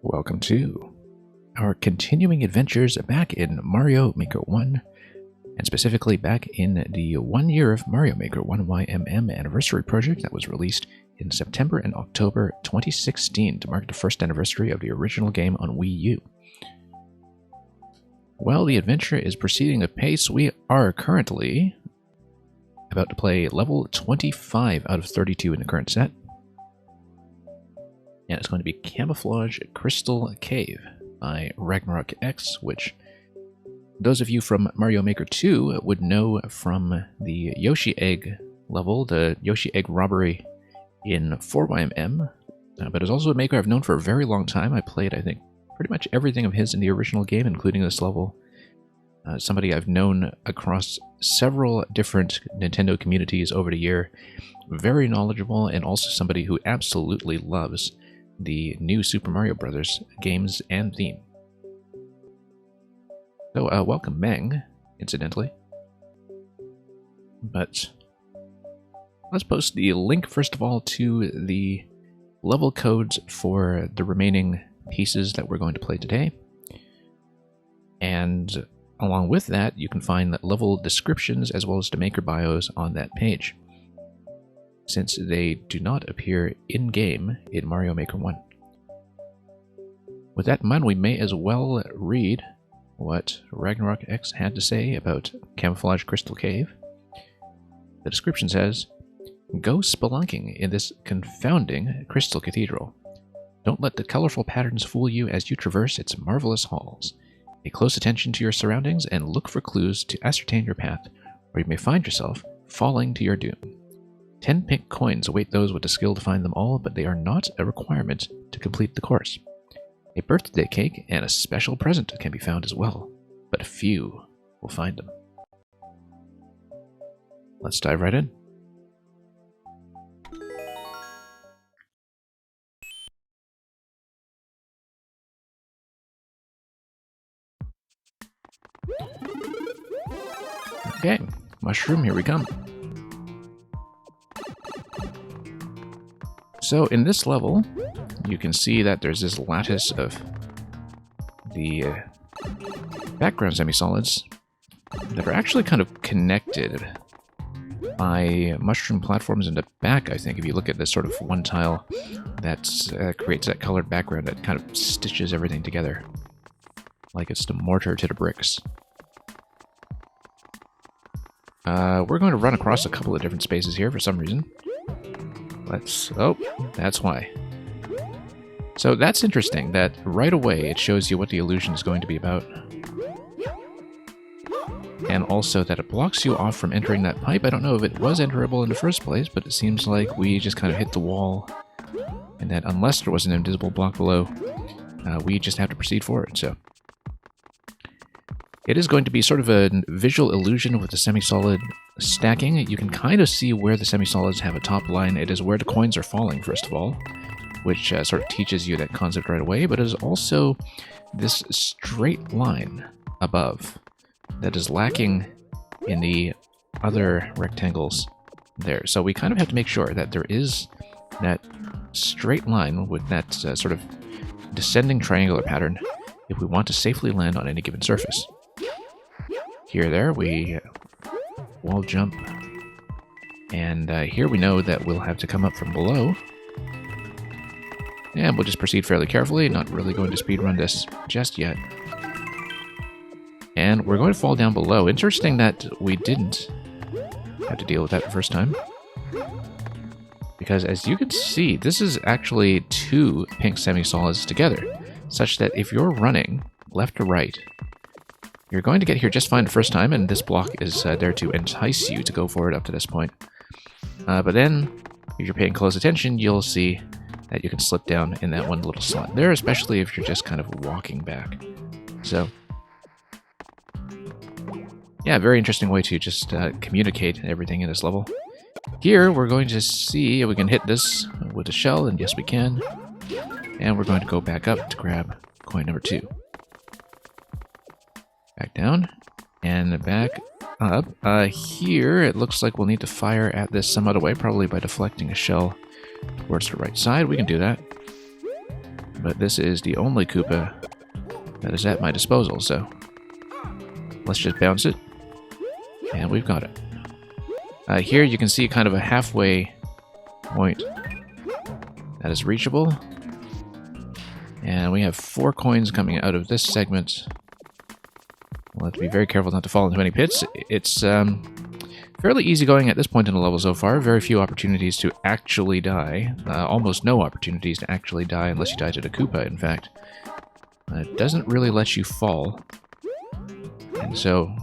Welcome to our continuing adventures back in Mario Maker 1, and specifically back in the 1 year of Mario Maker 1YMM anniversary project that was released in September and October 2016 to mark the first anniversary of the original game on Wii U. While the adventure is proceeding apace, we are currently about to play level 25 out of 32 in the current set. And it's going to be Camouflage Crystal Cave by Ragnarok X, which those of you from Mario Maker 2 would know from the Yoshi Egg level, the Yoshi Egg robbery in 4YMM. But is also a maker I've known for a very long time. I played, I think, pretty much everything of his in the original game, including this level. Somebody I've known across several different Nintendo communities over the year. Very knowledgeable, and also somebody who absolutely loves the new Super Mario Bros. Games and theme. So, welcome Meng, incidentally. But let's post the link, first of all, to the level codes for the remaining pieces that we're going to play today. And along with that, you can find level descriptions as well as the maker bios on that page, since they do not appear in-game in Mario Maker 1. With that in mind, we may as well read what Ragnarok X had to say about Camouflage Crystal Cave. The description says, "Go spelunking in this confounding crystal cathedral. Don't let the colorful patterns fool you as you traverse its marvelous halls. Pay close attention to your surroundings and look for clues to ascertain your path, or you may find yourself falling to your doom. 10 pink coins await those with the skill to find them all, but they are not a requirement to complete the course. A birthday cake and a special present can be found as well, but few will find them." Let's dive right in. Okay, mushroom, here we come. So in this level, you can see that there's this lattice of the background semi-solids that are actually kind of connected by mushroom platforms in the back, I think. If you look at this sort of one tile that creates that colored background that kind of stitches everything together, like it's the mortar to the bricks. We're going to run across a couple of different spaces here for some reason. Oh, that's why. So that's interesting, that right away it shows you what the illusion is going to be about. And also that it blocks you off from entering that pipe. I don't know if it was enterable in the first place, but it seems like we just kind of hit the wall. And that unless there was an invisible block below, we just have to proceed forward, so. It is going to be sort of a visual illusion with the semi-solid stacking. You can kind of see where the semi-solids have a top line. It is where the coins are falling, first of all, which sort of teaches you that concept right away, but it is also this straight line above that is lacking in the other rectangles there. So we kind of have to make sure that there is that straight line with that sort of descending triangular pattern if we want to safely land on any given surface. There, we wall jump, and here we know that we'll have to come up from below. And we'll just proceed fairly carefully, not really going to speedrun this just yet. And we're going to fall down below. Interesting that we didn't have to deal with that the first time, because as you can see, this is actually two pink semi-solids together, such that if you're running left to right, you're going to get here just fine the first time, and this block is there to entice you to go forward up to this point. But then, if you're paying close attention, you'll see that you can slip down in that one little slot there, especially if you're just kind of walking back. So, yeah, very interesting way to just communicate everything in this level. Here, we're going to see if we can hit this with a shell, and yes we can. And we're going to go back up to grab coin number 2. Back down, and back up. Here, it looks like we'll need to fire at this some other way, probably by deflecting a shell towards the right side. We can do that. But this is the only Koopa that is at my disposal, so let's just bounce it. And we've got it. Here you can see kind of a halfway point that is reachable. And we have 4 coins coming out of this segment. We'll have to be very careful not to fall into any pits. It's fairly easy going at this point in the level so far. Very few opportunities to actually die. Almost no opportunities to actually die unless you die to the Koopa, in fact. It doesn't really let you fall. And so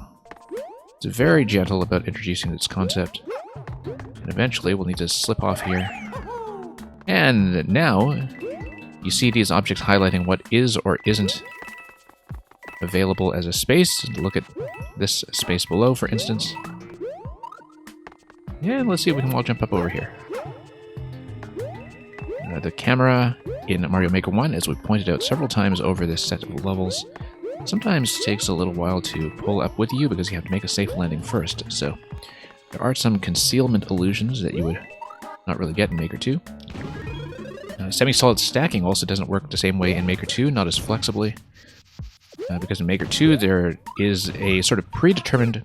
it's very gentle about introducing this concept. And eventually we'll need to slip off here. And now you see these objects highlighting what is or isn't available as a space. Look at this space below, for instance. And let's see if we can wall jump up over here. The camera in Mario Maker 1, as we've pointed out several times over this set of levels, sometimes takes a little while to pull up with you because you have to make a safe landing first. So there are some concealment illusions that you would not really get in Maker 2. Semi-solid stacking also doesn't work the same way in Maker 2, not as flexibly. Because in Maker 2 there is a sort of predetermined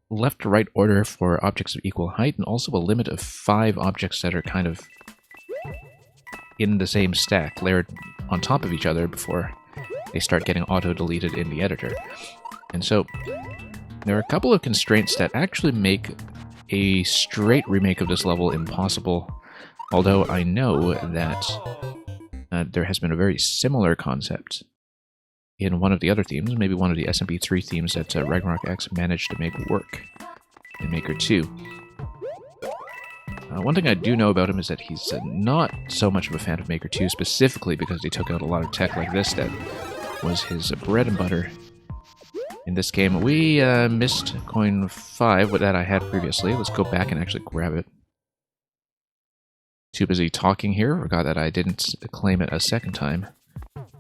left-to-right order for objects of equal height, and also a limit of 5 objects that are kind of in the same stack, layered on top of each other before they start getting auto-deleted in the editor. And so there are a couple of constraints that actually make a straight remake of this level impossible, although I know that there has been a very similar concept in one of the other themes, maybe one of the SMP3 themes that Ragnarok X managed to make work in Maker 2. One thing I do know about him is that he's not so much of a fan of Maker 2, specifically because he took out a lot of tech like this that was his bread and butter in this game. We missed coin 5, what that I had previously. Let's go back and actually grab it. Too busy talking here, forgot that I didn't claim it a second time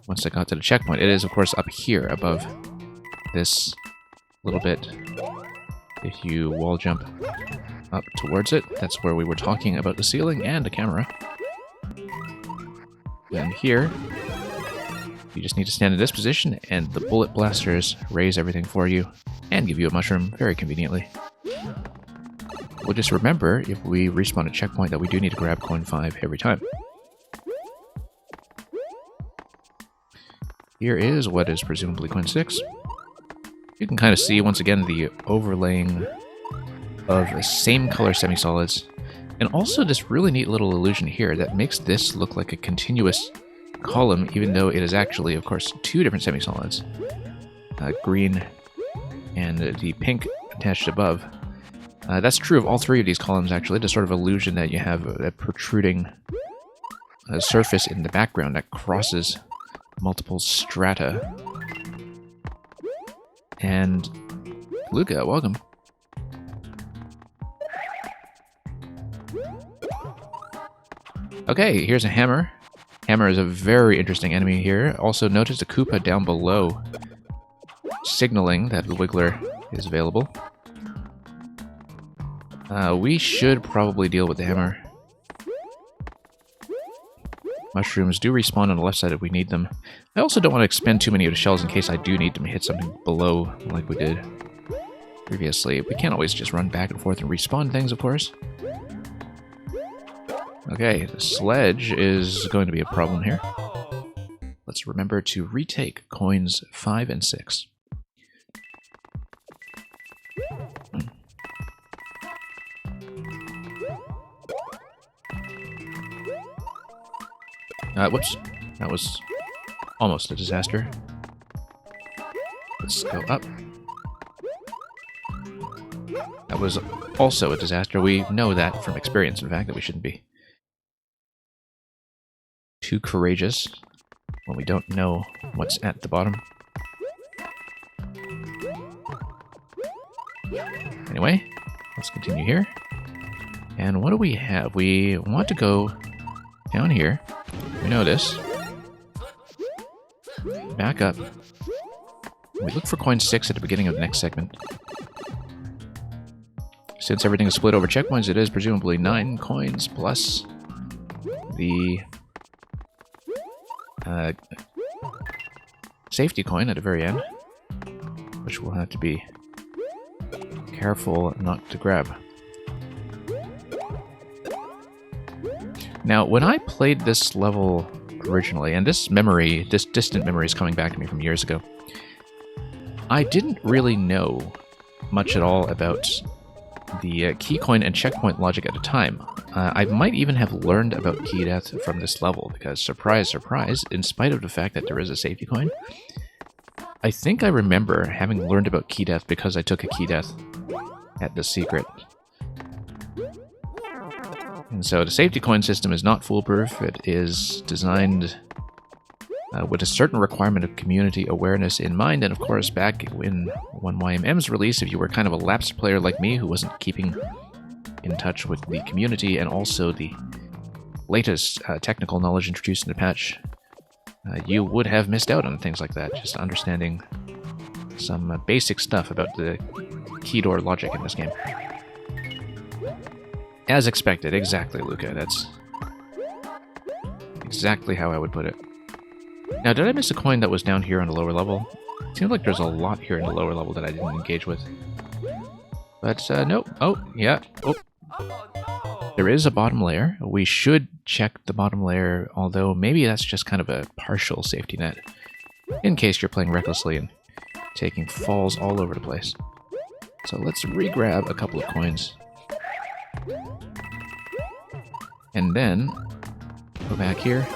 once I got to the checkpoint. It is, of course, up here above this little bit. If you wall jump up towards it, that's where we were talking about the ceiling and the camera. And here, you just need to stand in this position, and the bullet blasters raise everything for you and give you a mushroom very conveniently. We'll just remember, if we respawn a checkpoint, that we do need to grab coin 5 every time. Here is what is presumably coin 6. You can kind of see, once again, the overlaying of the same color semi-solids, and also this really neat little illusion here that makes this look like a continuous column, even though it is actually, of course, 2 different semi-solids. Green and the pink attached above. That's true of all 3 of these columns, actually, the sort of illusion that you have a protruding surface in the background that crosses multiple strata. And Luca, welcome. Okay, here's a hammer. Hammer is a very interesting enemy here. Also notice the Koopa down below, signaling that the Wiggler is available. We should probably deal with the hammer. Mushrooms do respawn on the left side if we need them. I also don't want to expend too many of the shells in case I do need them to hit something below like we did previously. We can't always just run back and forth and respawn things, of course. Okay, the sledge is going to be a problem here. Let's remember to retake coins 5 and 6. Whoops. That was almost a disaster. Let's go up. That was also a disaster. We know that from experience, in fact, that we shouldn't be too courageous when we don't know what's at the bottom. Anyway, let's continue here. And what do we have? We want to go down here. We know this. Back up. We look for coin 6 at the beginning of the next segment. Since everything is split over checkpoints, it is presumably 9 coins plus the safety coin at the very end, which we'll have to be careful not to grab. Now, when I played this level originally, and this distant memory is coming back to me from years ago, I didn't really know much at all about the key coin and checkpoint logic at the time. I might even have learned about key death from this level, because surprise, surprise, in spite of the fact that there is a safety coin, I think I remember having learned about key death because I took a key death at the secret. And so the safety coin system is not foolproof. It is designed with a certain requirement of community awareness in mind, and of course back when 1YMM's release, if you were kind of a lapsed player like me who wasn't keeping in touch with the community and also the latest technical knowledge introduced in the patch, you would have missed out on things like that, just understanding some basic stuff about the key door logic in this game. As expected, exactly, Luca. That's exactly how I would put it. Now, did I miss a coin that was down here on the lower level? It seems like there's a lot here in the lower level that I didn't engage with. But, nope. Oh, yeah. Oh. There is a bottom layer. We should check the bottom layer, although maybe that's just kind of a partial safety net, in case you're playing recklessly and taking falls all over the place. So let's re-grab a couple of coins. And then go back here.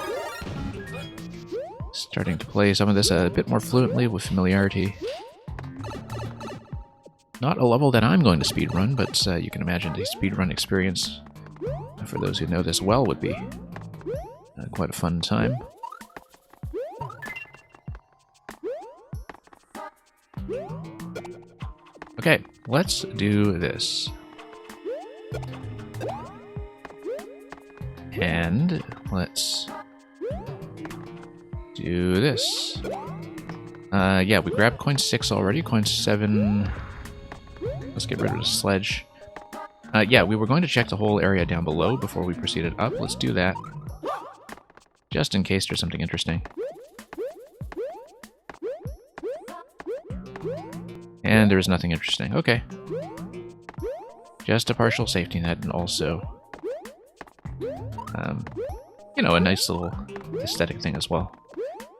Starting to play some of this a bit more fluently with familiarity. Not a level that I'm going to speedrun, but you can imagine the speedrun experience, for those who know this well, would be quite a fun time. Okay, let's do this. And let's do this. Yeah, we grabbed coin 6 already. Coin 7... Let's get rid of the sledge. Yeah, we were going to check the whole area down below before we proceeded up. Let's do that. Just in case there's something interesting. And there is nothing interesting. Okay. Just a partial safety net, and also... you know, a nice little aesthetic thing as well.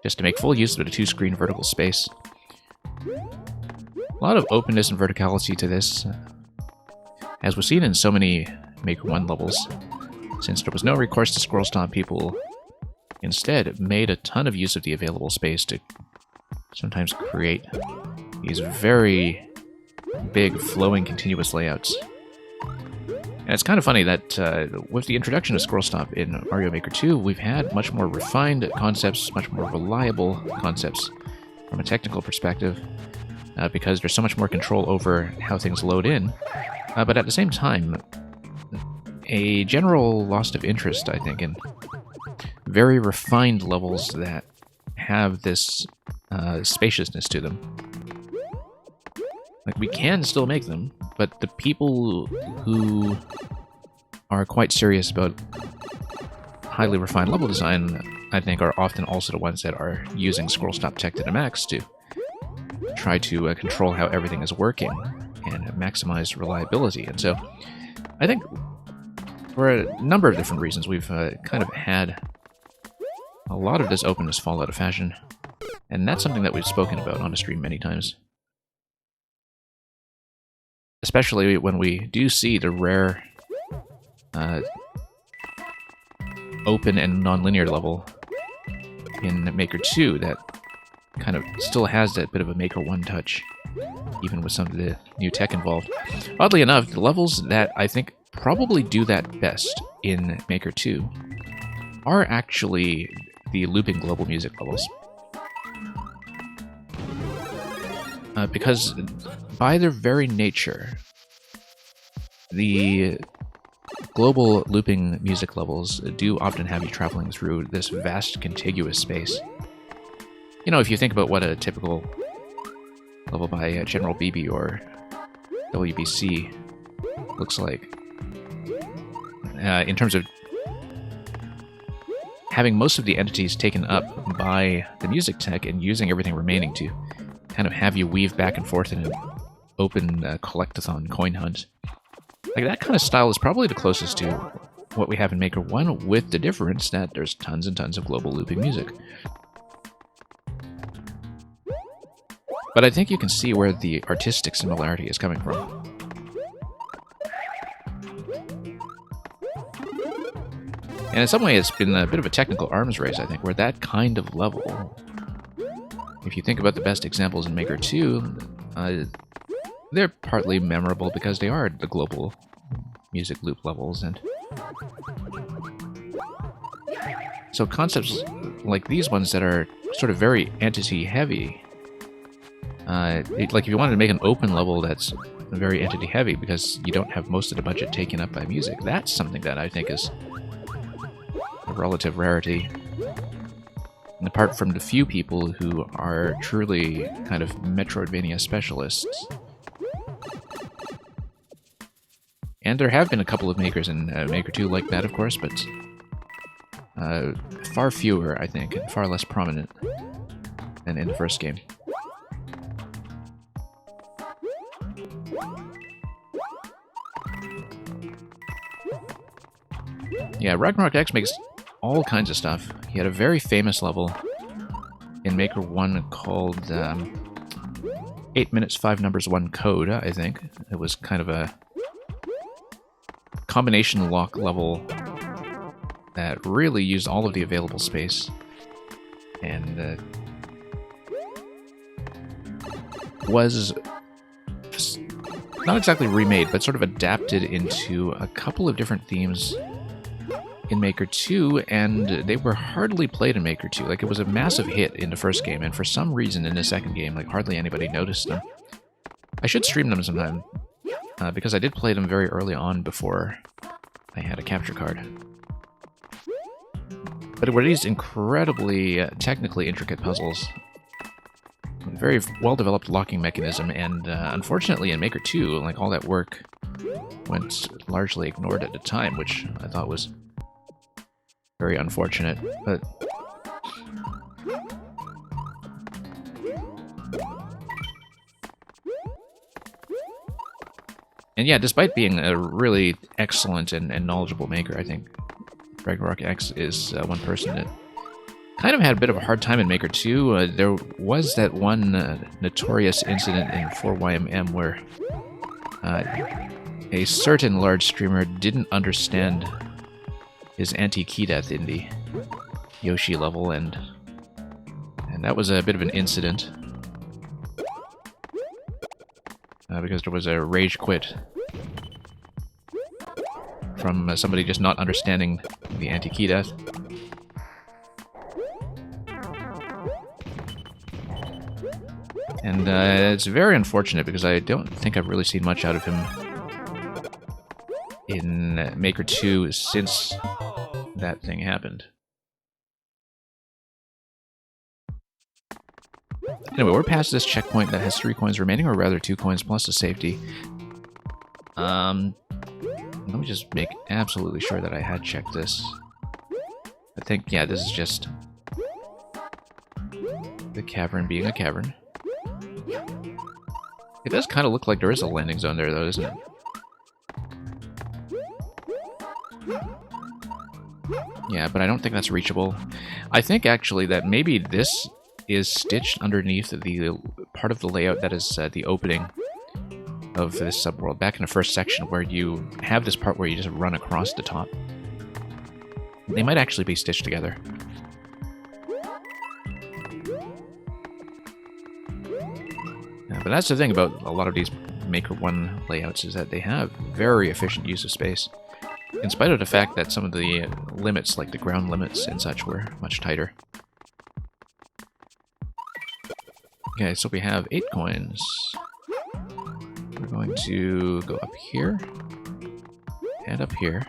Just to make full use of the two-screen vertical space. A lot of openness and verticality to this, as was seen in so many Maker 1 levels. Since there was no recourse to scroll stop, people instead made a ton of use of the available space to sometimes create these very big, flowing, continuous layouts. And it's kind of funny that with the introduction of scroll stop in Mario Maker 2, we've had much more refined concepts, much more reliable concepts from a technical perspective, because there's so much more control over how things load in. But at the same time, a general loss of interest, I think, in very refined levels that have this spaciousness to them. Like, we can still make them, but the people who are quite serious about highly refined level design, I think, are often also the ones that are using scroll stop tech to the max to try to control how everything is working and maximize reliability. And so I think for a number of different reasons we've kind of had a lot of this openness fall out of fashion, and that's something that we've spoken about on the stream many times. Especially when we do see the rare open and non-linear level in Maker 2 that kind of still has that bit of a Maker 1 touch, even with some of the new tech involved. Oddly enough, the levels that I think probably do that best in Maker 2 are actually the looping global music levels. Because by their very nature, the global looping music levels do often have you traveling through this vast contiguous space. You know, if you think about what a typical level by General BB or WBC looks like, in terms of having most of the entities taken up by the music tech and using everything remaining to kind of have you weave back and forth in an open collectathon coin hunt. Like, that kind of style is probably the closest to what we have in Maker 1, with the difference that there's tons and tons of global looping music. But I think you can see where the artistic similarity is coming from. And in some way, it's been a bit of a technical arms race, I think, where that kind of level, if you think about the best examples in Maker 2, they're partly memorable because they are the global music loop levels, and so concepts like these ones that are sort of very entity-heavy, like if you wanted to make an open level that's very entity-heavy because you don't have most of the budget taken up by music, that's something that I think is a relative rarity. And apart from the few people who are truly kind of Metroidvania specialists. And there have been a couple of makers in Maker 2 like that, of course, but far fewer, I think, and far less prominent than in the first game. Yeah, Ragnarok X makes all kinds of stuff. He had a very famous level in Maker 1 called 8 minutes, 5 numbers, 1 code, I think. It was kind of a combination lock level that really used all of the available space and was not exactly remade, but sort of adapted into a couple of different themes in Maker 2, and they were hardly played in Maker 2. Like, it was a massive hit in the first game, and for some reason in the second game, like, hardly anybody noticed them. I should stream them sometime, because I did play them very early on before I had a capture card. But it were these incredibly technically intricate puzzles. Very well-developed locking mechanism, and unfortunately in Maker 2, like, all that work went largely ignored at the time, which I thought was very unfortunate, but and yeah, despite being a really excellent and knowledgeable maker, I think Ragnarok X is one person that kind of had a bit of a hard time in Maker 2. There was that one notorious incident in 4YMM where a certain large streamer didn't understand his anti-key death in the Yoshi level, and that was a bit of an incident. Because there was a rage quit from somebody just not understanding the anti-key death. And it's very unfortunate because I don't think I've really seen much out of him in Maker 2 since that thing happened. Anyway, we're past this checkpoint that has 3 coins remaining, or rather 2 coins plus a safety. Let me just make absolutely sure that I had checked this. I think, yeah, this is just the cavern being a cavern. It does kind of look like there is a landing zone there, though, doesn't it? Yeah, but I don't think that's reachable. I think, actually, that maybe this is stitched underneath the part of the layout that is the opening of this subworld. Back in the first section, where you have this part where you just run across the top. They might actually be stitched together. Yeah, but that's the thing about a lot of these Maker 1 layouts, is that they have very efficient use of space. In spite of the fact that some of the limits, like the ground limits and such, were much tighter. Okay, so we have 8 coins. We're going to go up here. And up here.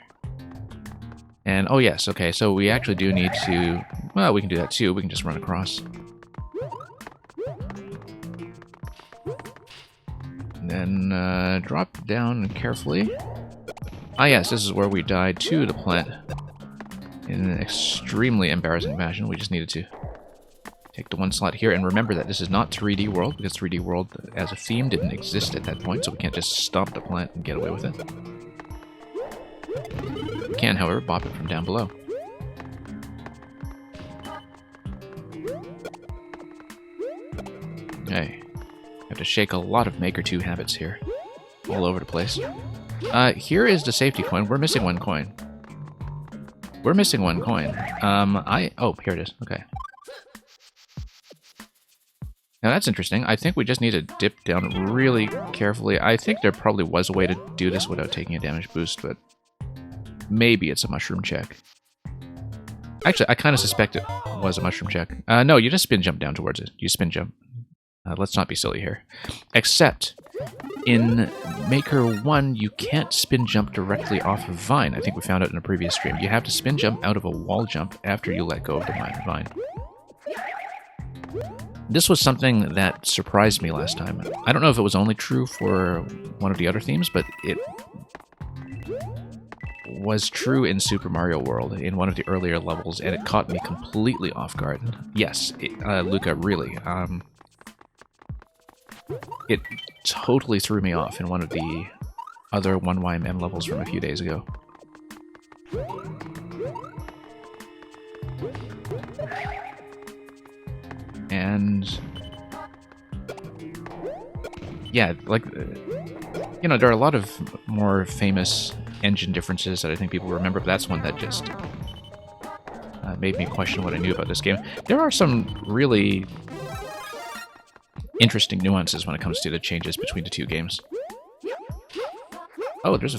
And, oh yes, okay, so we actually do need to... Well, we can do that too. We can just run across. And then drop down carefully. Ah yes, this is where we died to the plant. in an extremely embarrassing fashion. We just needed to take the one slot here, and remember that this is not 3D World, because 3D World as a theme didn't exist at that point, so we can't just stomp the plant and get away with it. We can, however, bop it from down below. Hey, have to shake a lot of Maker 2 habits here. All over the place. Here is the safety coin. We're missing one coin. We're missing one coin. Oh, here it is. Okay. Now that's interesting. I think we just need to dip down really carefully. I think there probably was a way to do this without taking a damage boost, but maybe it's a mushroom check. Actually, I kind of suspect it was a mushroom check. No, you just spin jump down towards it. You spin jump. Let's not be silly here. Except, in Maker 1, you can't spin jump directly off of Vine. I think we found out in a previous stream. You have to spin jump out of a wall jump after you let go of the Vine. This was something that surprised me last time. I don't know if it was only true for one of the other themes, but it was true in Super Mario World in one of the earlier levels, and it caught me completely off guard. Yes, Luca, really. It totally threw me off in one of the other 1YMM levels from a few days ago. And yeah, like, you know, there are a lot of more famous engine differences that I think people remember, but that's one that just made me question what I knew about this game. There are some really interesting nuances when it comes to the changes between the two games. Oh, there's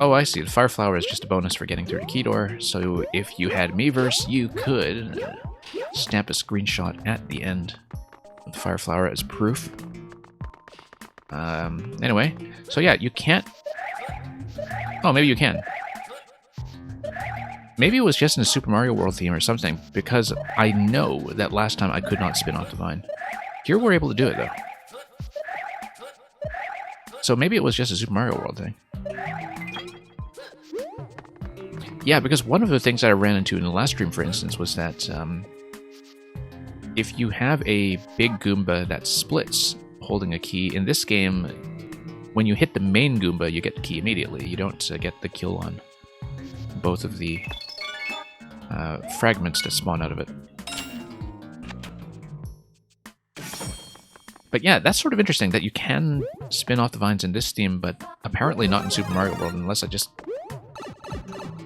oh, I see. The Fire Flower is just a bonus for getting through the key door, so if you had Miiverse, you could stamp a screenshot at the end of the Fire Flower as proof. Anyway, so yeah, you can't... Oh, maybe you can. Maybe it was just in a Super Mario World theme or something, because I know that last time I could not spin off the vine. Here we're able to do it, though. So maybe it was just a Super Mario World thing. Yeah, because one of the things that I ran into in the last stream, for instance, was that if you have a big Goomba that splits holding a key, in this game, when you hit the main Goomba, you get the key immediately. You don't get the kill on both of the fragments that spawn out of it. But yeah, that's sort of interesting that you can spin off the vines in this theme, but apparently not in Super Mario World, unless I just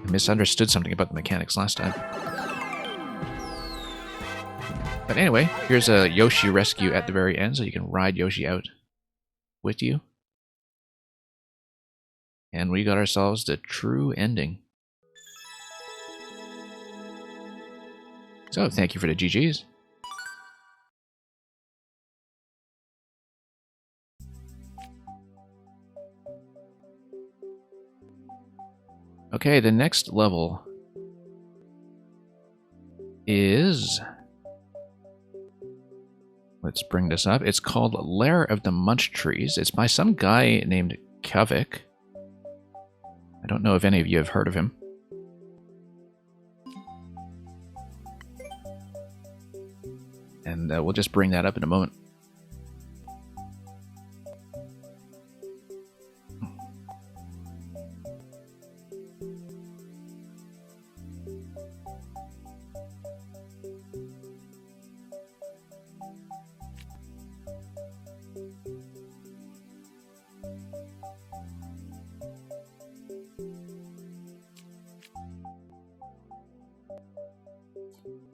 misunderstood something about the mechanics last time. But anyway, here's a Yoshi rescue at the very end, so you can ride Yoshi out with you. And we got ourselves the true ending. So, thank you for the GGs. Okay, the next level is... Let's bring this up. It's called Lair of the Munch Trees. It's by some guy named Kavik. I don't know if any of you have heard of him. And we'll just bring that up in a moment.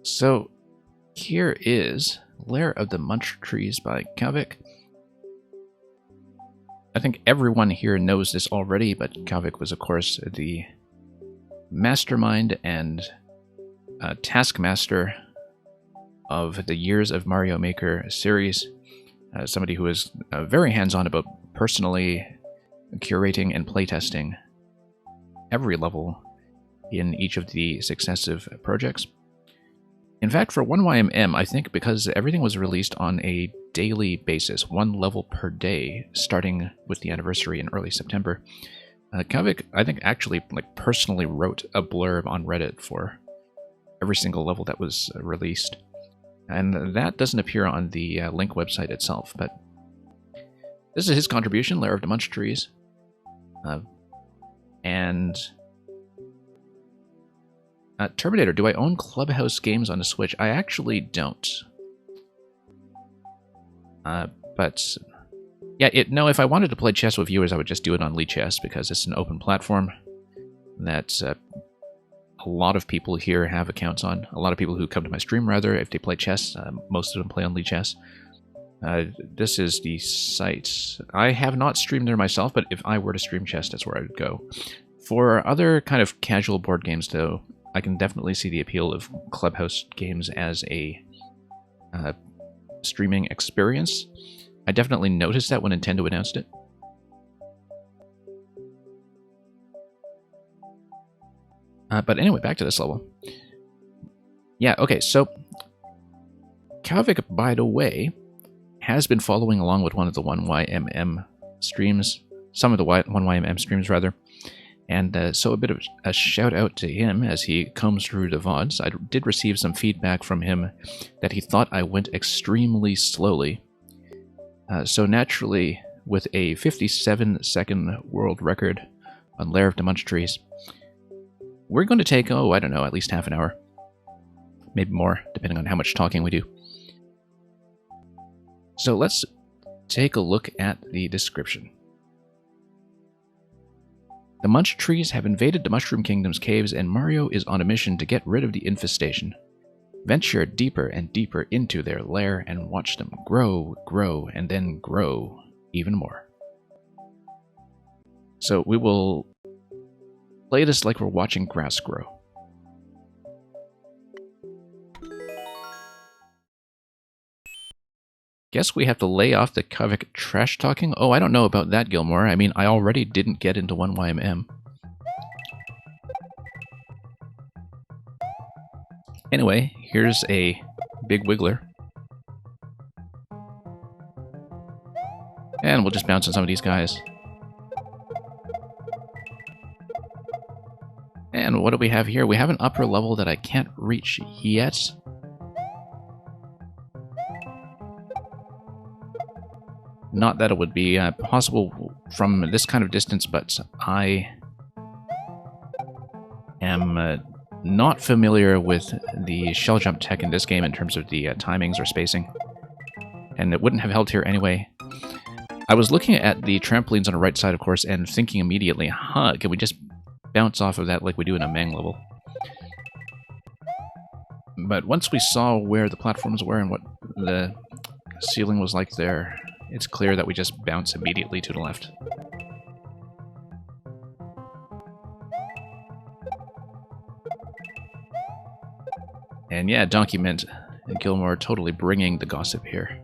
So, here is Lair of the Munch Trees by Kavik. I think everyone here knows this already, but Kavik was, of course, the mastermind and taskmaster of the Years of Mario Maker series. Somebody who is very hands-on about personally curating and playtesting every level in each of the successive projects. In fact, for 1YMM, I think because everything was released on a daily basis, one level per day, starting with the anniversary in early September, Kavik, I think, actually personally wrote a blurb on Reddit for every single level that was released. And that doesn't appear on the Link website itself, but this is his contribution, Lair of the Munch Trees. And Terminator, do I own Clubhouse games on the Switch? I actually don't. But yeah, no, if I wanted to play chess with viewers, I would just do it on Lichess because it's an open platform that a lot of people here have accounts on. A lot of people who come to my stream, rather, if they play chess, most of them play on Lichess. This is the site. I have not streamed there myself, but if I were to stream chess, that's where I would go. For other kind of casual board games, though, I can definitely see the appeal of Clubhouse games as a streaming experience. I definitely noticed that when Nintendo announced it. But anyway, back to this level. Yeah, okay, so Kavik, by the way, has been following along with one of the 1YMM streams, some of the 1YMM streams, rather. And so a bit of a shout out to him as he combs through the VODs. I did receive some feedback from him that he thought I went extremely slowly. So naturally, with a 57-second world record on Lair of the Munch Trees, we're going to take, I don't know, at least half an hour. Maybe more, depending on how much talking we do. So let's take a look at the description. The Munch Trees have invaded the Mushroom Kingdom's caves, and Mario is on a mission to get rid of the infestation. Venture deeper and deeper into their lair and watch them grow, grow, and then grow even more. So we will play this like we're watching grass grow. Guess we have to lay off the Kavik trash talking? Oh, I don't know about that, Gilmore. I mean, I already didn't get into 1YMM. Anyway, here's a big wiggler. And we'll just bounce on some of these guys. And what do we have here? We have an upper level that I can't reach yet. Not that it would be possible from this kind of distance, but I am not familiar with the shell jump tech in this game in terms of the timings or spacing. And it wouldn't have helped here anyway. I was looking at the trampolines on the right side, of course, and thinking immediately, can we just bounce off of that like we do in a Mang level? But once we saw where the platforms were and what the ceiling was like there, it's clear that we just bounce immediately to the left. And yeah, Donkey Mint and Gilmore totally bringing the gossip here.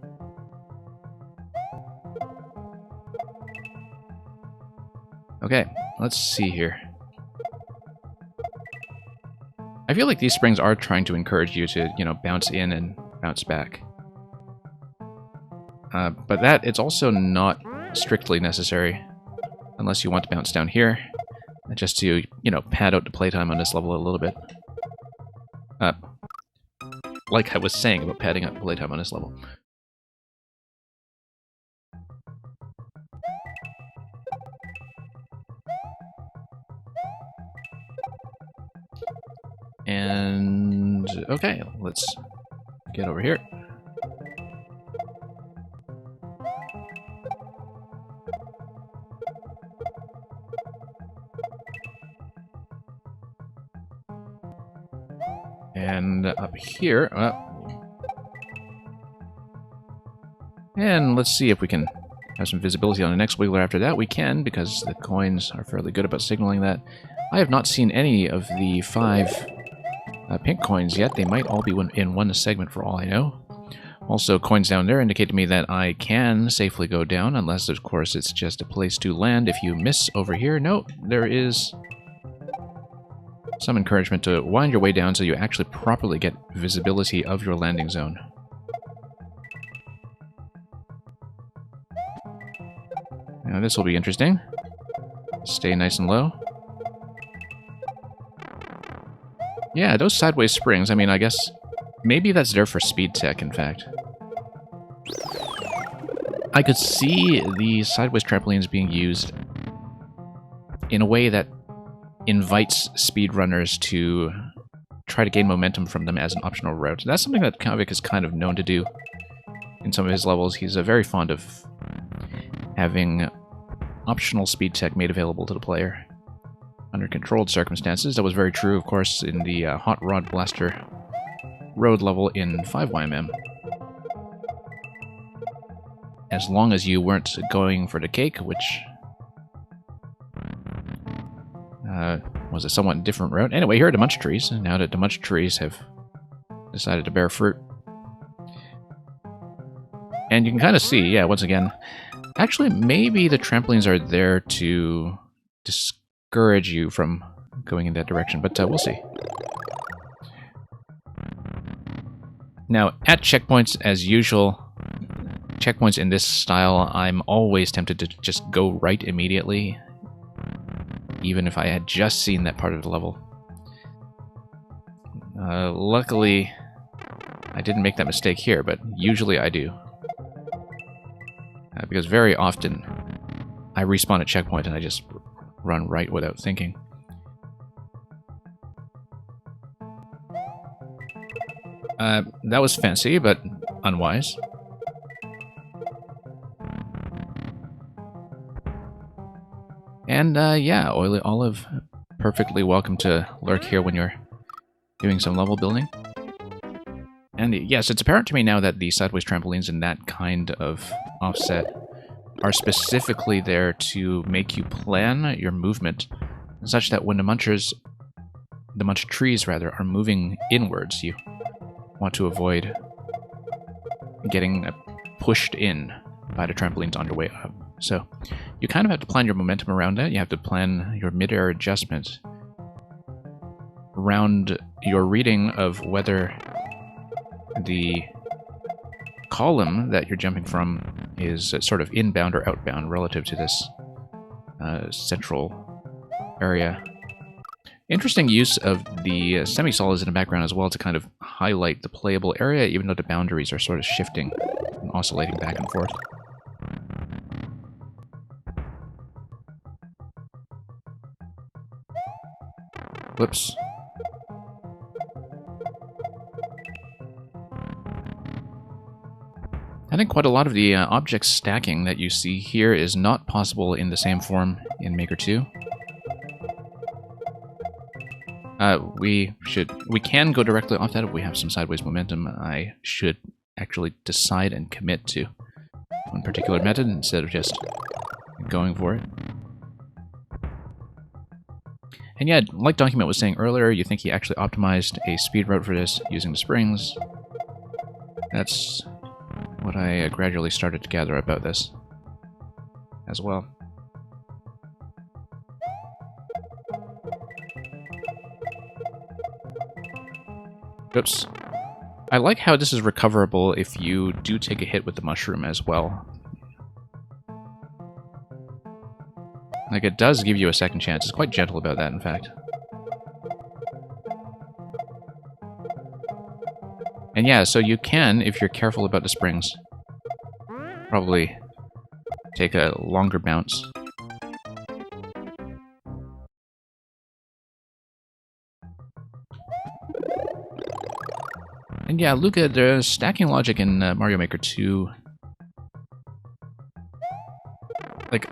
Okay, let's see here. I feel like these springs are trying to encourage you to, bounce in and bounce back. But that, it's also not strictly necessary, unless you want to bounce down here, just to, pad out the playtime on this level a little bit. Like I was saying about padding out the playtime on this level. And, okay, let's get over here. And up here, and let's see if we can have some visibility on the next wiggler after that. We can, because the coins are fairly good about signaling that. I have not seen any of the 5 pink coins yet. They might all be in one segment for all I know. Also, coins down there indicate to me that I can safely go down, unless, of course, it's just a place to land. If you miss over here, no, there is some encouragement to wind your way down so you actually properly get visibility of your landing zone. Now this will be interesting. Stay nice and low. Yeah, those sideways springs, I mean, I guess maybe that's there for speed tech, in fact. I could see the sideways trampolines being used in a way that invites speedrunners to try to gain momentum from them as an optional route. That's something that Kavik is kind of known to do in some of his levels. He's very fond of having optional speed tech made available to the player under controlled circumstances. That was very true, of course, in the Hot Rod Blaster road level in 5YMM. As long as you weren't going for the cake, which was a somewhat different route. Anyway, here are the Munch Trees, now that the Munch Trees have decided to bear fruit. And you can kind of see, yeah, once again, actually, maybe the trampolines are there to discourage you from going in that direction, but we'll see. Now, at checkpoints, as usual, checkpoints in this style, I'm always tempted to just go right immediately, even if I had just seen that part of the level. Luckily, I didn't make that mistake here, but usually I do. Because very often, I respawn at checkpoint and I just run right without thinking. That was fancy, but unwise. And yeah, Oily Olive, perfectly welcome to lurk here when you're doing some level building. And yes, it's apparent to me now that the sideways trampolines in that kind of offset are specifically there to make you plan your movement such that when the Munch Trees rather, are moving inwards, you want to avoid getting pushed in by the trampolines on your way up. So you kind of have to plan your momentum around that. You have to plan your mid-air adjustment around your reading of whether the column that you're jumping from is sort of inbound or outbound relative to this central area. Interesting use of the semi-solids in the background as well to kind of highlight the playable area, even though the boundaries are sort of shifting and oscillating back and forth. Whoops. I think quite a lot of the object stacking that you see here is not possible in the same form in Maker 2. We can go directly off that if we have some sideways momentum. I should actually decide and commit to one particular method instead of just going for it. And yeah, like Document was saying earlier, you think he actually optimized a speed route for this using the springs. That's what I gradually started to gather about this as well. Oops. I like how this is recoverable if you do take a hit with the mushroom as well. Like, it does give you a second chance. It's quite gentle about that, in fact. And yeah, so you can, if you're careful about the springs, probably take a longer bounce. And yeah, look at the stacking logic in Mario Maker 2. Like,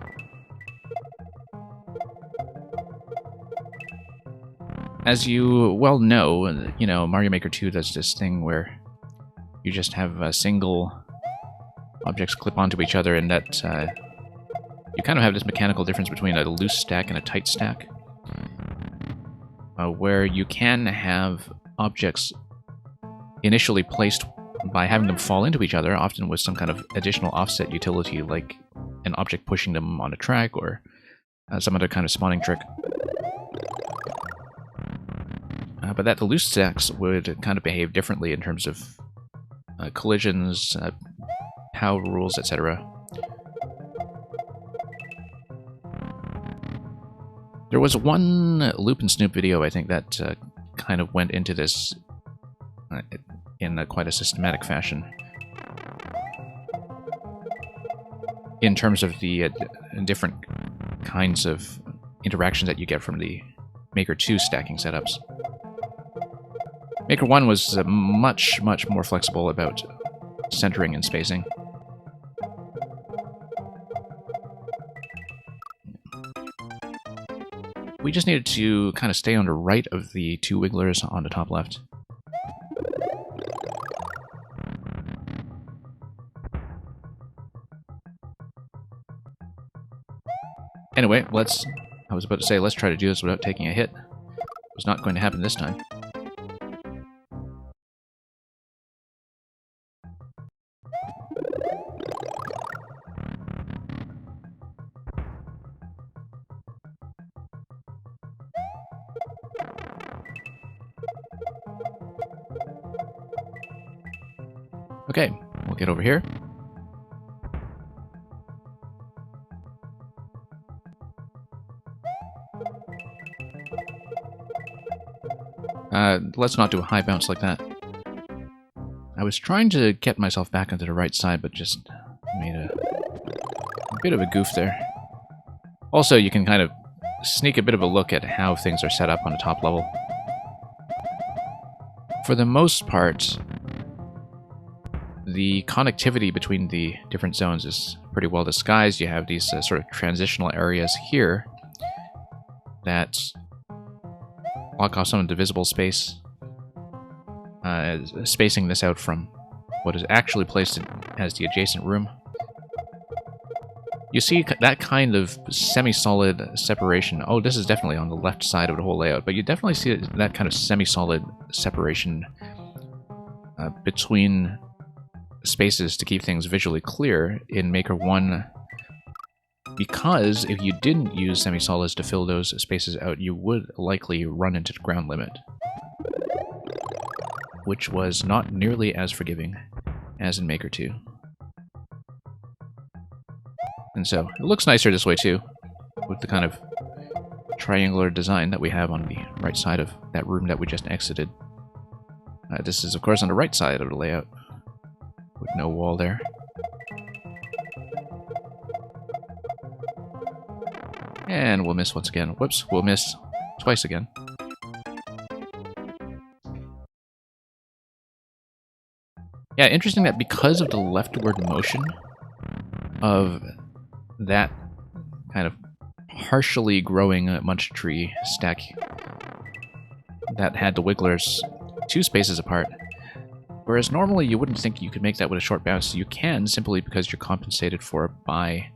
as you well know, you know, Mario Maker 2 does this thing where you just have single objects clip onto each other, and that you kind of have this mechanical difference between a loose stack and a tight stack, where you can have objects initially placed by having them fall into each other, often with some kind of additional offset utility, like an object pushing them on a track or some other kind of spawning trick. But that the loose stacks would kind of behave differently in terms of collisions, POW rules, etc. There was one Loop and Snoop video, I think, that kind of went into this in quite a systematic fashion. In terms of the different kinds of interactions that you get from the Maker 2 stacking setups. Maker 1 was much more flexible about centering and spacing. We just needed to kind of stay on the right of the two wigglers on the top left. Anyway, I was about to say, let's try to do this without taking a hit. It was not going to happen this time. Okay, we'll get over here. Let's not do a high bounce like that. I was trying to get myself back onto the right side, but just made a bit of a goof there. Also, you can kind of sneak a bit of a look at how things are set up on the top level. For the most part, the connectivity between the different zones is pretty well disguised. You have these sort of transitional areas here that block off some of the visible space, spacing this out from what is actually placed as the adjacent room. You see that kind of semi-solid separation. Oh, this is definitely on the left side of the whole layout, but you definitely see that kind of semi-solid separation between spaces to keep things visually clear in Maker 1, because if you didn't use semi-solids to fill those spaces out, you would likely run into the ground limit, which was not nearly as forgiving as in Maker 2. And so, it looks nicer this way too, with the kind of triangular design that we have on the right side of that room that we just exited. This is, of course, on the right side of the layout, with no wall there. And we'll miss once again. Whoops, we'll miss twice again. Yeah, interesting that because of the leftward motion of that kind of partially growing munch tree stack that had the wigglers 2 spaces apart, whereas normally you wouldn't think you could make that with a short bounce. You can, simply because you're compensated for by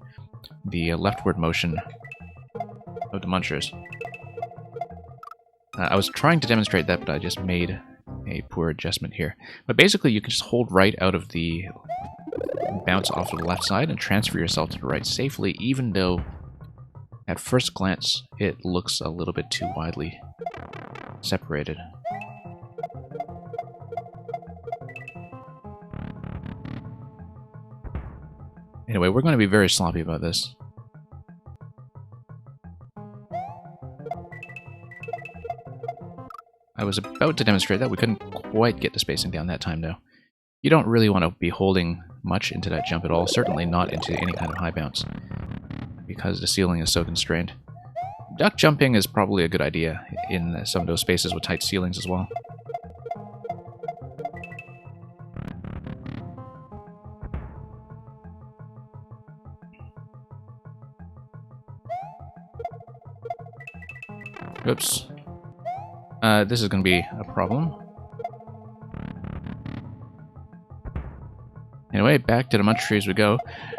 the leftward motion of the munchers. I was trying to demonstrate that, but I just made a poor adjustment here. But basically, you can just hold right out of the bounce off to the left side and transfer yourself to the right safely, even though at first glance it looks a little bit too widely separated. Anyway, we're going to be very sloppy about this. I was about to demonstrate that. We couldn't quite get the spacing down that time, though. You don't really want to be holding much into that jump at all, certainly not into any kind of high bounce, because the ceiling is so constrained. Duck jumping is probably a good idea in some of those spaces with tight ceilings as well. Oops. This is going to be a problem. Anyway, back to the munch tree as we go.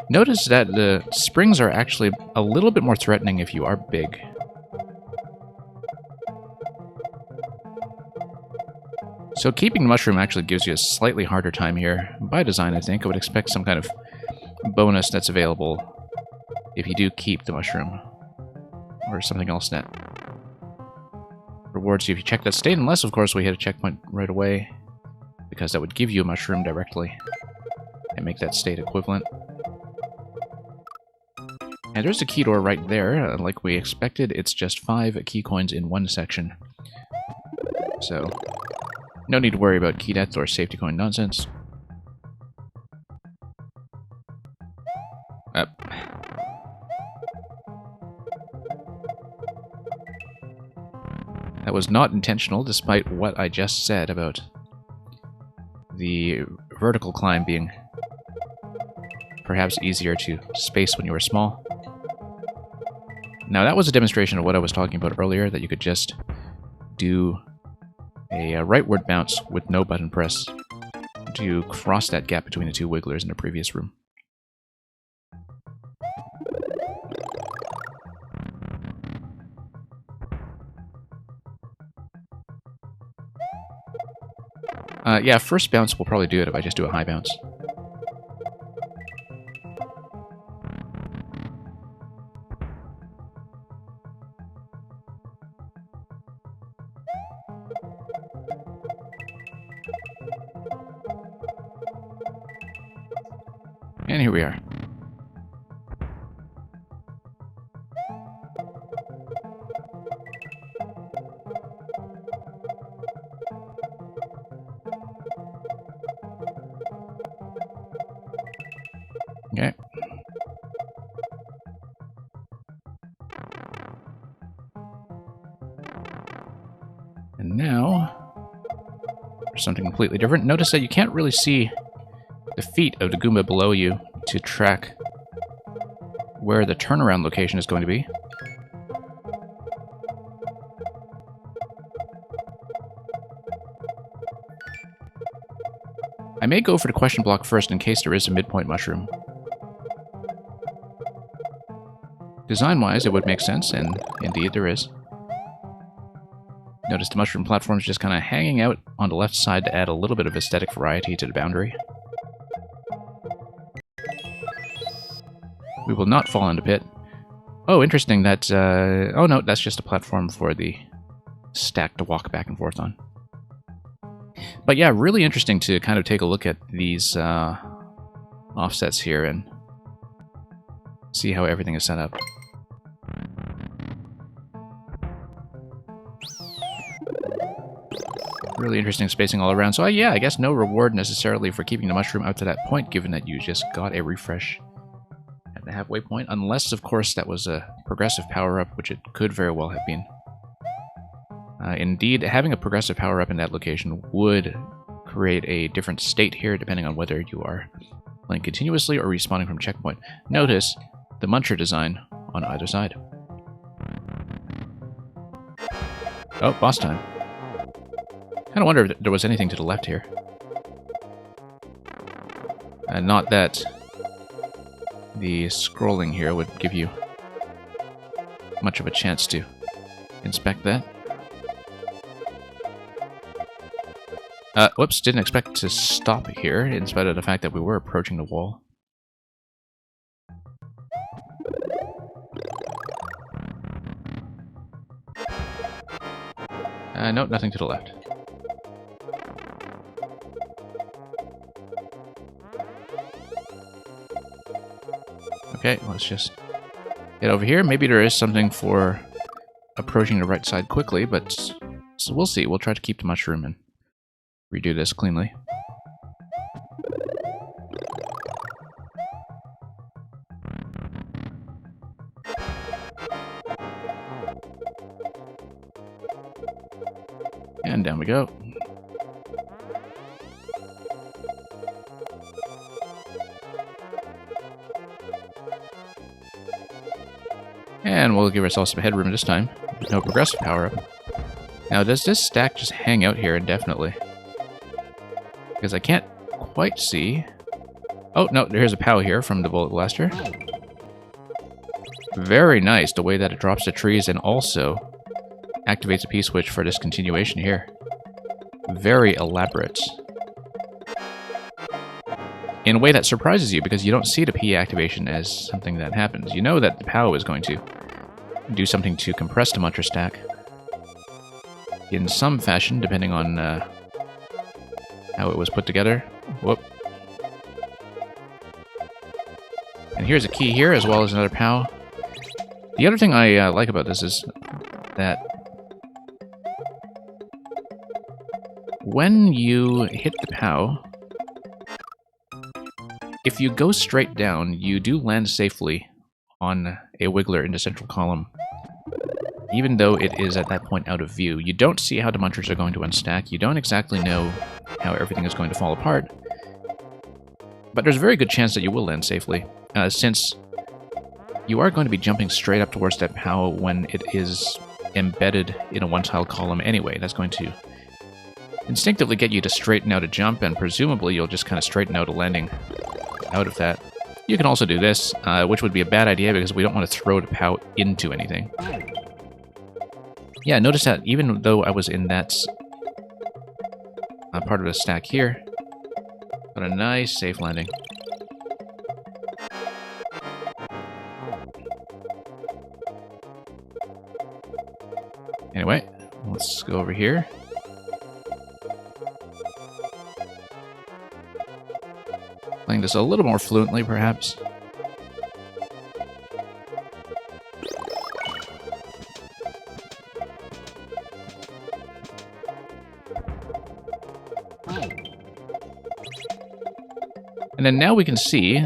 Notice that the springs are actually a little bit more threatening if you are big. So keeping the mushroom actually gives you a slightly harder time here. By design, I think. I would expect some kind of bonus that's available if you do keep the mushroom. Or something else that rewards you if you check that state, unless, of course, we hit a checkpoint right away, because that would give you a mushroom directly and make that state equivalent. And there's a key door right there. Like we expected, it's just 5 key coins in one section. So, no need to worry about key death or safety coin nonsense. Up. That was not intentional, despite what I just said about the vertical climb being perhaps easier to space when you were small. Now, that was a demonstration of what I was talking about earlier, that you could just do a rightward bounce with no button press to cross that gap between the two wigglers in the previous room. Yeah, first bounce will probably do it if I just do a high bounce. And here we are. Okay. And now, for something completely different. Notice that you can't really see the feet of the Goomba below you to track where the turnaround location is going to be. I may go for the question block first in case there is a midpoint mushroom. Design-wise, it would make sense, and indeed there is. Notice the mushroom platform is just kind of hanging out on the left side to add a little bit of aesthetic variety to the boundary. We will not fall into pit. Oh, interesting, that... oh no, that's just a platform for the stack to walk back and forth on. But yeah, really interesting to kind of take a look at these offsets here and see how everything is set up. Really interesting spacing all around. So yeah, I guess no reward necessarily for keeping the mushroom out to that point, given that you just got a refresh at the halfway point. Unless, of course, that was a progressive power-up, which it could very well have been. Indeed, having a progressive power-up in that location would create a different state here, depending on whether you are playing continuously or respawning from checkpoint. Notice the muncher design on either side. Oh, boss time. Kind of wonder if there was anything to the left here. Not that the scrolling here would give you much of a chance to inspect that. Whoops, didn't expect to stop here, in spite of the fact that we were approaching the wall. Nope, nothing to the left. Okay, let's just get over here. Maybe there is something for approaching the right side quickly, but so we'll see. We'll try to keep the mushroom and redo this cleanly. And down we go. And we'll give ourselves some headroom this time. No progressive power-up. Now, does this stack just hang out here indefinitely? Because I can't quite see... Oh, no, there's a POW here from the Bullet Blaster. Very nice, the way that it drops the trees and also activates a P-switch for this continuation here. Very elaborate. In a way that surprises you, because you don't see the P activation as something that happens. You know that the POW is going to do something to compress the muncher stack in some fashion, depending on how it was put together. Whoop. And here's a key here, as well as another POW. The other thing I like about this is that when you hit the POW, if you go straight down, you do land safely on a Wiggler in the central column, even though it is at that point out of view. You don't see how the munchers are going to unstack. You don't exactly know how everything is going to fall apart. But there's a very good chance that you will land safely, since you are going to be jumping straight up towards that POW when it is embedded in a one-tile column anyway. That's going to instinctively get you to straighten out a jump, and presumably you'll just kind of straighten out a landing out of that. You can also do this, which would be a bad idea because we don't want to throw the POW into anything. Yeah, notice that even though I was in that part of the stack here, got a nice safe landing. Anyway, let's go over here. Playing this a little more fluently, perhaps. And then now we can see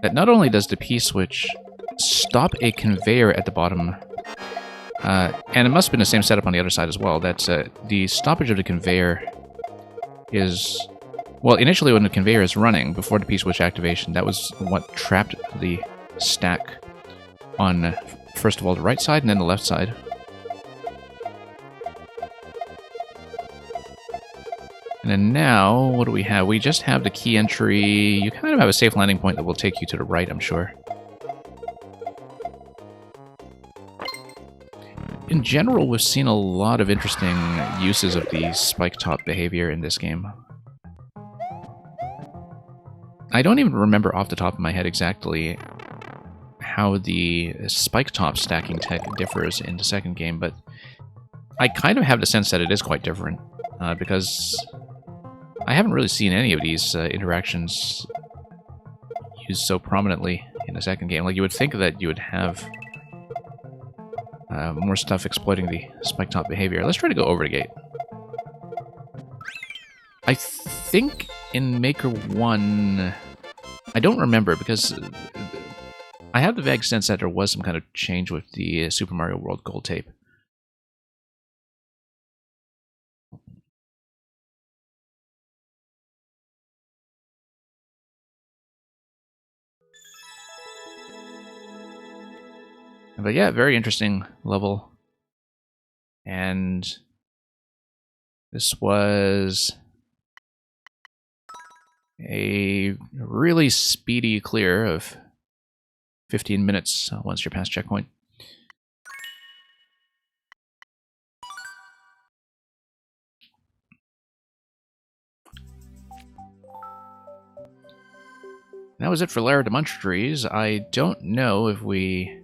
that not only does the P-switch stop a conveyor at the bottom, and it must have been the same setup on the other side as well, that the stoppage of the conveyor is... Well, initially when the conveyor is running, before the P-switch activation, that was what trapped the stack on, first of all, the right side and then the left side. And then now, what do we have? We just have the key entry. You kind of have a safe landing point that will take you to the right, I'm sure. In general, we've seen a lot of interesting uses of the spike top behavior in this game. I don't even remember off the top of my head exactly how the spike top stacking tech differs in the second game, but I kind of have the sense that it is quite different, because I haven't really seen any of these interactions used so prominently in the second game. Like, you would think that you would have more stuff exploiting the spike top behavior. Let's try to go over the gate. I think in Maker 1... I don't remember, because I have the vague sense that there was some kind of change with the Super Mario World gold tape. But yeah, very interesting level. And this was a really speedy clear of 15 minutes once you're past checkpoint. That was it for Lair of the Munch Trees. I don't know if we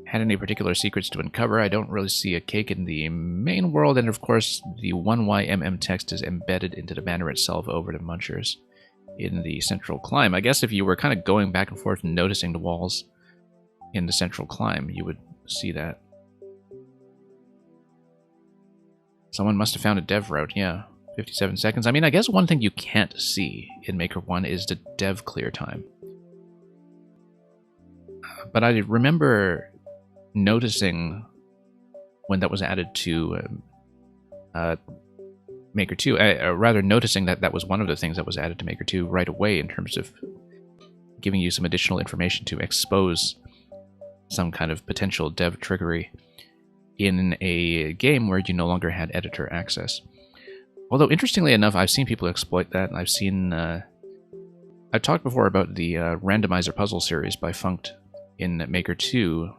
had any particular secrets to uncover. I don't really see a cake in the main world, and of course the 1YMM text is embedded into the banner itself over the Munchers in the central climb. I guess if you were kind of going back and forth and noticing the walls in the central climb, you would see that. Someone must have found a dev route, yeah. 57 seconds. I mean, I guess one thing you can't see in Maker 1 is the dev clear time. But I remember noticing when that was added to Maker 2, rather noticing that that was one of the things that was added to Maker 2 right away in terms of giving you some additional information to expose some kind of potential dev trickery in a game where you no longer had editor access. Although, interestingly enough, I've seen people exploit that, and I've seen... I've talked before about the Randomizer Puzzle series by Funked in Maker 2,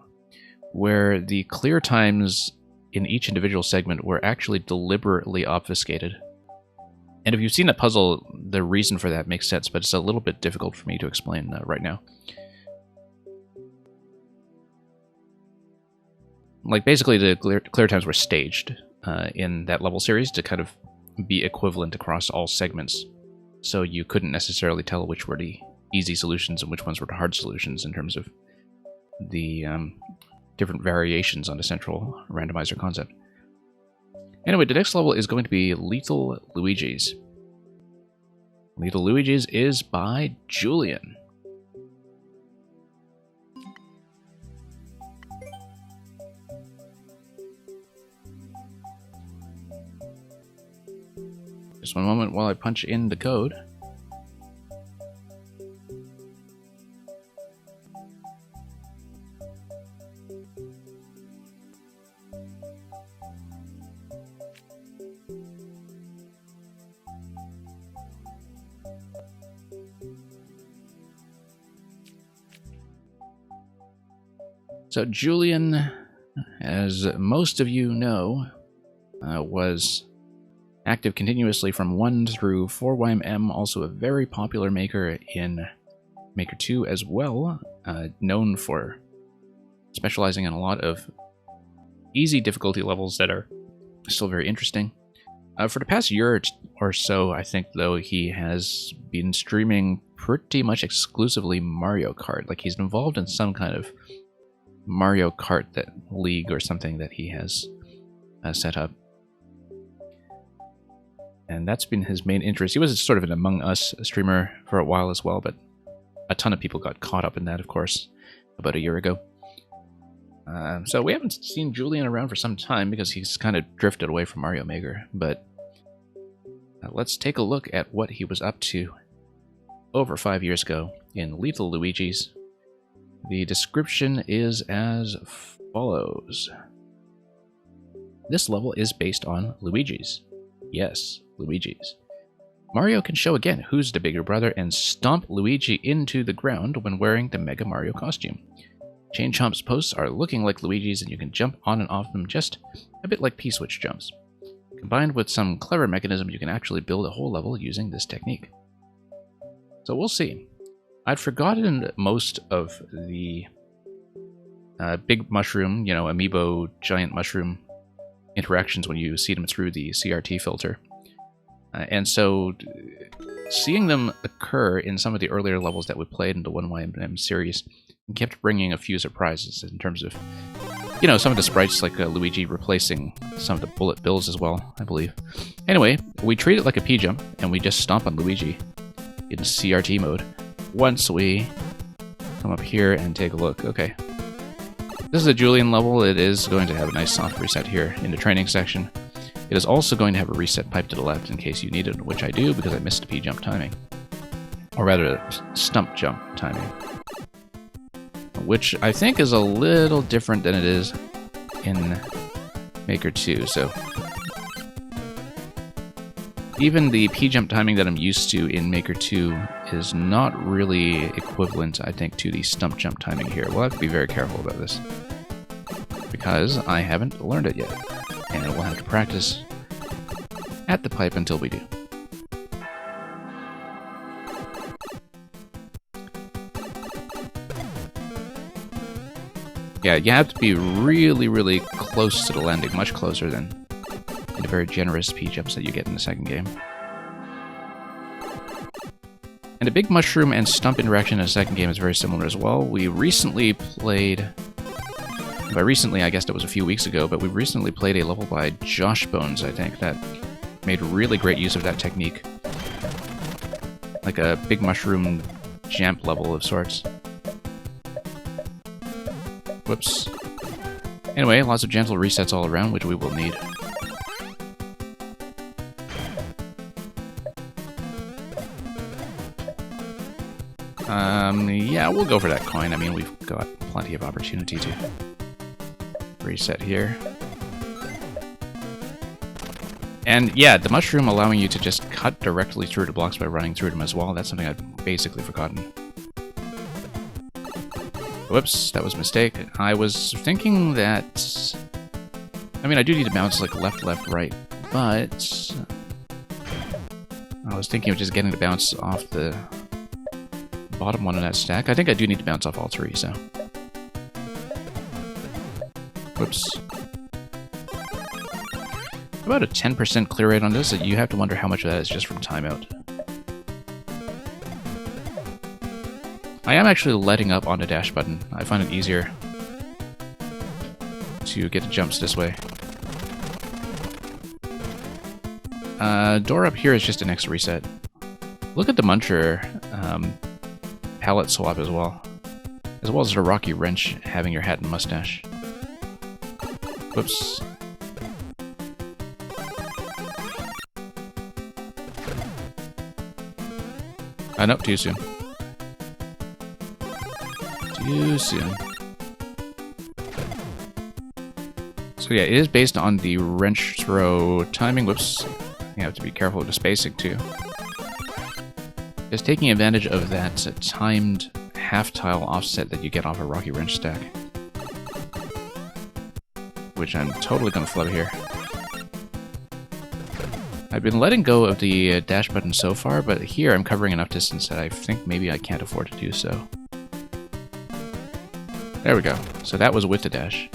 where the clear times in each individual segment were actually deliberately obfuscated. And if you've seen a puzzle, the reason for that makes sense, but it's a little bit difficult for me to explain right now. Like, basically, the clear times were staged in that level series to kind of be equivalent across all segments. So you couldn't necessarily tell which were the easy solutions and which ones were the hard solutions in terms of the different variations on the central randomizer concept. Anyway, the next level is going to be Lethal Luigi's. Lethal Luigi's is by Julian. Just one moment while I punch in the code. So Julian, as most of you know, was active continuously from 1 through 4YMM, also a very popular maker in Maker 2 as well, known for specializing in a lot of easy difficulty levels that are still very interesting. For the past year or so, I think, though, he has been streaming pretty much exclusively Mario Kart. Like, he's involved in some kind of Mario Kart league or something that he has set up. And that's been his main interest. He was sort of an Among Us streamer for a while as well, but a ton of people got caught up in that, of course, about a year ago. So we haven't seen Julian around for some time because he's kind of drifted away from Mario Maker, but let's take a look at what he was up to over 5 years ago in Lethal Luigi's. The description is as follows. This level is based on Luigi's. Yes, Luigi's. Mario can show again who's the bigger brother and stomp Luigi into the ground when wearing the Mega Mario costume. Chain Chomp's posts are looking like Luigi's and you can jump on and off them just a bit like P-switch jumps. Combined with some clever mechanism, you can actually build a whole level using this technique. So we'll see. I'd forgotten most of the big mushroom, amiibo giant mushroom interactions when you see them through the CRT filter. And so seeing them occur in some of the earlier levels that we played in the 1YMM series kept bringing a few surprises in terms of, some of the sprites like Luigi replacing some of the bullet bills as well, I believe. Anyway, we treat it like a P-jump and we just stomp on Luigi in CRT mode. Once we come up here and take a look. Okay. This is a Julian level. It is going to have a nice soft reset here in the training section. It is also going to have a reset pipe to the left in case you need it, which I do because I missed the P-jump timing. Or rather, stump jump timing. Which I think is a little different than it is in Maker 2, so even the P-jump timing that I'm used to in Maker 2 is not really equivalent, I think, to the stump jump timing here. We'll have to be very careful about this, because I haven't learned it yet, and we'll have to practice at the pipe until we do. Yeah, you have to be really, really close to the landing, much closer than in the very generous P-jumps that you get in the second game. And the big mushroom and stump interaction in the second game is very similar as well. We recently played... By recently, I guess that was a few weeks ago, but we recently played a level by Josh Bones, I think, that made really great use of that technique. Like a big mushroom jamp level of sorts. Whoops. Anyway, lots of gentle resets all around, which we will need. Yeah, we'll go for that coin. I mean, we've got plenty of opportunity to reset here. And yeah, the mushroom allowing you to just cut directly through the blocks by running through them as well. That's something I'd basically forgotten. Whoops, that was a mistake. I was thinking that... I mean, I do need to bounce like left, left, right, but... I was thinking of just getting the bounce off the bottom one of that stack. I think I do need to bounce off all three, so... Whoops. About a 10% clear rate on this, you have to wonder how much of that is just from timeout. I am actually letting up on the dash button. I find it easier to get the jumps this way. Door up here is just an extra reset. Look at the Muncher palette swap as well as the Rocky Wrench having your hat and mustache. Whoops. No, too soon. Too soon. So yeah, it is based on the wrench throw timing. Whoops. You have to be careful with the spacing too. Just taking advantage of that timed half-tile offset that you get off a Rocky Wrench stack. Which I'm totally going to flub here. I've been letting go of the dash button so far, but here I'm covering enough distance that I think maybe I can't afford to do so. There we go. So that was with the dash.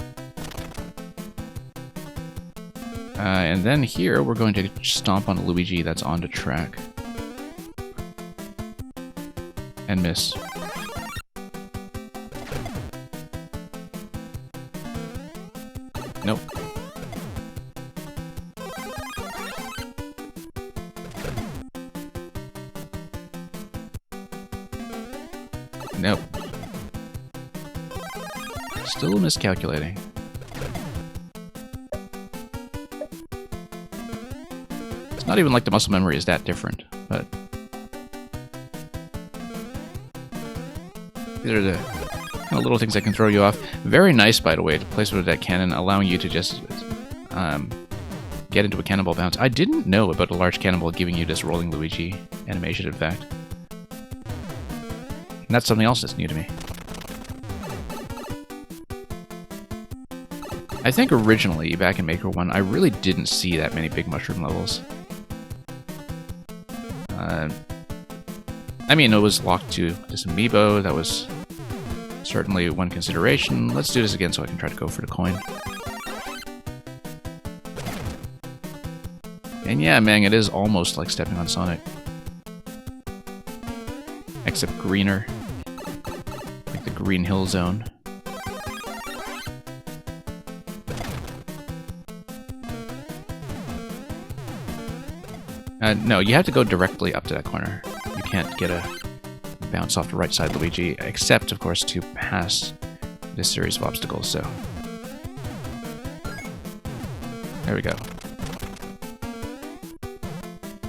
And then here we're going to stomp on Luigi that's on the track. And miss. Nope. Nope. Still miscalculating. It's not even like the muscle memory is that different, but these are the kind of little things that can throw you off. Very nice, by the way, the placement of that cannon, allowing you to just get into a cannonball bounce. I didn't know about the large cannonball giving you this rolling Luigi animation, in fact. And that's something else that's new to me. I think originally, back in Maker 1, I really didn't see that many big mushroom levels. I mean, it was locked to this amiibo. That was certainly one consideration. Let's do this again so I can try to go for the coin. And yeah, man, it is almost like stepping on Sonic. Except greener. Like the Green Hill Zone. No, you have to go directly up to that corner. You can't get a bounce off the right side, Luigi, except, of course, to pass this series of obstacles, so... There we go.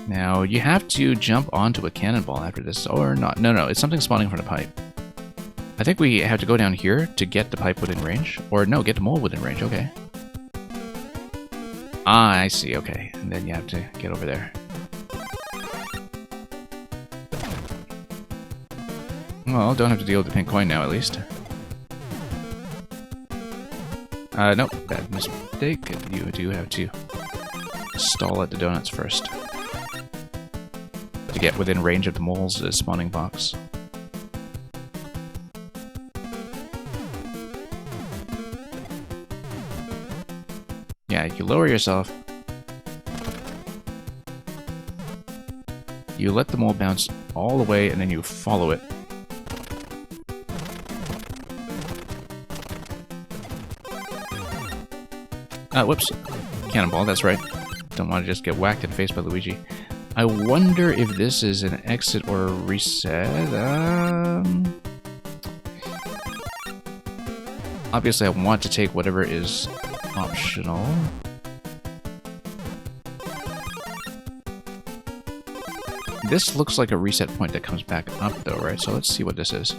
Now, you have to jump onto a cannonball after this, or not. No, it's something spawning from the pipe. I think we have to go down here to get the pipe within range. Or no, get the mole within range, okay. Ah, I see, okay. And then you have to get over there. Well, don't have to deal with the pink coin now, at least. Nope, bad mistake. You do have to stall at the donuts first. To get within range of the mole's spawning box. Yeah, you lower yourself. You let the mole bounce all the way, and then you follow it. Whoops. Cannonball, that's right. Don't want to just get whacked in the face by Luigi. I wonder if this is an exit or a reset. Obviously, I want to take whatever is optional. This looks like a reset point that comes back up, though, right? So let's see what this is.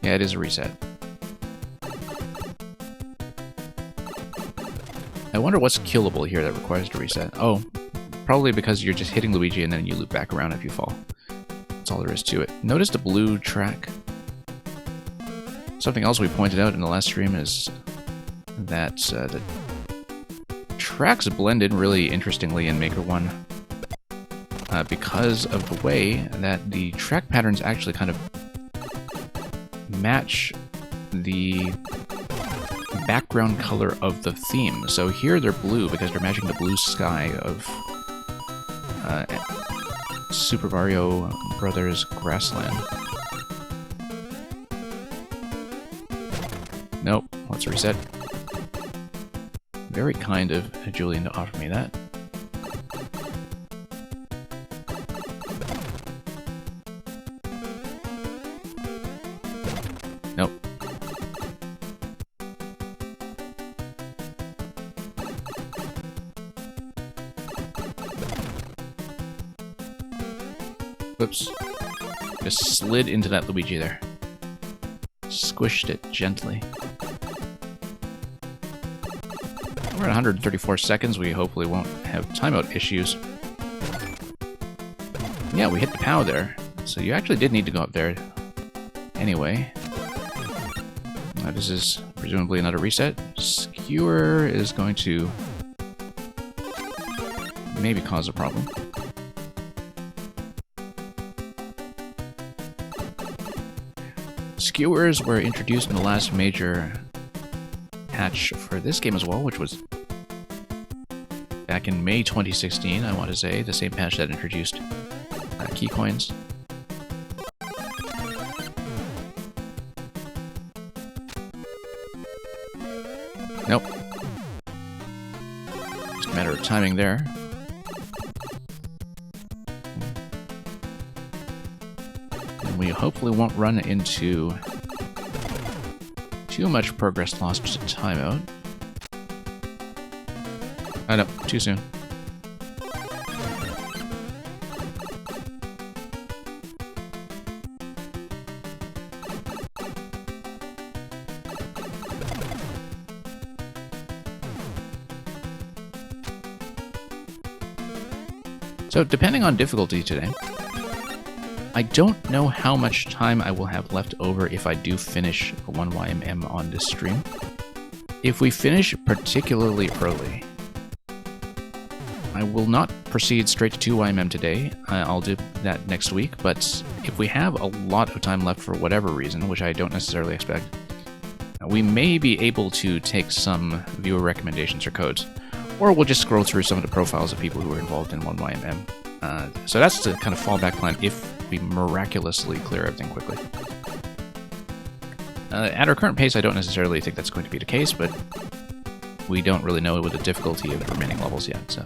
Yeah, it is a reset. I wonder what's killable here that requires to reset. Oh, probably because you're just hitting Luigi and then you loop back around if you fall. That's all there is to it. Notice the blue track. Something else we pointed out in the last stream is that the tracks blend in really interestingly in Maker 1 because of the way that the track patterns actually kind of match the background color of the theme. So here they're blue because they're matching the blue sky of Super Mario Brothers Grassland. Nope, let's reset. Very kind of Julian to offer me that. Whoops. Just slid into that Luigi there. Squished it gently. We're at 134 seconds. We hopefully won't have timeout issues. Yeah, we hit the POW there. So you actually did need to go up there anyway. This is presumably another reset. Skewer is going to maybe cause a problem. Skewers were introduced in the last major patch for this game as well, which was back in May 2016, I want to say, the same patch that introduced key coins. Nope. Just a matter of timing there. And we hopefully won't run into too much progress lost to timeout. Oh no, too soon. So, depending on difficulty today, I don't know how much time I will have left over if I do finish 1YMM on this stream. If we finish particularly early, I will not proceed straight to 2YMM today. I'll do that next week, but if we have a lot of time left for whatever reason, which I don't necessarily expect, we may be able to take some viewer recommendations or codes. Or we'll just scroll through some of the profiles of people who were involved in 1YMM. So that's the kind of fallback plan if we miraculously clear everything quickly. At our current pace, I don't necessarily think that's going to be the case, but we don't really know with the difficulty of the remaining levels yet, so.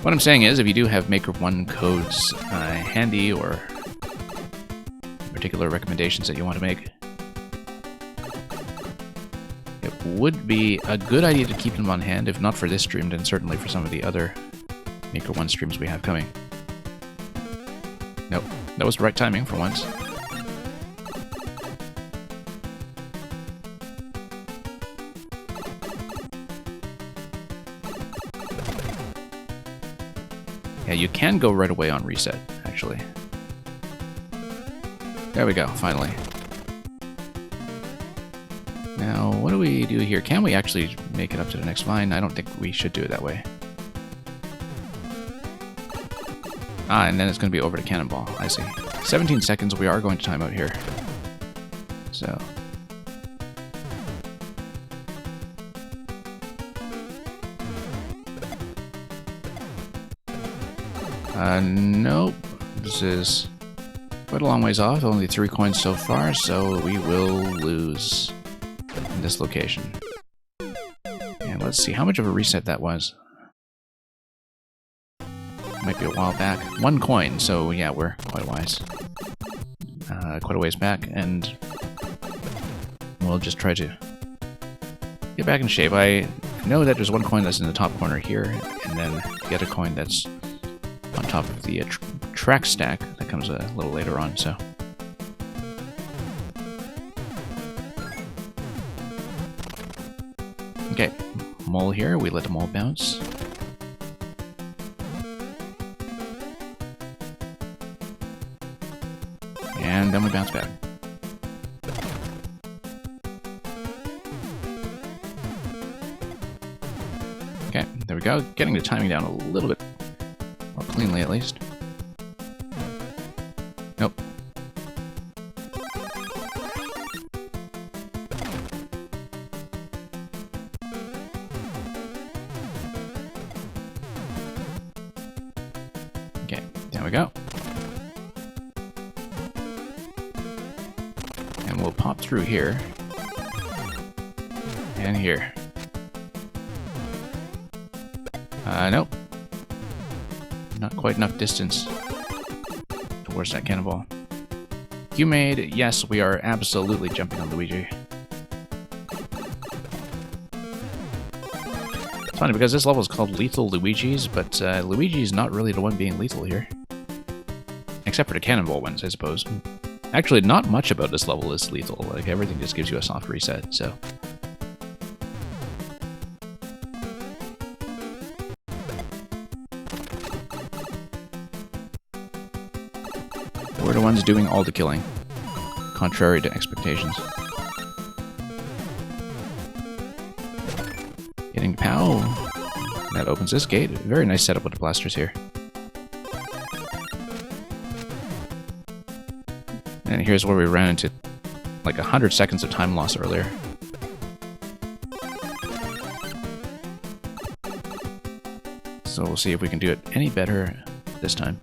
What I'm saying is, if you do have Maker 1 codes handy or particular recommendations that you want to make, would be a good idea to keep them on hand, if not for this stream, then certainly for some of the other Maker 1 streams we have coming. Nope, that was the right timing for once. Yeah, you can go right away on reset, actually. There we go, finally. Now, what do we do here? Can we actually make it up to the next line? I don't think we should do it that way. Ah, and then it's going to be over to Cannonball. I see. 17 seconds, we are going to time out here. So. Nope. This is quite a long ways off. Only 3 coins so far, so we will lose in this location. And let's see how much of a reset that was. Might be a while back. 1 coin, so yeah, we're quite wise. Quite a ways back, and we'll just try to get back in shape. I know that there's 1 coin that's in the top corner here, and then the other coin that's on top of the track stack that comes a little later on, so. Okay, mole here, we let the mole bounce. And then we bounce back. Okay, there we go. Getting the timing down a little bit more cleanly, at least. Nope. Okay, there we go. And we'll pop through here. And here. Nope. Not quite enough distance towards that cannonball. You made, yes, we are absolutely jumping on Luigi. It's funny because this level is called Lethal Luigi's, but Luigi's not really the one being lethal here. Except for the cannonball ones, I suppose. Actually, not much about this level is lethal. Like, everything just gives you a soft reset, so... We're the ones doing all the killing, contrary to expectations. Getting POW. That opens this gate. Very nice setup with the blasters here. And here's where we ran into like 100 seconds of time loss earlier. So we'll see if we can do it any better this time.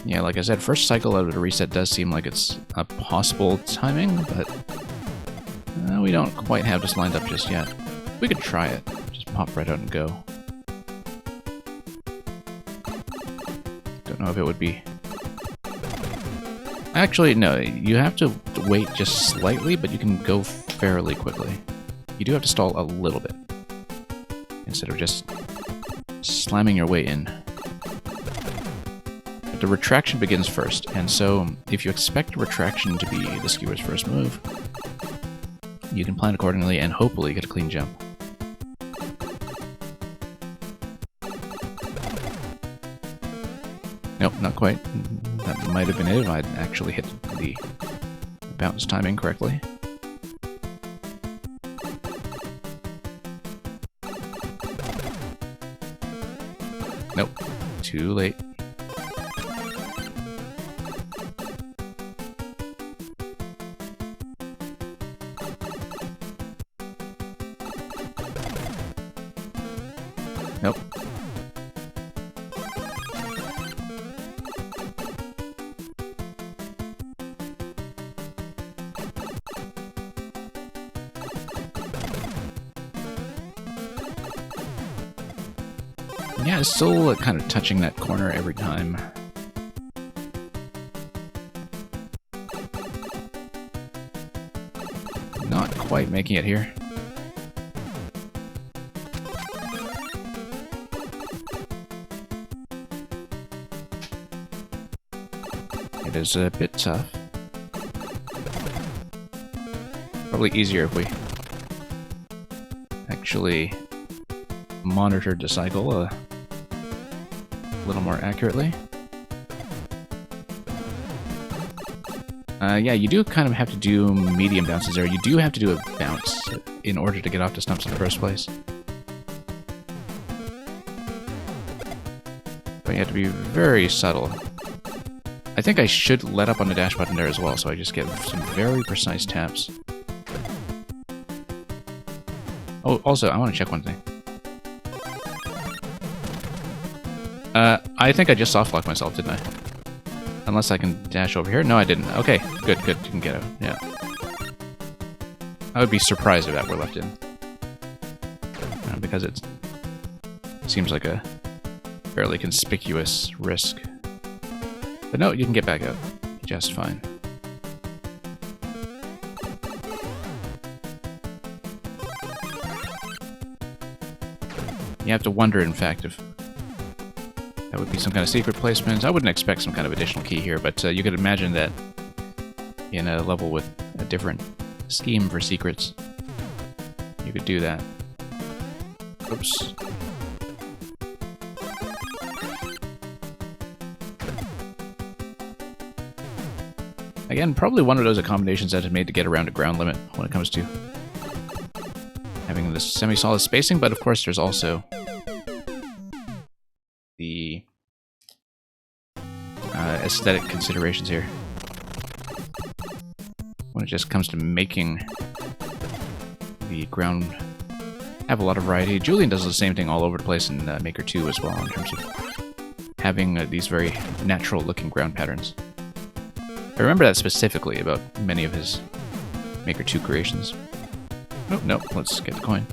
Yeah, like I said, first cycle out of the reset does seem like it's a possible timing, but we don't quite have this lined up just yet. We could try it. Just pop right out and go. Don't know if it would be... Actually, no, you have to wait just slightly, but you can go fairly quickly. You do have to stall a little bit, instead of just slamming your way in. But the retraction begins first, and so if you expect retraction to be the skewer's first move, you can plan accordingly and hopefully get a clean jump. Nope, not quite. That might have been it if I'd actually hit the bounce timing correctly. Nope, too late. Nope. Yeah, it's still kind of touching that corner every time. Not quite making it here. It is a bit tough. Probably easier if we actually monitored the cycle a little more accurately. Yeah, you do kind of have to do medium bounces there. You do have to do a bounce in order to get off the stumps in the first place. But you have to be very subtle. I think I should let up on the dash button there as well, so I just get some very precise taps. Oh, also, I want to check one thing. I think I just soft-locked myself, didn't I? Unless I can dash over here. No, I didn't. Okay, good, good. You can get out. Yeah. I would be surprised if that were left in. Because it seems like a fairly conspicuous risk. But no, you can get back out just fine. You have to wonder, in fact, if that would be some kind of secret placement. I wouldn't expect some kind of additional key here, but you could imagine that in a level with a different scheme for secrets, you could do that. Oops. Again, probably one of those accommodations that is made to get around a ground limit when it comes to having this semi-solid spacing, but of course there's also the aesthetic considerations here. When it just comes to making the ground have a lot of variety. Julian does the same thing all over the place in Maker 2 as well, in terms of having these very natural-looking ground patterns. I remember that specifically about many of his Maker 2 creations. Oh, no, let's get the coin.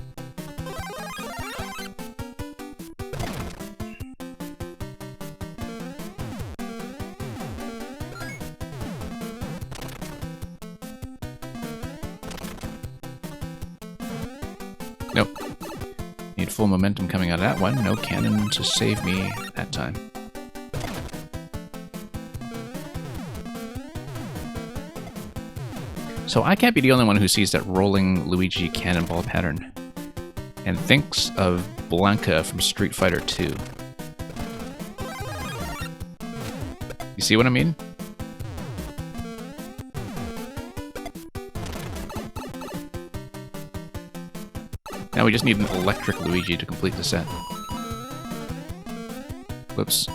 Nope. Need full momentum coming out of that one. No cannon to save me that time. So I can't be the only one who sees that rolling Luigi cannonball pattern and thinks of Blanka from Street Fighter 2. You see what I mean? Now we just need an electric Luigi to complete the set. Whoops.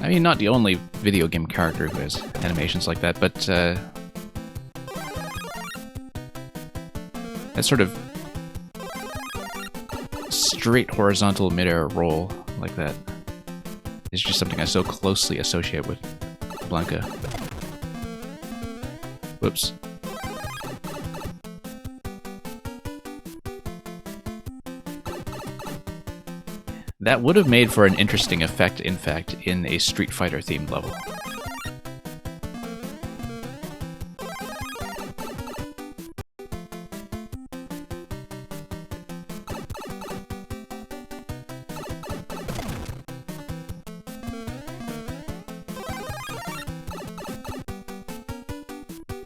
I mean, not the only video game character who has animations like that, but that sort of straight horizontal midair roll like that is just something I so closely associate with Blanka. Whoops. That would have made for an interesting effect, in fact, in a Street Fighter themed level.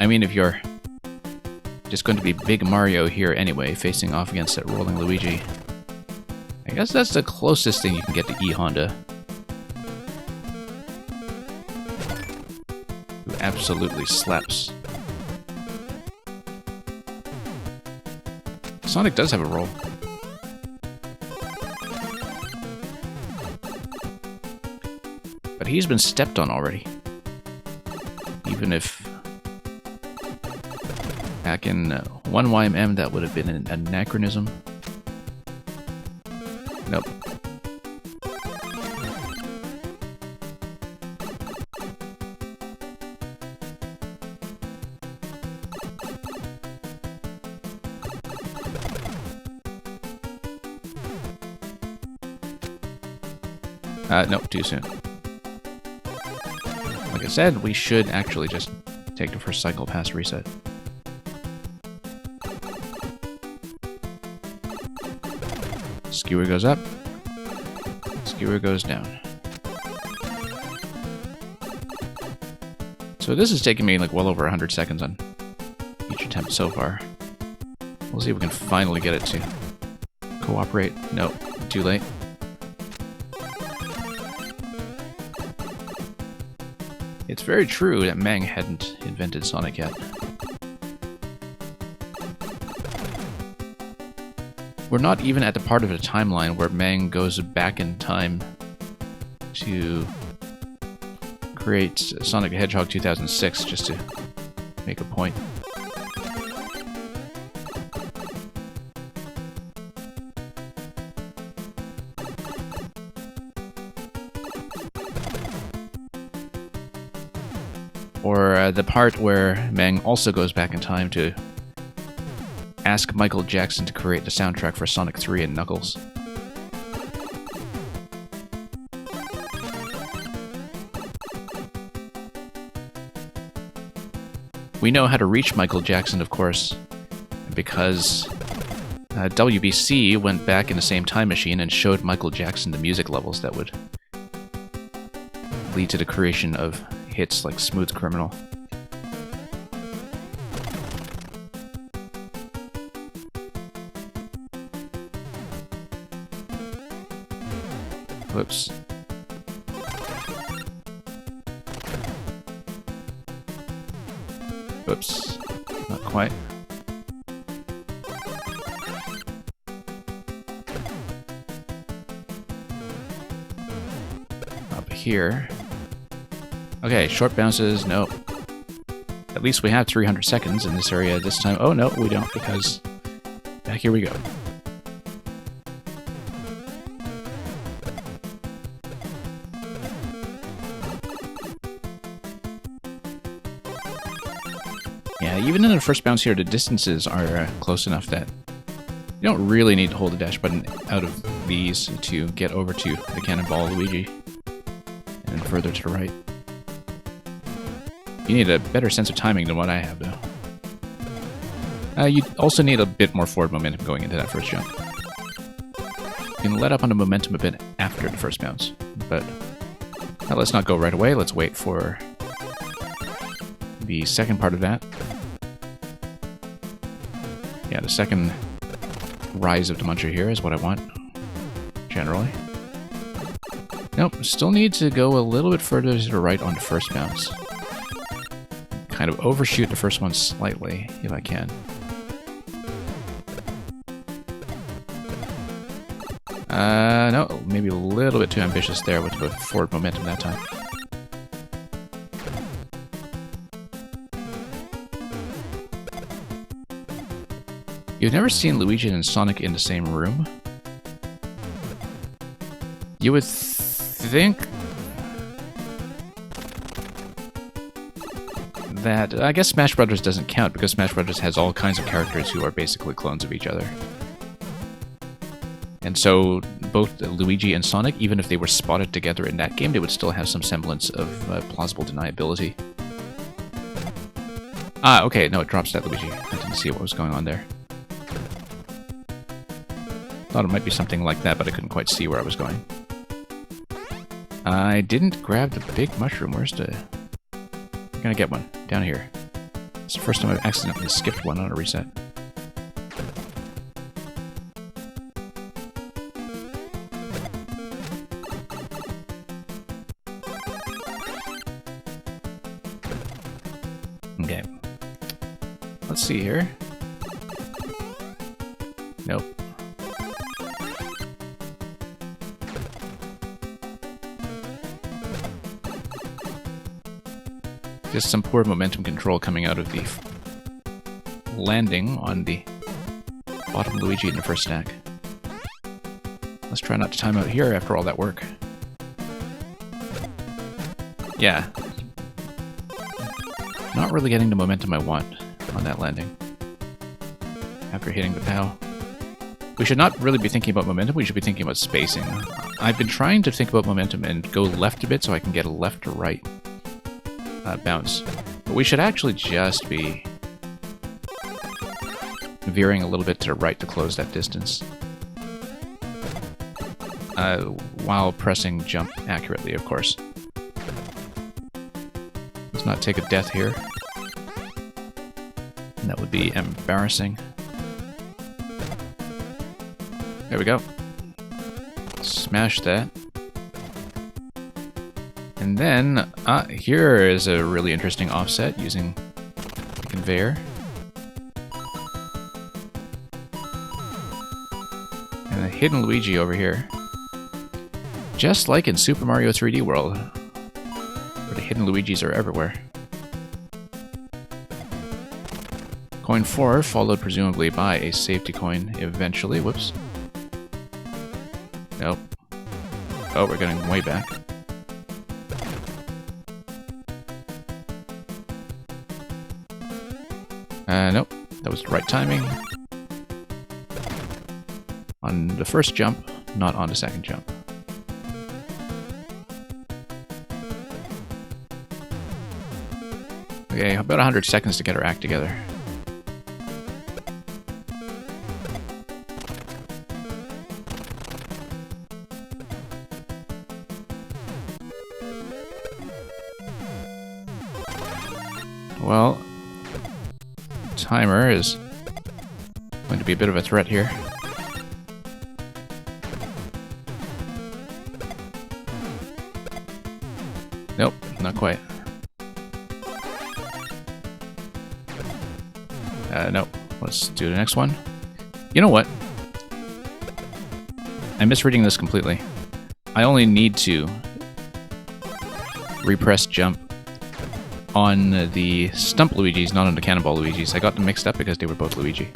I mean, if you're just going to be Big Mario here anyway, facing off against that rolling Luigi, I guess that's the closest thing you can get to E Honda. Who absolutely slaps. Sonic does have a roll. But he's been stepped on already. Even if back in 1YMM that would have been an anachronism. Nope. Nope, too soon. Like I said, we should actually just take the first cycle past reset. Skewer goes up. Skewer goes down. So this is taking me like well over 100 seconds on each attempt so far. We'll see if we can finally get it to cooperate. Nope, too late. It's very true that Mang hadn't invented Sonic yet. We're not even at the part of the timeline where Mang goes back in time to create Sonic the Hedgehog 2006, just to make a point. Or the part where Mang also goes back in time to ask Michael Jackson to create the soundtrack for Sonic 3 and Knuckles. We know how to reach Michael Jackson, of course, because WBC went back in the same time machine and showed Michael Jackson the music levels that would lead to the creation of hits like Smooth Criminal. Whoops. Whoops. Not quite. Up here. Okay, short bounces, nope. At least we have 300 seconds in this area this time. Oh no, we don't, because back here we go. Yeah, even in the first bounce here, the distances are close enough that you don't really need to hold the dash button out of these to get over to the Cannonball Luigi, and then further to the right. You need a better sense of timing than what I have, though. You also need a bit more forward momentum going into that first jump. You can let up on the momentum a bit after the first bounce, but let's not go right away. Let's wait for the second part of that. Yeah, the second rise of the Muncher here is what I want, generally. Nope, still need to go a little bit further to the right on the first bounce. Kind of overshoot the first one slightly, if I can. No, maybe a little bit too ambitious there with the forward momentum that time. You've never seen Luigi and Sonic in the same room? You would think that... I guess Smash Brothers doesn't count because Smash Brothers has all kinds of characters who are basically clones of each other. And so both Luigi and Sonic, even if they were spotted together in that game, they would still have some semblance of plausible deniability. Ah, okay, no, it drops that Luigi. I didn't see what was going on there. Thought it might be something like that, but I couldn't quite see where I was going. I didn't grab the big mushroom. Where's the... I'm gonna get one. Down here. It's the first time I've accidentally skipped one on a reset. Okay. Let's see here. Nope. Just some poor momentum control coming out of the landing on the bottom Luigi in the first stack. Let's try not to time out here after all that work. Yeah. Not really getting the momentum I want on that landing. After hitting the POW. We should not really be thinking about momentum, we should be thinking about spacing. I've been trying to think about momentum and go left a bit so I can get a left to right bounce. But we should actually just be veering a little bit to the right to close that distance. While pressing jump accurately, of course. Let's not take a death here. That would be embarrassing. There we go. Smash that. And then, here is a really interesting offset using the conveyor. And a hidden Luigi over here. Just like in Super Mario 3D World, where the hidden Luigis are everywhere. Coin 4, followed presumably by a safety coin eventually. Whoops. Nope. Oh, we're getting way back. Nope. That was the right timing. On the first jump, not on the second jump. Okay, about 100 seconds to get our act together. Well, timer is going to be a bit of a threat here. Nope, not quite. Nope. Let's do the next one. You know what? I'm misreading this completely. I only need to repress jump on the Stump Luigis, not on the Cannonball Luigis. I got them mixed up because they were both Luigi.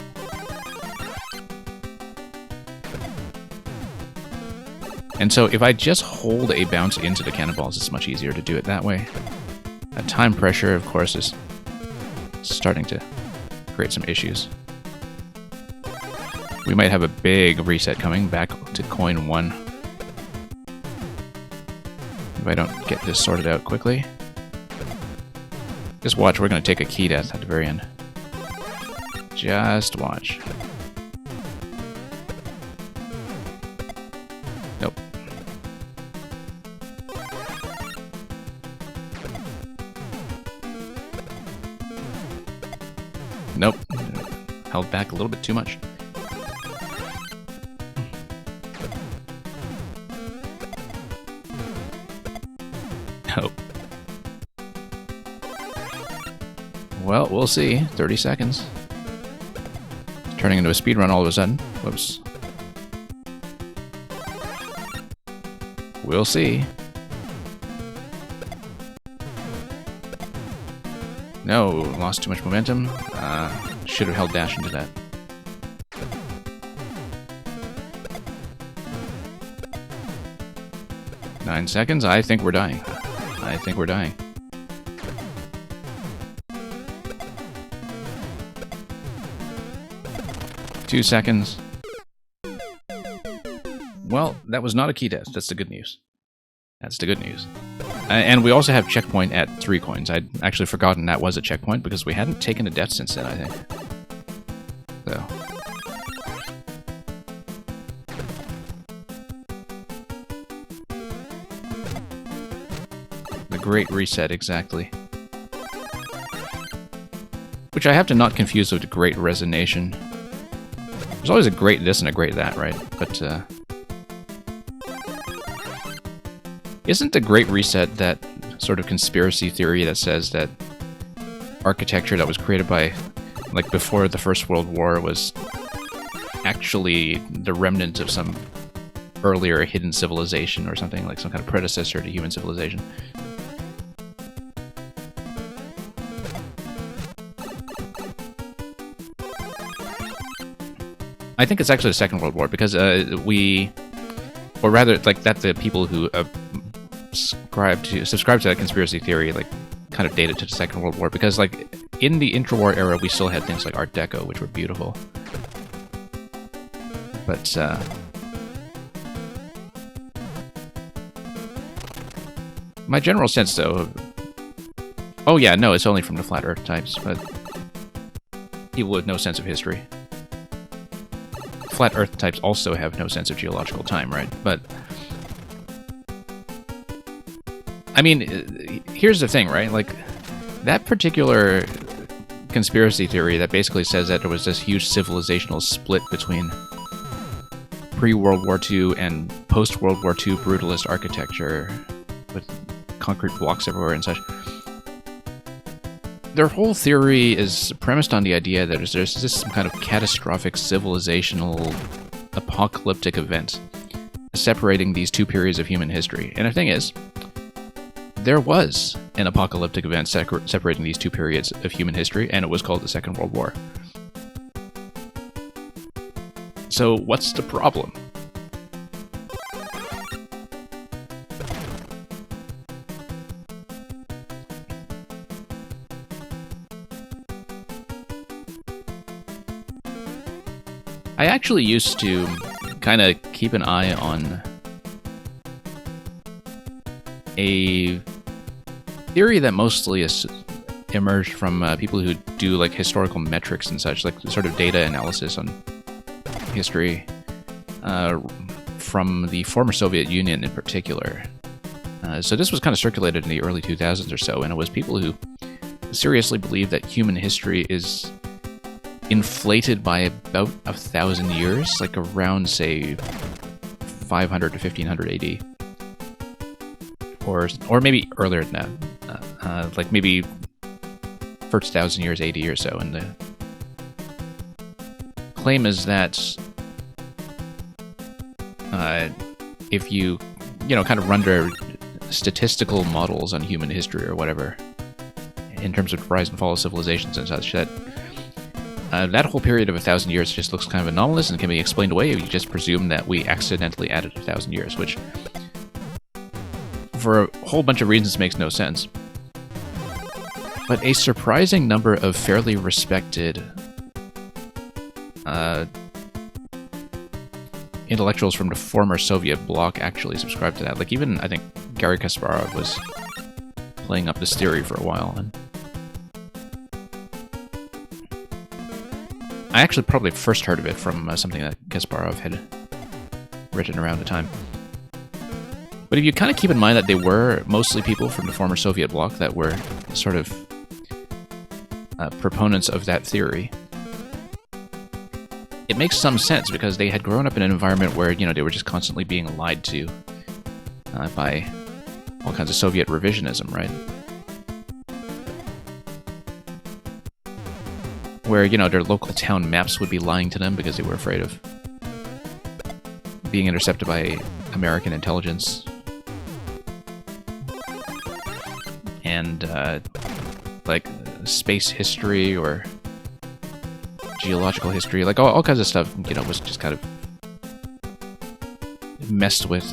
And so if I just hold a bounce into the cannonballs, it's much easier to do it that way. Time pressure, of course, is starting to create some issues. We might have a big reset coming back to coin 1. If I don't get this sorted out quickly. Just watch, we're going to take a key death at the very end. Just watch. Nope. Nope. Held back a little bit too much. Nope. Well, we'll see. 30 seconds. Turning into a speed run all of a sudden. Whoops. We'll see. No, lost too much momentum. Should have held dash into that. Nine seconds. I think we're dying. I think we're dying. Two seconds. Well, that was not a key test. That's the good news. That's the good news. And we also have checkpoint at 3 coins. I'd actually forgotten that was a checkpoint because we hadn't taken a death since then, I think. So. The Great Reset, exactly. Which I have to not confuse with the Great Resignation. There's always a great this and a great that, right? But, isn't the Great Reset that sort of conspiracy theory that says that architecture that was created by, like, before the First World War was actually the remnant of some earlier hidden civilization or something, like some kind of predecessor to human civilization? I think it's actually the Second World War, because or rather, like, that the people who subscribe to that conspiracy theory, like, kind of date it to the Second World War, because, like, in the intra-war era, we still had things like Art Deco, which were beautiful. But, my general sense, though... Oh yeah, no, it's only from the Flat Earth types, but people with no sense of history. Flat Earth types also have no sense of geological time, right? But, I mean, here's the thing, right? Like, that particular conspiracy theory that basically says that there was this huge civilizational split between pre-World War II and post-World War II brutalist architecture with concrete blocks everywhere and such. Their whole theory is premised on the idea that there's just some kind of catastrophic civilizational apocalyptic event separating these two periods of human history. And the thing is, there was an apocalyptic event separating these two periods of human history, and it was called the Second World War. So what's the problem? I actually used to kind of keep an eye on a theory that mostly is emerged from people who do, like, historical metrics and such, like sort of data analysis on history from the former Soviet Union in particular. So this was kind of circulated in the early 2000s or so, and it was people who seriously believe that human history is inflated by about 1,000 years, like around, say, 500 to 1500 AD. Or maybe earlier than that. Like maybe first 1,000 years AD or so. And the claim is that if you kind of run their statistical models on human history or whatever, in terms of rise and fall of civilizations and such, that that whole period of 1,000 years just looks kind of anomalous and can be explained away if you just presume that we accidentally added 1,000 years, which, for a whole bunch of reasons, makes no sense. But a surprising number of fairly respected intellectuals from the former Soviet bloc actually subscribe to that. Like, even, I think, Garry Kasparov was playing up this theory for a while. And I actually probably first heard of it from something that Kasparov had written around the time. But if you kind of keep in mind that they were mostly people from the former Soviet bloc that were sort of proponents of that theory, it makes some sense because they had grown up in an environment where, you know, they were just constantly being lied to by all kinds of Soviet revisionism, right? Where, you know, their local town maps would be lying to them because they were afraid of being intercepted by American intelligence. And, like, space history or geological history, like, all kinds of stuff, you know, was just kind of messed with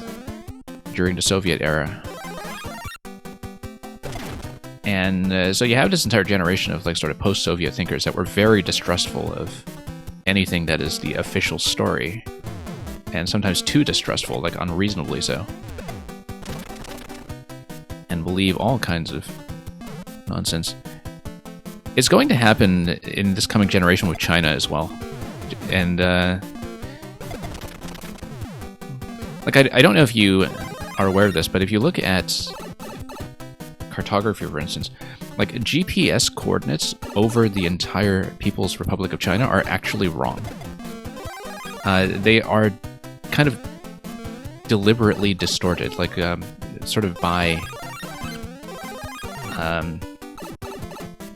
during the Soviet era. And so you have this entire generation of, like, sort of post-Soviet thinkers that were very distrustful of anything that is the official story. And sometimes too distrustful, like unreasonably so. And believe all kinds of nonsense. It's going to happen in this coming generation with China as well. And, like, I don't know if you are aware of this, but if you look at cartography, for instance, like, GPS coordinates over the entire People's Republic of China are actually wrong. They are kind of deliberately distorted, like, sort of by...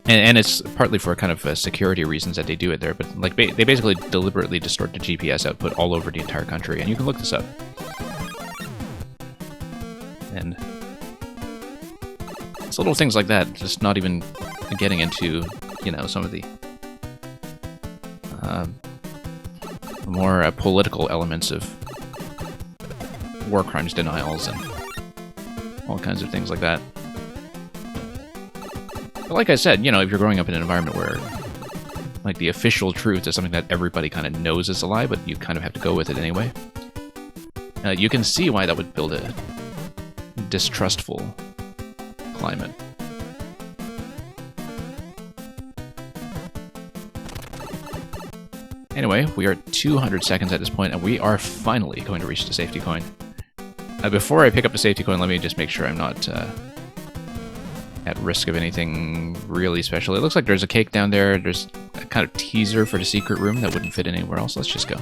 And it's partly for kind of security reasons that they do it there, but, like, they basically deliberately distort the GPS output all over the entire country, and you can look this up. And it's little things like that, just not even getting into, you know, some of the more political elements of war crimes denials and all kinds of things like that. But like I said, you know, if you're growing up in an environment where, like, the official truth is something that everybody kind of knows is a lie, but you kind of have to go with it anyway, you can see why that would build a distrustful climate. Anyway, we are at 200 seconds at this point, and we are finally going to reach the safety coin. Before I pick up the safety coin, let me just make sure I'm not at risk of anything really special. It looks like there's a cake down there. There's a kind of teaser for the secret room that wouldn't fit in anywhere else. Let's just go.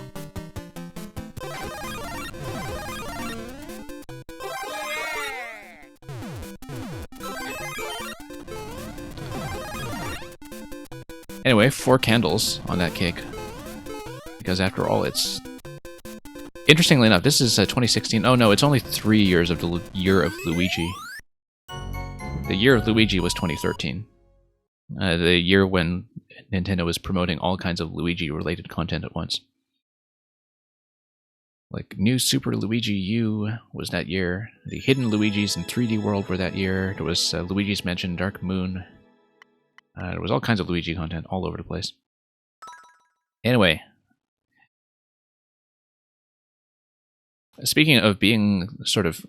Anyway, 4 candles on that cake. Because after all, it's... Interestingly enough, this is 2016. Oh no, it's only 3 years of the year of Luigi. The year of Luigi was 2013. The year when Nintendo was promoting all kinds of Luigi-related content at once. Like, New Super Luigi U was that year. The Hidden Luigis in 3D World were that year. There was Luigi's Mansion Dark Moon. There was all kinds of Luigi content all over the place. Anyway. Speaking of being sort of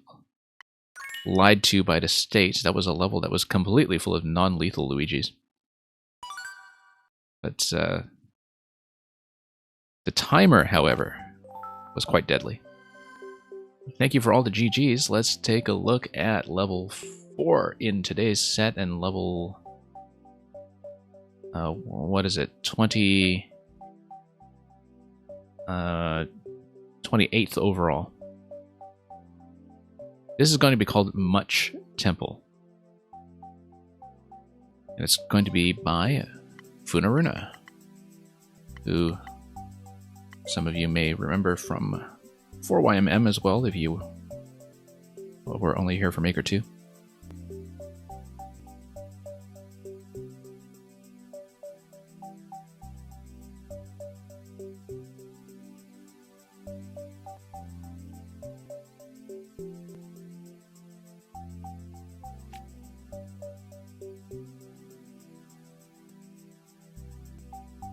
lied to by the state, that was a level that was completely full of non-lethal Luigis. But the timer, however, was quite deadly. Thank you for all the GGs. Let's take a look at level 4 in today's set, and level... what is it? 28th overall. This is going to be called Much Temple. And it's going to be by Funaruna, who some of you may remember from 4YMM as well, if you were only here for Maker 2.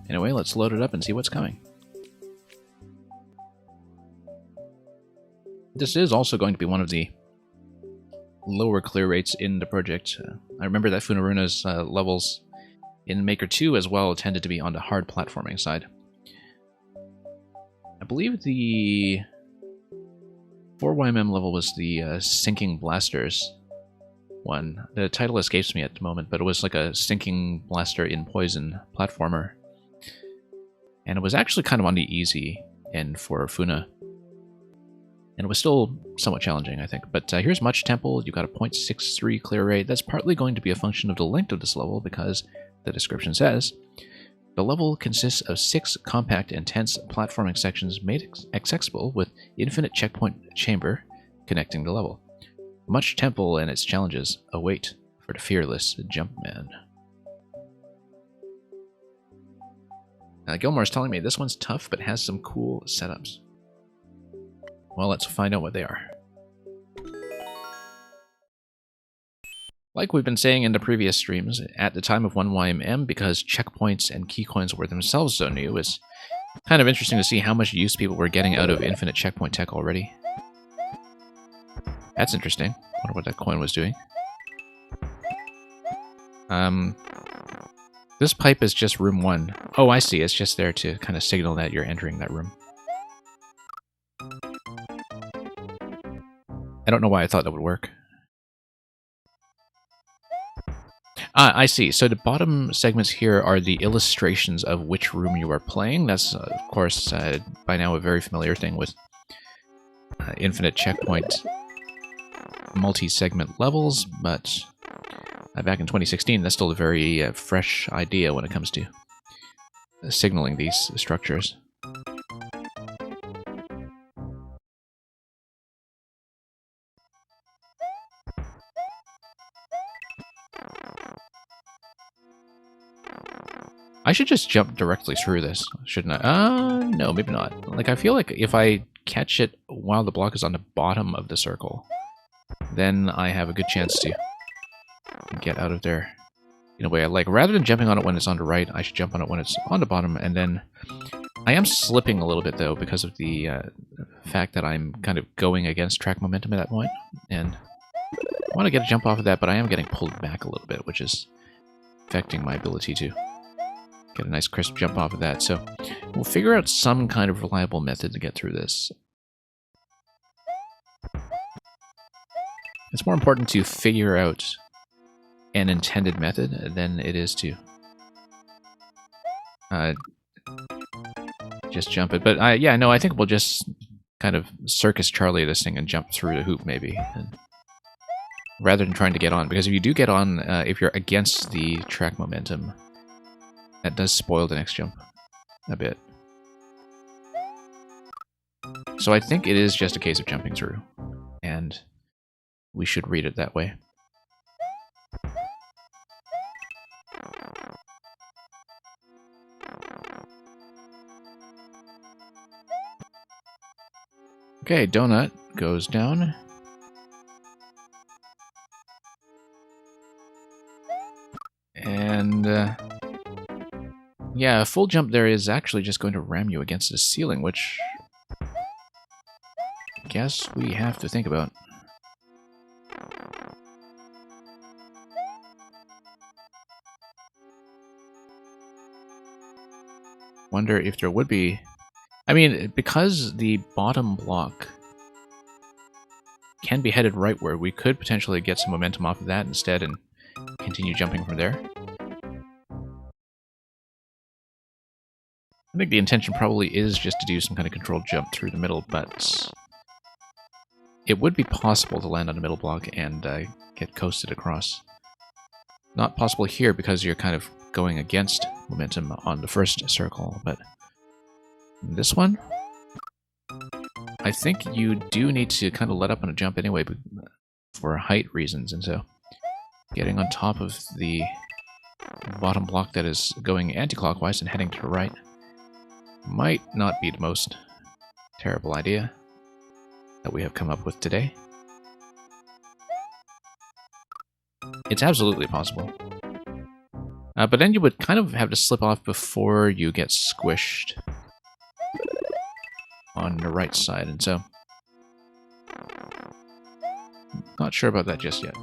Anyway, let's load it up and see what's coming. This is also going to be one of the lower clear rates in the project. I remember that Funaruna's levels in Maker 2 as well tended to be on the hard platforming side. I believe the 4YMM level was the Sinking Blasters one. The title escapes me at the moment, but it was like a Sinking Blaster in Poison platformer. And it was actually kind of on the easy end for Funa. And it was still somewhat challenging, I think. But here's Much Temple. You've got a 0.63 clear rate. That's partly going to be a function of the length of this level, because the description says, the level consists of 6 compact and tense platforming sections made accessible with infinite checkpoint chamber connecting the level. Much Temple and its challenges await for the fearless Jumpman. Gilmore's telling me this one's tough, but has some cool setups. Well, let's find out what they are. Like we've been saying in the previous streams, at the time of 1YMM, because checkpoints and key coins were themselves so new, it's kind of interesting to see how much use people were getting out of infinite checkpoint tech already. That's interesting. Wonder what that coin was doing. This pipe is just room 1. Oh, I see. It's just there to kind of signal that you're entering that room. I don't know why I thought that would work. Ah, I see. So the bottom segments here are the illustrations of which room you are playing. That's, of course, by now a very familiar thing with infinite checkpoint multi-segment levels, but back in 2016, that's still a very fresh idea when it comes to signaling these structures. I should just jump directly through this, shouldn't I? No, maybe not. Like, I feel like if I catch it while the block is on the bottom of the circle, then I have a good chance to get out of there in a way I like. Rather than jumping on it when it's on the right, I should jump on it when it's on the bottom, and then... I am slipping a little bit, though, because of the fact that I'm kind of going against track momentum at that point, and I want to get a jump off of that, but I am getting pulled back a little bit, which is affecting my ability to get a nice crisp jump off of that. So we'll figure out some kind of reliable method to get through this. It's more important to figure out an intended method than it is to just jump it. But yeah, no, I think we'll just kind of Circus Charlie this thing and jump through the hoop, maybe, and rather than trying to get on. Because if you do get on, if you're against the track momentum, that does spoil the next jump a bit. So I think it is just a case of jumping through, and we should read it that way. Okay, Donut goes down. And, yeah, a full jump there is actually just going to ram you against the ceiling, which I guess we have to think about. Wonder if there would be... I mean, because the bottom block can be headed rightward, we could potentially get some momentum off of that instead and continue jumping from there. I think the intention probably is just to do some kind of controlled jump through the middle, but it would be possible to land on the middle block and get coasted across. Not possible here because you're kind of going against momentum on the first circle, but this one, I think you do need to kind of let up on a jump anyway for height reasons, and so getting on top of the bottom block that is going anti-clockwise and heading to the right might not be the most terrible idea that we have come up with today. It's absolutely possible. But then you would kind of have to slip off before you get squished on the right side, and so not sure about that just yet.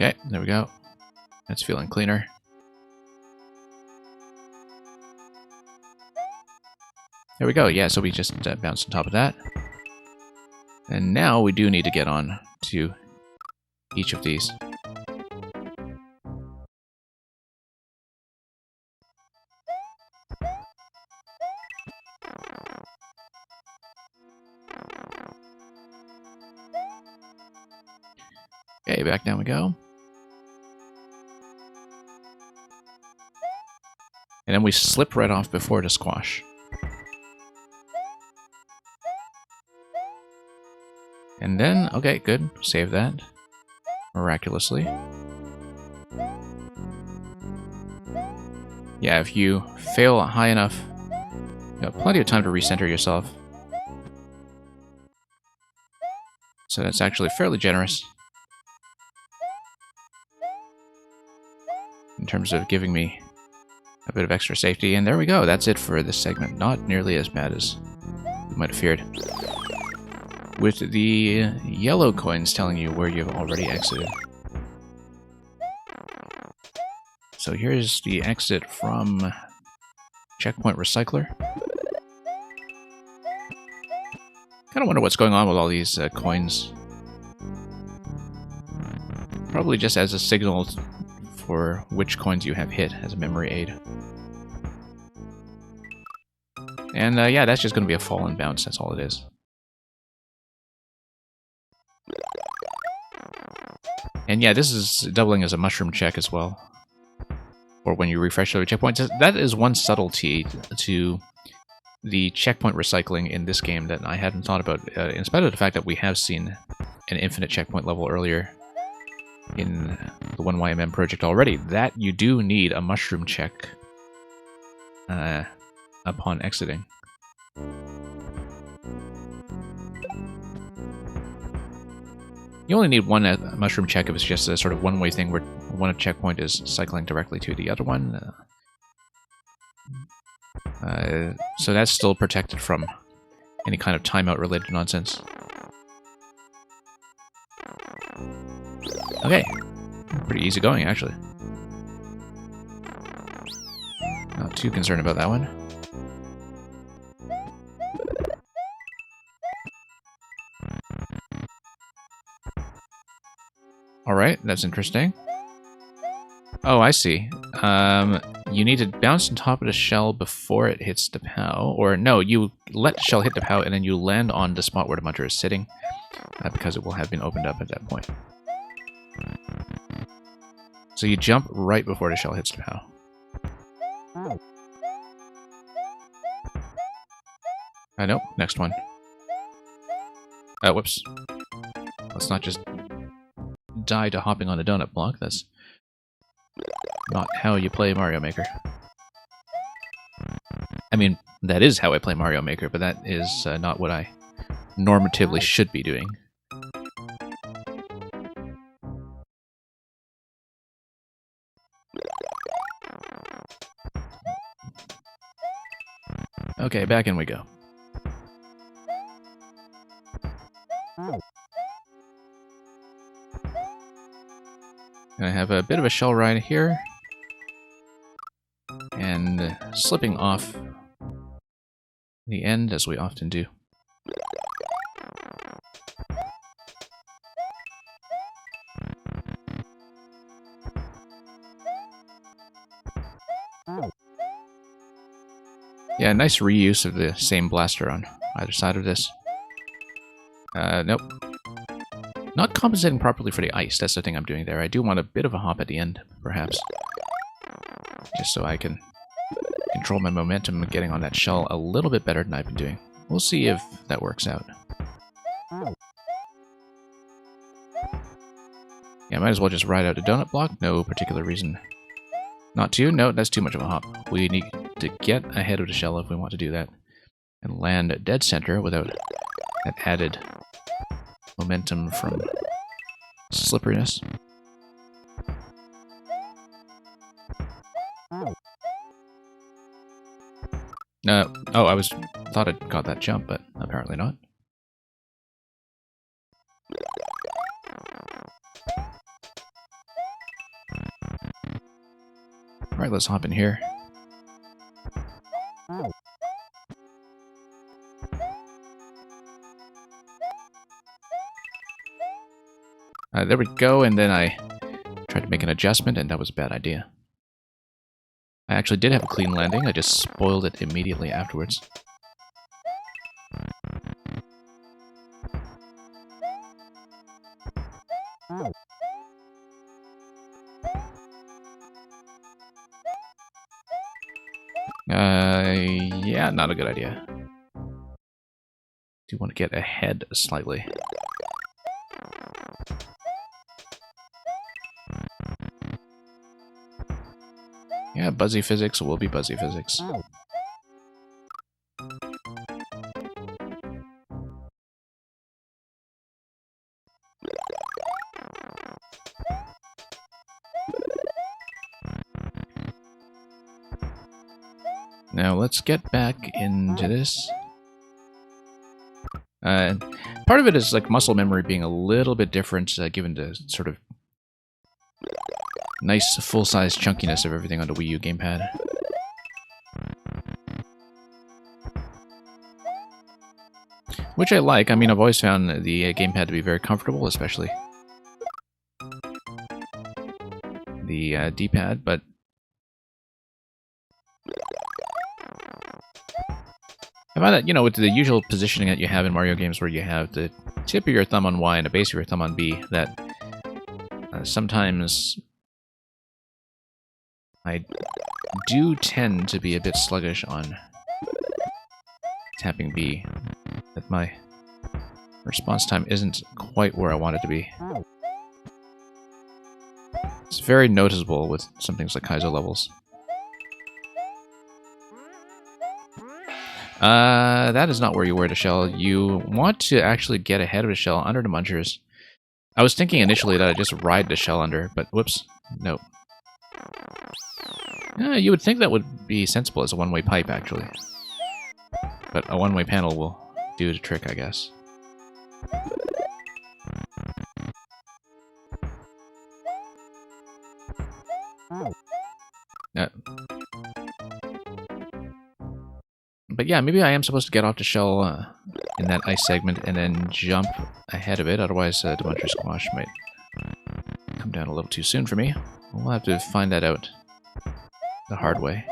Okay, there we go. That's feeling cleaner. There we go. Yeah, so we just bounced on top of that. And now we do need to get on to each of these. Okay, back down we go. And then we slip right off before the squash. And then, okay, good. Save that. Miraculously. Yeah, if you fail high enough, you have plenty of time to recenter yourself. So that's actually fairly generous. In terms of giving me a bit of extra safety. And there we go. That's it for this segment. Not nearly as bad as you might have feared. With the yellow coins telling you where you've already exited. So here's the exit from Checkpoint Recycler. Kind of wonder what's going on with all these coins. Probably just as a signal for which coins you have hit as a memory aid. And yeah, that's just going to be a fall and bounce, that's all it is. And yeah, this is doubling as a mushroom check as well. Or when you refresh your checkpoints. That is one subtlety to the checkpoint recycling in this game that I hadn't thought about, in spite of the fact that we have seen an infinite checkpoint level earlier in the 1YMM project already, that you do need a mushroom check upon exiting. You only need one mushroom check if it's just a sort of one-way thing where one checkpoint is cycling directly to the other one. So that's still protected from any kind of timeout-related nonsense. Okay. Pretty easy going, actually. Not too concerned about that one. Alright, that's interesting. Oh, I see. You need to bounce on top of the shell before it hits the POW. Or no, you let the shell hit the POW and then you land on the spot where the muncher is sitting. Because it will have been opened up at that point. So you jump right before the shell hits the POW. Nope, next one. Whoops. Let's not just die to hopping on a donut block. That's not how you play Mario Maker. I mean, that is how I play Mario Maker, but that is not what I normatively should be doing. Okay, back in we go. I have a bit of a shell ride here. And slipping off the end, as we often do. Yeah, nice reuse of the same blaster on either side of this. Nope. Not compensating properly for the ice, that's the thing I'm doing there. I do want a bit of a hop at the end, perhaps. Just so I can control my momentum getting on that shell a little bit better than I've been doing. We'll see if that works out. Yeah, might as well just ride out a donut block. No particular reason not to. No, that's too much of a hop. We need to get ahead of the shell if we want to do that. And land at dead center without that added momentum from slipperiness. Oh, I thought it got that jump, but apparently not. Alright, let's hop in here. There we go, and then I tried to make an adjustment, and that was a bad idea. I actually did have a clean landing, I just spoiled it immediately afterwards. Yeah, not a good idea. Do want to get ahead slightly. Yeah, buzzy physics will be buzzy physics. Now let's get back into this. Part of it is like muscle memory being a little bit different, given the sort of nice full-size chunkiness of everything on the Wii U gamepad. Which I like. I mean, I've always found the gamepad to be very comfortable, especially the D-pad, but I find that, you know, with the usual positioning that you have in Mario games where you have the tip of your thumb on Y and the base of your thumb on B, that sometimes I do tend to be a bit sluggish on tapping B. That my response time isn't quite where I want it to be. It's very noticeable with some things like Kaizo levels. That is not where you wear the shell. You want to actually get ahead of the shell under the munchers. I was thinking initially that I'd just ride the shell under, but whoops, nope. You would think that would be sensible as a one-way pipe, actually. But a one-way panel will do the trick, I guess. But yeah, maybe I am supposed to get off the shell in that ice segment and then jump ahead of it, otherwise the Muncher Squash might come down a little too soon for me. We'll have to find that out the hard way.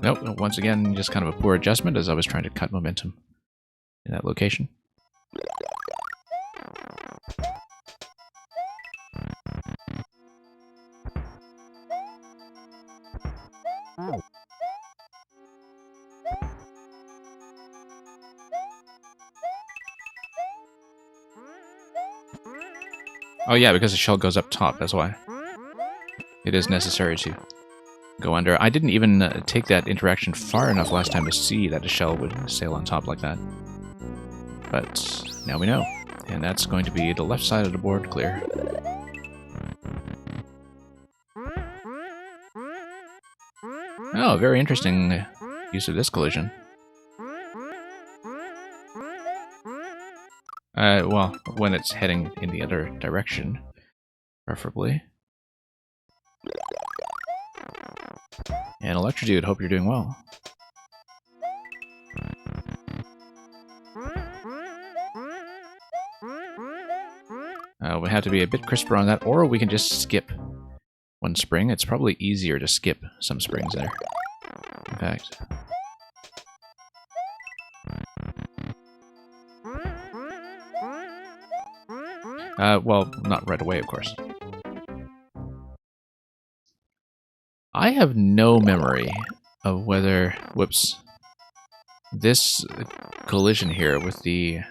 Nope, once again, just kind of a poor adjustment as I was trying to cut momentum in that location. Oh yeah, because the shell goes up top, that's why. It is necessary to go under. I didn't even take that interaction far enough last time to see that the shell would sail on top like that. But now we know. And that's going to be the left side of the board clear. Oh, very interesting use of this collision. Well, when it's heading in the other direction, preferably. And Electrodude, hope you're doing well. We have to be a bit crisper on that, or we can just skip one spring. It's probably easier to skip some springs there, in fact. Well, not right away, of course. I have no memory of whether, whoops, this collision here with the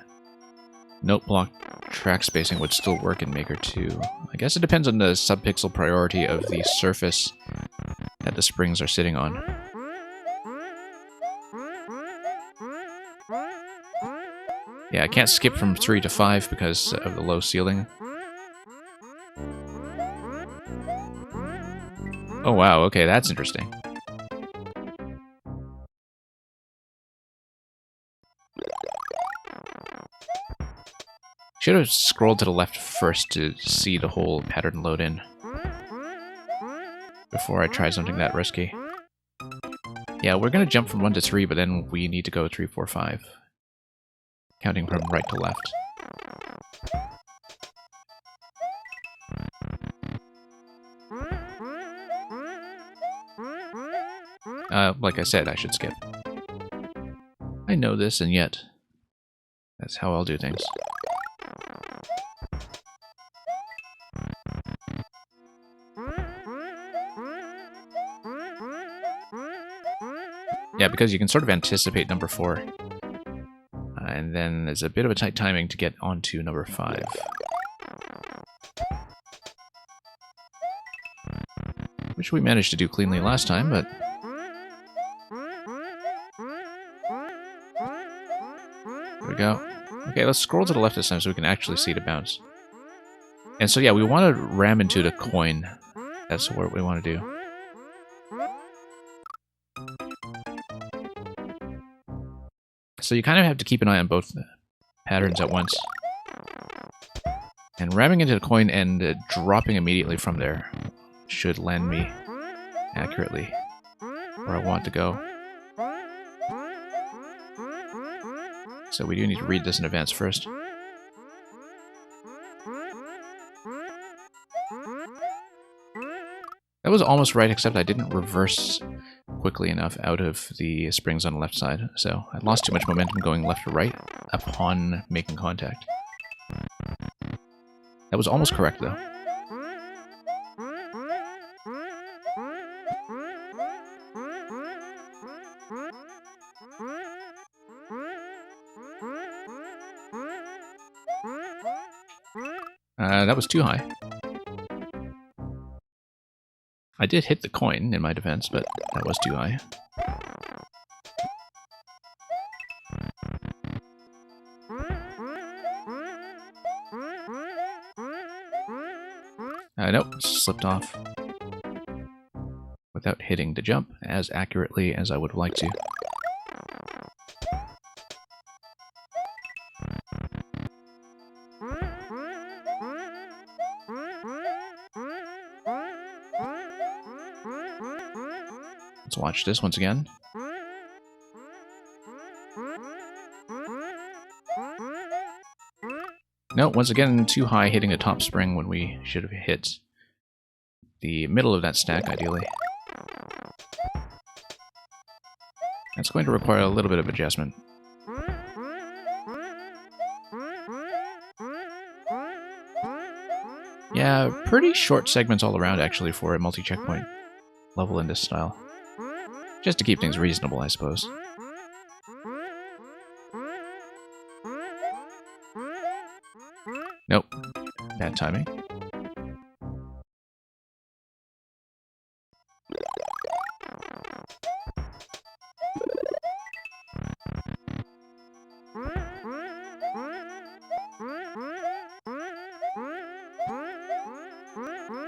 note block track spacing would still work in Maker 2. I guess it depends on the subpixel priority of the surface that the springs are sitting on. Yeah, I can't skip from 3 to 5 because of the low ceiling. Oh wow, okay, that's interesting. Should have scrolled to the left first to see the whole pattern load in before I tried something that risky. Yeah, we're going to jump from 1 to 3, but then we need to go 3, 4, 5. Counting from right to left. Like I said, I should skip. I know this, and yet that's how I'll do things. Yeah, because you can sort of anticipate number 4. And then there's a bit of a tight timing to get onto number 5. Which we managed to do cleanly last time, but... There we go. Okay, let's scroll to the left this time so we can actually see the bounce. And so yeah, we want to ram into the coin. That's what we want to do. So you kind of have to keep an eye on both patterns at once. And ramming into the coin and dropping immediately from there should land me accurately where I want to go. So we do need to read this in advance first. That was almost right, except I didn't reverse quickly enough out of the springs on the left side, so I lost too much momentum going left to right upon making contact. That was almost correct, though. That was too high. I did hit the coin in my defense, but that was too high. Nope, slipped off without hitting the jump as accurately as I would like to. Let's watch this once again. No, once again, too high, hitting the top spring when we should have hit the middle of that stack, ideally. That's going to require a little bit of adjustment. Yeah, pretty short segments all around, actually, for a multi-checkpoint level in this style. Just to keep things reasonable, I suppose. Nope. Bad timing.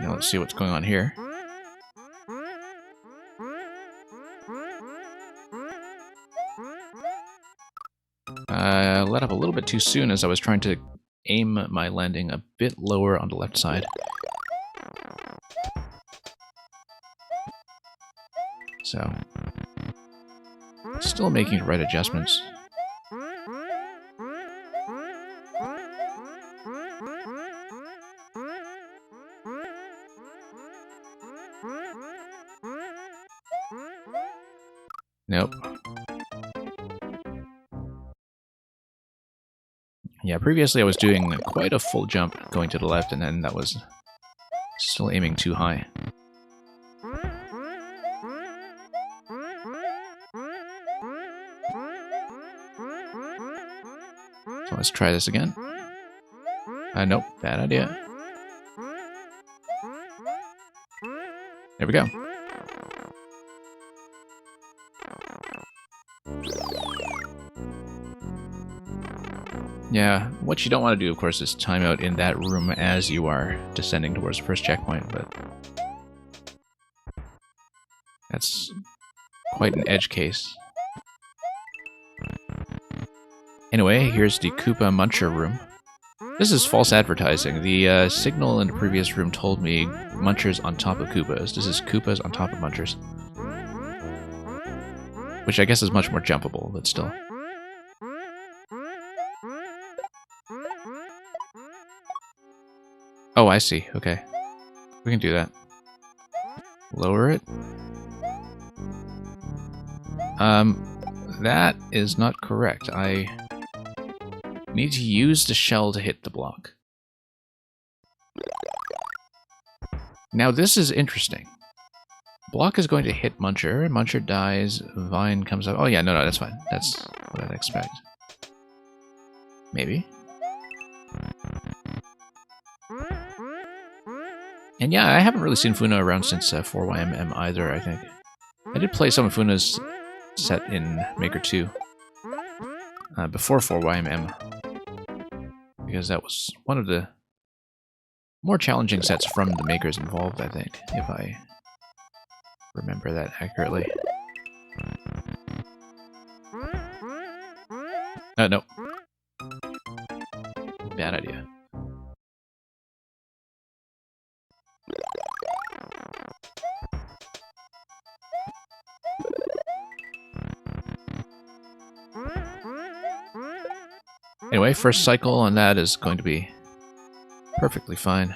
Now let's see what's going on here. I let up a little bit too soon as I was trying to aim my landing a bit lower on the left side. So, still making the right adjustments. Nope. Yeah, previously I was doing quite a full jump going to the left, and then that was still aiming too high. So let's try this again. Nope, bad idea. There we go. Yeah, what you don't want to do, of course, is time out in that room as you are descending towards the first checkpoint, but that's quite an edge case. Anyway, here's the Koopa Muncher room. This is false advertising. The signal in the previous room told me Munchers on top of Koopas. This is Koopas on top of Munchers. Which I guess is much more jumpable, but still. Oh, I see. Okay. We can do that. Lower it. That is not correct. I need to use the shell to hit the block. Now this is interesting. Block is going to hit Muncher. Muncher dies. Vine comes up. Oh yeah, no, that's fine. That's what I'd expect. Maybe. And yeah, I haven't really seen Funa around since 4YMM either, I think. I did play some of Funa's set in Maker 2 before 4YMM, because that was one of the more challenging sets from the makers involved, I think, if I remember that accurately. No. Bad idea. Anyway, first cycle on that is going to be perfectly fine.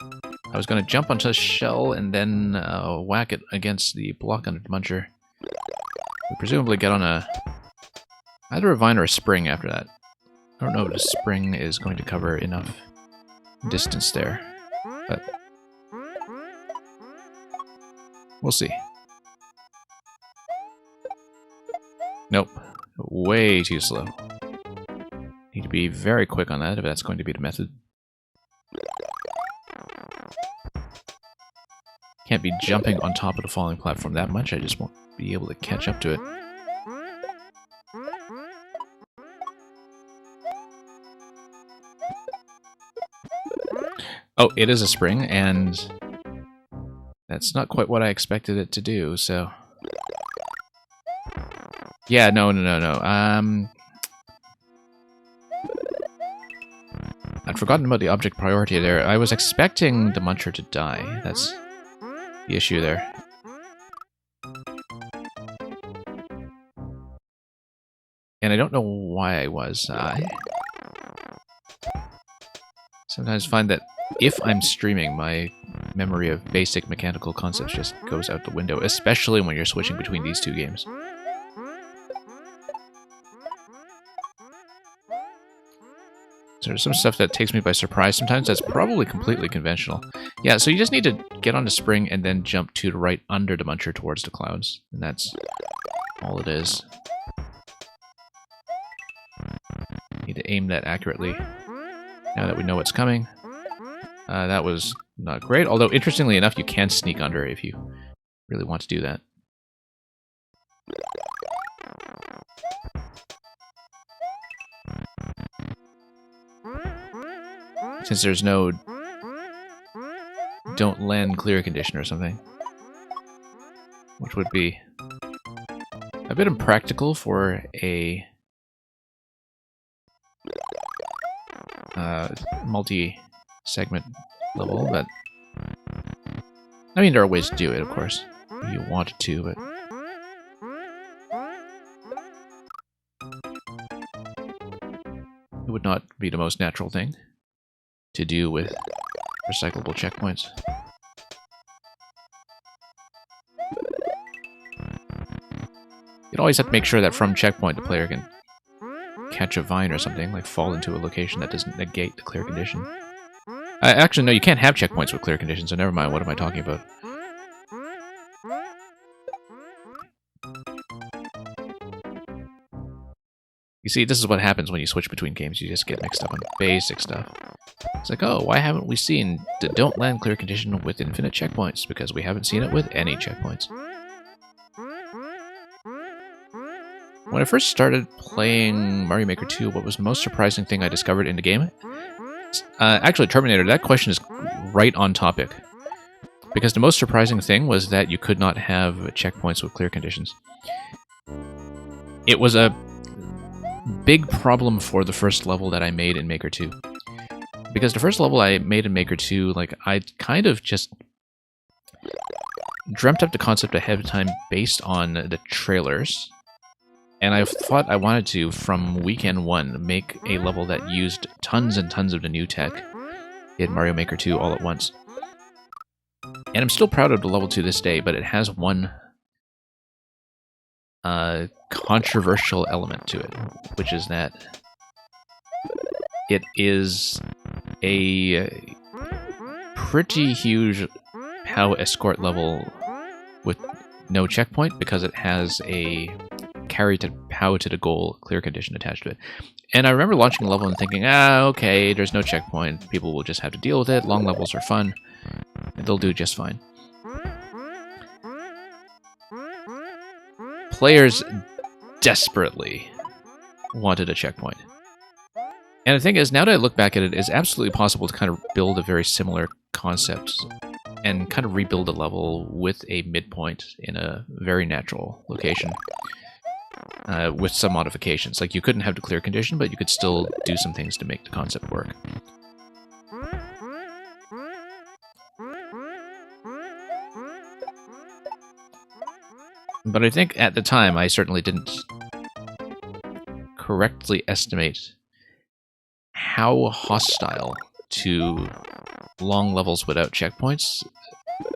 I was going to jump onto the shell and then whack it against the block under the Muncher. We presumably get on either a vine or a spring after that. I don't know if the spring is going to cover enough distance there, but we'll see. Nope. Way too slow. Need to be very quick on that if that's going to be the method. Can't be jumping on top of the falling platform that much, I just won't be able to catch up to it. Oh, it is a spring, and that's not quite what I expected it to do, so... Yeah, no. I'd forgotten about the object priority there. I was expecting the Muncher to die. That's the issue there. And I don't know why I was. I sometimes find that if I'm streaming, my memory of basic mechanical concepts just goes out the window, especially when you're switching between these two games. So there's some stuff that takes me by surprise. Sometimes that's probably completely conventional. Yeah, so you just need to get on the spring and then jump to the right under the Muncher towards the clouds. And that's all it is. Need to aim that accurately. Now that we know what's coming. That was not great. Although, interestingly enough, you can sneak under if you really want to do that. Since there's no don't land clear condition or something. Which would be a bit impractical for a multi-segment level, but I mean there are ways to do it, of course, if you wanted to, but it would not be the most natural thing to do with recyclable checkpoints. You'd always have to make sure that from checkpoint the player can catch a vine or something, like fall into a location that doesn't negate the clear condition. Actually, no, you can't have checkpoints with clear conditions, so never mind, what am I talking about? You see, this is what happens when you switch between games, you just get mixed up on basic stuff. It's like, oh, why haven't we seen the don't land clear condition with infinite checkpoints? Because we haven't seen it with any checkpoints. When I first started playing Mario Maker 2, what was the most surprising thing I discovered in the game? Actually, Terminator, that question is right on topic. Because the most surprising thing was that you could not have checkpoints with clear conditions. It was a big problem for the first level that I made in Maker 2. Because the first level I made in Maker 2, like, I kind of just dreamt up the concept ahead of time based on the trailers. And I thought I wanted to, from weekend 1, make a level that used tons and tons of the new tech in Mario Maker 2 all at once. And I'm still proud of the level to this day, but it has one controversial element to it, which is that it is a pretty huge POW escort level with no checkpoint, because it has a carry to POW to the goal clear condition attached to it. And I remember launching a level and thinking, okay, there's no checkpoint, people will just have to deal with it, long levels are fun, they'll do just fine. Players desperately wanted a checkpoint. And the thing is, now that I look back at it, it's absolutely possible to kind of build a very similar concept and kind of rebuild a level with a midpoint in a very natural location with some modifications. Like, you couldn't have the clear condition, but you could still do some things to make the concept work. But I think at the time, I certainly didn't correctly estimate how hostile to long levels without checkpoints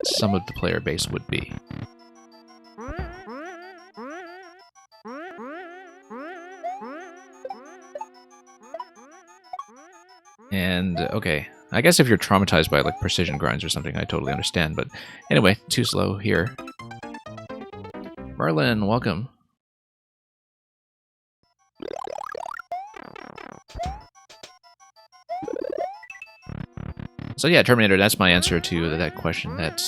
some of the player base would be. And, okay, I guess if you're traumatized by, like, precision grinds or something, I totally understand, but anyway, too slow here. Merlin, welcome. So yeah, Terminator, that's my answer to that question. That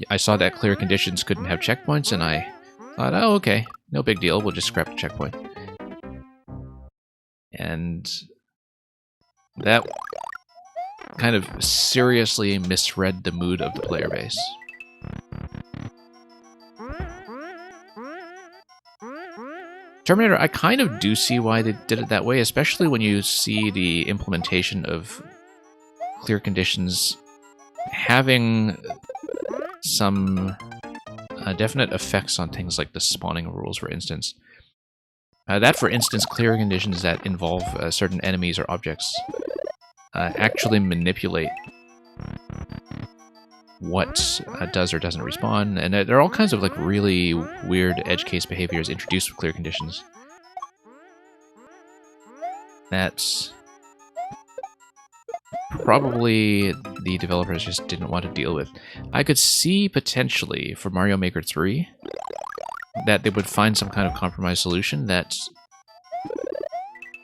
I saw that clear conditions couldn't have checkpoints, and I thought, oh, okay, no big deal, we'll just scrap the checkpoint. And that kind of seriously misread the mood of the player base. Terminator, I kind of do see why they did it that way, especially when you see the implementation of clear conditions having some definite effects on things like the spawning rules, for instance. For instance, clear conditions that involve certain enemies or objects actually manipulate what does or doesn't respawn, and there are all kinds of like really weird edge case behaviors introduced with clear conditions. That's probably the developers just didn't want to deal with. I could see potentially for Mario Maker 3 that they would find some kind of compromise solution that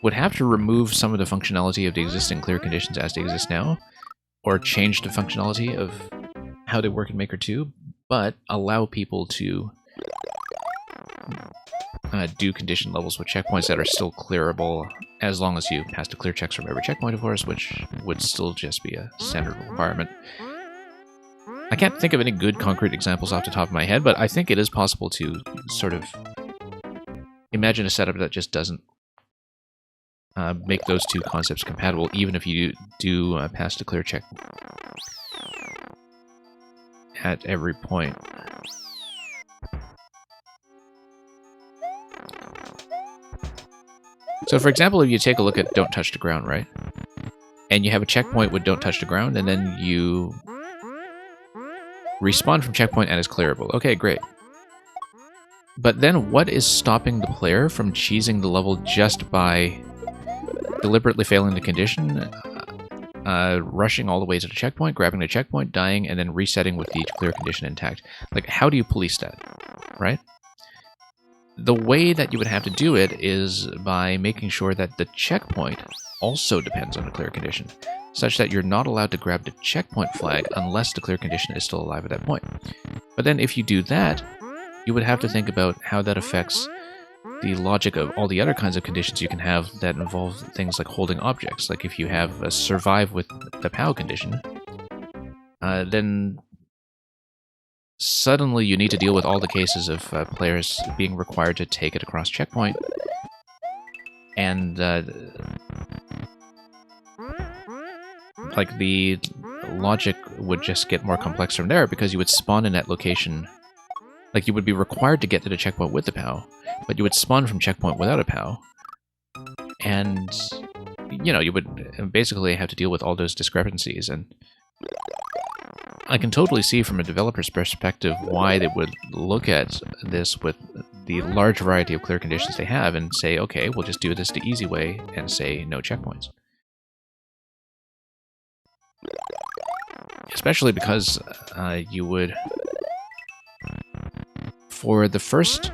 would have to remove some of the functionality of the existing clear conditions as they exist now, or change the functionality of how they work in Maker 2, but allow people to do condition levels with checkpoints that are still clearable, as long as you pass the clear checks from every checkpoint, of course, which would still just be a standard requirement. I can't think of any good concrete examples off the top of my head, but I think it is possible to sort of imagine a setup that just doesn't make those two concepts compatible, even if you do pass the clear check at every point. So for example, if you take a look at Don't Touch the Ground, right? And you have a checkpoint with Don't Touch the Ground, and then you respawn from checkpoint and it's clearable. Okay, great. But then what is stopping the player from cheesing the level just by deliberately failing the condition, rushing all the way to the checkpoint, grabbing the checkpoint, dying, and then resetting with the clear condition intact? Like, how do you police that, right? The way that you would have to do it is by making sure that the checkpoint also depends on the clear condition, such that you're not allowed to grab the checkpoint flag unless the clear condition is still alive at that point. But then if you do that, you would have to think about how that affects the logic of all the other kinds of conditions you can have that involve things like holding objects. Like if you have a survive with the POW condition, then suddenly you need to deal with all the cases of players being required to take it across checkpoint And like the logic would just get more complex from there, because you would spawn in that location. Like, you would be required to get to the checkpoint with the POW, but you would spawn from checkpoint without a POW. And, you know, you would basically have to deal with all those discrepancies. And I can totally see from a developer's perspective why they would look at this with the large variety of clear conditions they have and say, okay, we'll just do this the easy way and say no checkpoints. Especially because you would, for the first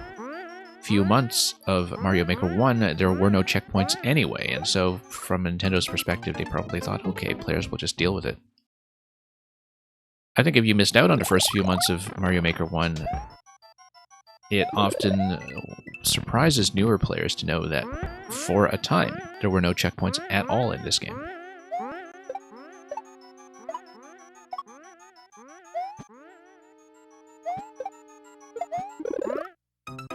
few months of Mario Maker 1, there were no checkpoints anyway, and so from Nintendo's perspective, they probably thought, okay, players will just deal with it. I think if you missed out on the first few months of Mario Maker 1, it often surprises newer players to know that, for a time, there were no checkpoints at all in this game.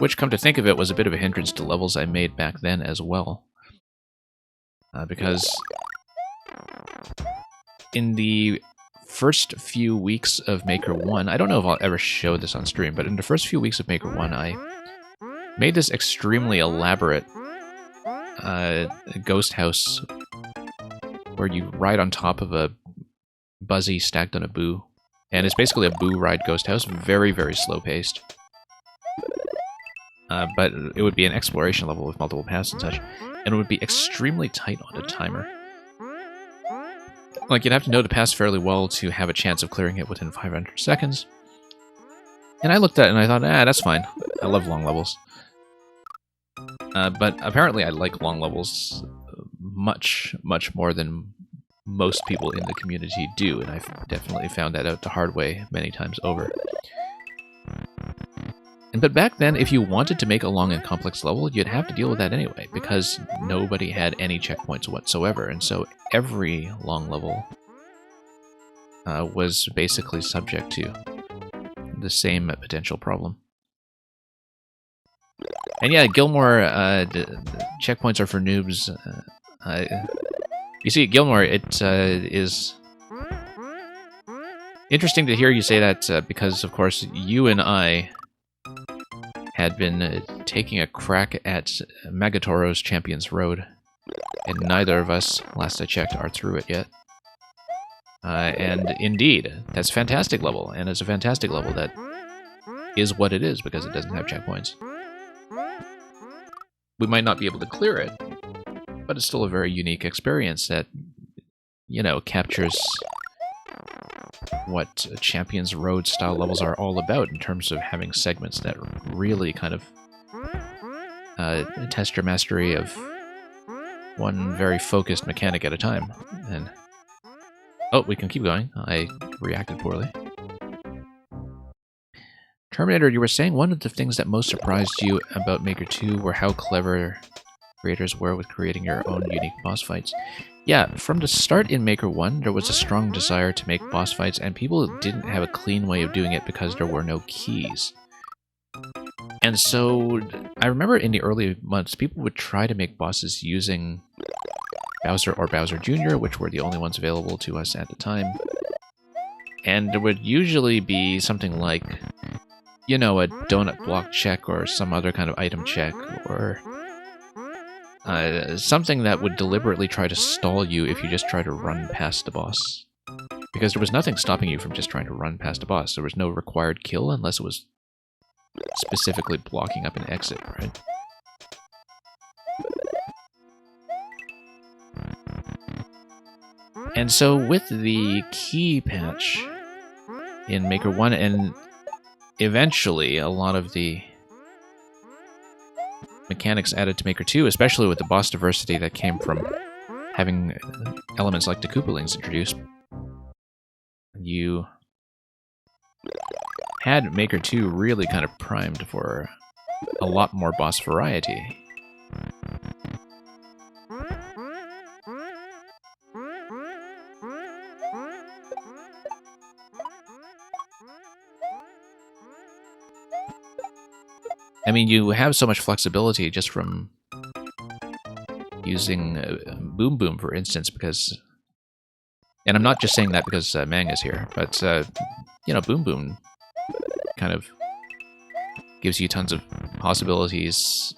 Which, come to think of it, was a bit of a hindrance to levels I made back then as well. Because in the first few weeks of Maker 1, I don't know if I'll ever show this on stream, but in the first few weeks of Maker 1, I made this extremely elaborate ghost house where you ride on top of a Buzzy stacked on a Boo. And it's basically a Boo ride ghost house, very, very slow-paced. But it would be an exploration level with multiple paths and such, and it would be extremely tight on the timer. Like, you'd have to know the paths fairly well to have a chance of clearing it within 500 seconds. And I looked at it and I thought, that's fine. I love long levels. But apparently I like long levels much, much more than most people in the community do, and I've definitely found that out the hard way many times over. But back then, if you wanted to make a long and complex level, you'd have to deal with that anyway, because nobody had any checkpoints whatsoever, and so every long level was basically subject to the same potential problem. And yeah, Gilmore, checkpoints are for noobs. You see, Gilmore, it is interesting to hear you say that, because, of course, you and I had been taking a crack at Megatoro's Champions Road, and neither of us, last I checked, are through it yet. And indeed, that's a fantastic level, and it's a fantastic level that is what it is because it doesn't have checkpoints. We might not be able to clear it, but it's still a very unique experience that, you know, captures what Champions Road style levels are all about in terms of having segments that really kind of test your mastery of one very focused mechanic at a time. And oh, we can keep going. I reacted poorly. Terminator, you were saying one of the things that most surprised you about Maker 2 were how clever creators were with creating your own unique boss fights. Yeah, from the start in Maker 1, there was a strong desire to make boss fights, and people didn't have a clean way of doing it because there were no keys. And so, I remember in the early months, people would try to make bosses using Bowser or Bowser Jr., which were the only ones available to us at the time. And there would usually be something like, you know, a donut block check or some other kind of item check, or something that would deliberately try to stall you if you just try to run past the boss. Because there was nothing stopping you from just trying to run past a boss. There was no required kill unless it was specifically blocking up an exit, right? And so with the key patch in Maker 1, and eventually a lot of the mechanics added to Maker 2, especially with the boss diversity that came from having elements like the Koopalings introduced, you had Maker 2 really kind of primed for a lot more boss variety. I mean, you have so much flexibility just from using Boom Boom, for instance, because... And I'm not just saying that because Mang is here, but, you know, Boom Boom kind of gives you tons of possibilities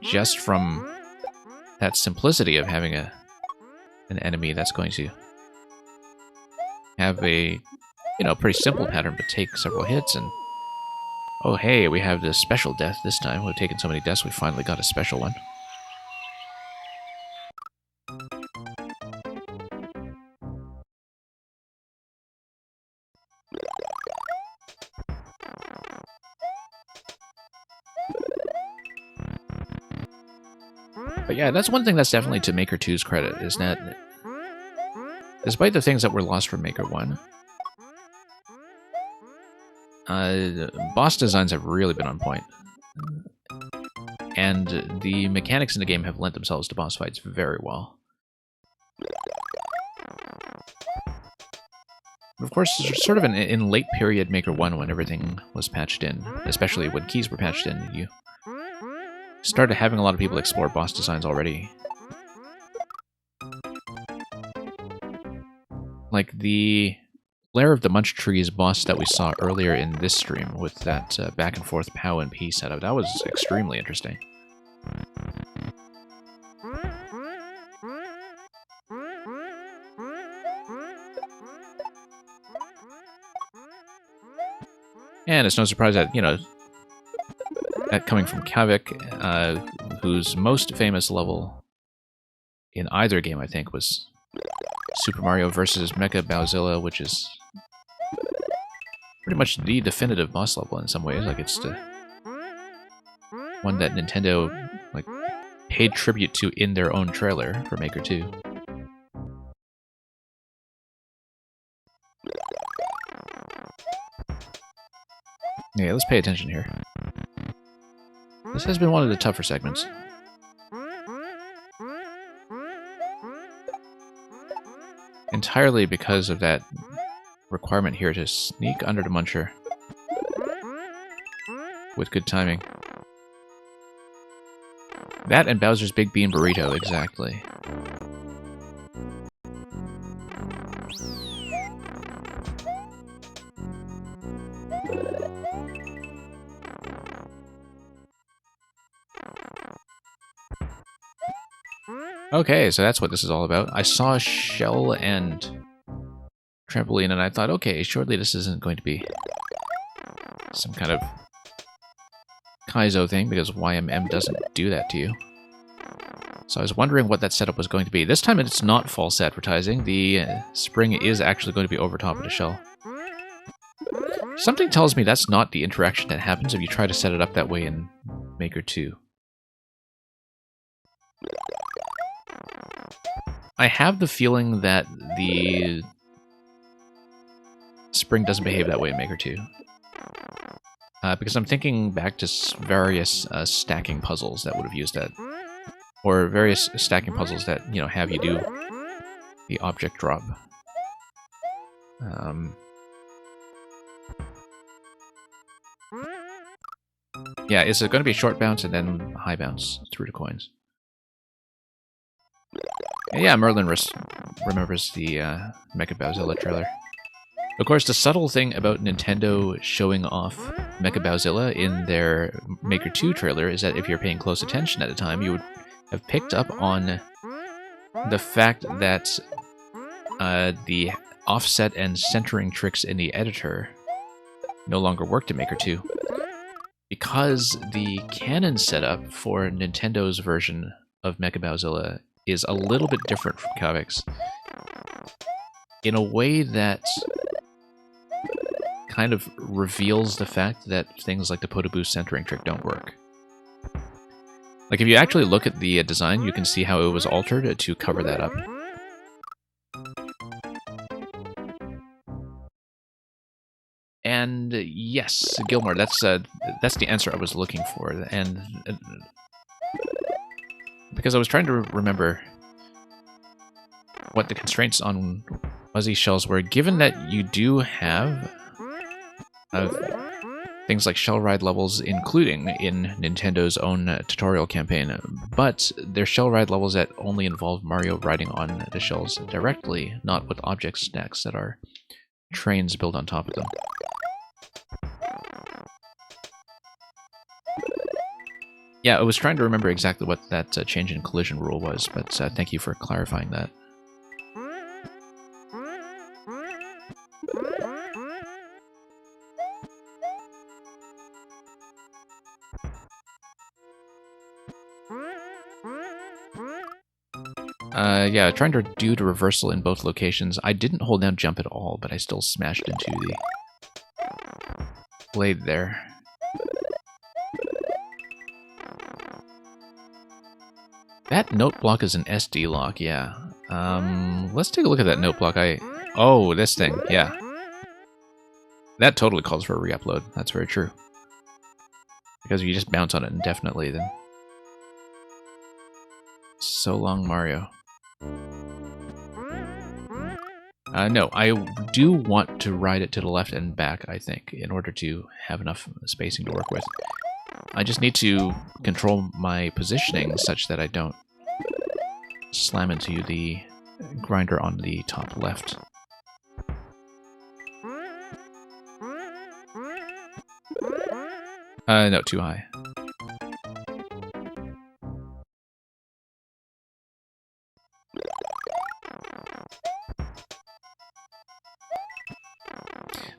just from that simplicity of having an enemy that's going to have a, you know, pretty simple pattern, but take several hits and... Oh, hey, we have this special death this time. We've taken so many deaths, we finally got a special one. But yeah, that's one thing that's definitely to Maker 2's credit, is that despite the things that were lost from Maker 1, boss designs have really been on point. And the mechanics in the game have lent themselves to boss fights very well. Of course, sort of in late period Maker 1 when everything was patched in, especially when keys were patched in, you started having a lot of people explore boss designs already. Like the Lair of the Munch Trees boss that we saw earlier in this stream with that back and forth POW and P setup, that was extremely interesting. And it's no surprise that, you know, that coming from Kavik, whose most famous level in either game, I think, was Super Mario vs. Mecha Bowzilla, which is pretty much the definitive boss level in some ways. Like, it's the one that Nintendo, like, paid tribute to in their own trailer for Maker 2. Yeah, let's pay attention here. This has been one of the tougher segments. Entirely because of that requirement here to sneak under the Muncher with good timing. That and Bowser's Big Bean Burrito, exactly. Okay, so that's what this is all about. I saw Shell and Trampoline, and I thought, okay, surely this isn't going to be some kind of Kaizo thing, because YMM doesn't do that to you. So I was wondering what that setup was going to be. This time it's not false advertising. The spring is actually going to be over top of the shell. Something tells me that's not the interaction that happens if you try to set it up that way in Maker 2. I have the feeling that the spring doesn't behave that way in Maker 2. Because I'm thinking back to various stacking puzzles that would have used that. Or various stacking puzzles that, you know, have you do the object drop. Yeah, is it going to be a short bounce and then a high bounce through the coins? Yeah, Merlin remembers the Mecha Bowzilla trailer. Of course, the subtle thing about Nintendo showing off Mecha Bowzilla in their Maker 2 trailer is that if you're paying close attention at the time, you would have picked up on the fact that the offset and centering tricks in the editor no longer worked in Maker 2. Because the canon setup for Nintendo's version of Mecha Bowzilla is a little bit different from Kavik's, in a way that kind of reveals the fact that things like the Potaboost centering trick don't work. Like, if you actually look at the design, you can see how it was altered to cover that up. And yes, Gilmore, that's the answer I was looking for, and because I was trying to remember what the constraints on Fuzzy Shells were, given that you do have things like shell ride levels, including in Nintendo's own tutorial campaign, but they're shell ride levels that only involve Mario riding on the shells directly, not with object stacks that are trains built on top of them. Yeah, I was trying to remember exactly what that change in collision rule was, but thank you for clarifying that. Yeah, trying to do the reversal in both locations. I didn't hold down jump at all, but I still smashed into the blade there. That note block is an SD lock, yeah. Let's take a look at that note block. Oh, this thing, yeah. That totally calls for a re-upload. That's very true. Because if you just bounce on it indefinitely, then... So long, Mario. No, I do want to ride it to the left and back, I think, in order to have enough spacing to work with. I just need to control my positioning such that I don't slam into the grinder on the top left. No, too high.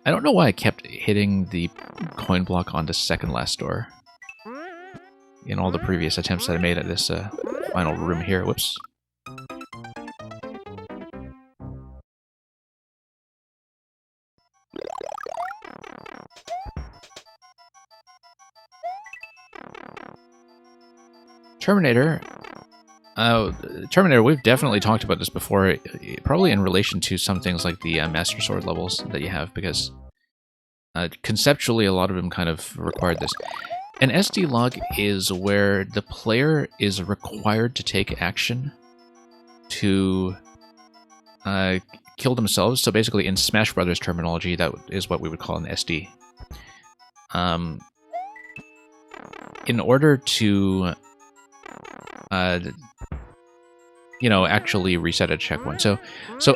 I don't know why I kept hitting the coin block on the second last door in all the previous attempts that I made at this final room here. Whoops. Terminator. Terminator, we've definitely talked about this before, probably in relation to some things like the Master Sword levels that you have, because conceptually a lot of them kind of required this. An SD log is where the player is required to take action to kill themselves. So basically, in Smash Brothers terminology, that is what we would call an SD. In order to you know, actually reset a checkpoint. So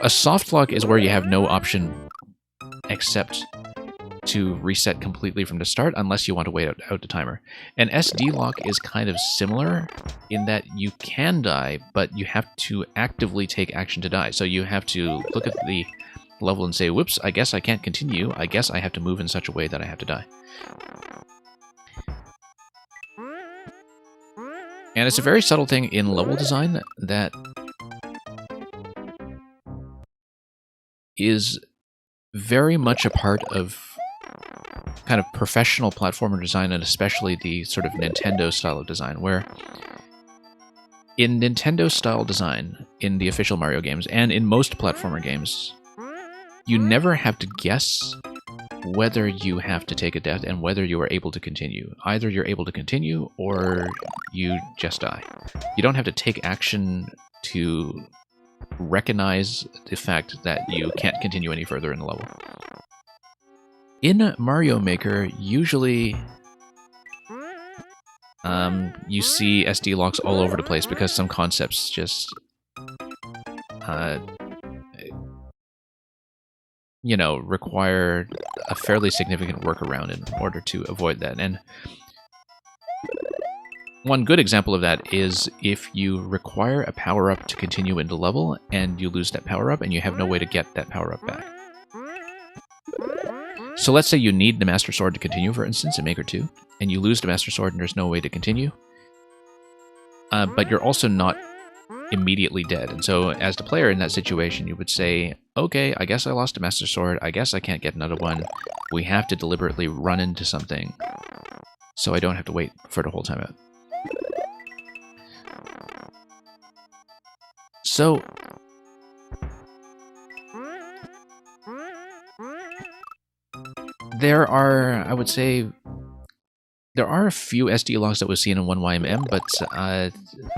a soft lock is where you have no option except to reset completely from the start unless you want to wait out the timer. An SD lock is kind of similar in that you can die, but you have to actively take action to die. So you have to look at the level and say, whoops, I guess I can't continue. I guess I have to move in such a way that I have to die. And it's a very subtle thing in level design that is very much a part of kind of professional platformer design, and especially the sort of Nintendo style of design, where in Nintendo style design, in the official Mario games, and in most platformer games, you never have to guess whether you have to take a death and whether you are able to continue. Either you're able to continue or you just die. You don't have to take action to recognize the fact that you can't continue any further in the level. In Mario Maker, usually you see SD locks all over the place because some concepts just you know, require a fairly significant workaround in order to avoid that. And one good example of that is if you require a power-up to continue into level and you lose that power-up and you have no way to get that power-up back. So let's say you need the Master Sword to continue, for instance, in Maker 2, and you lose the Master Sword and there's no way to continue. But you're also not immediately dead. And so as the player in that situation, you would say, okay, I guess I lost a Master Sword. I guess I can't get another one. We have to deliberately run into something so I don't have to wait for the whole time out. So there are, I would say, there are a few SD logs that was seen in 1YMM, but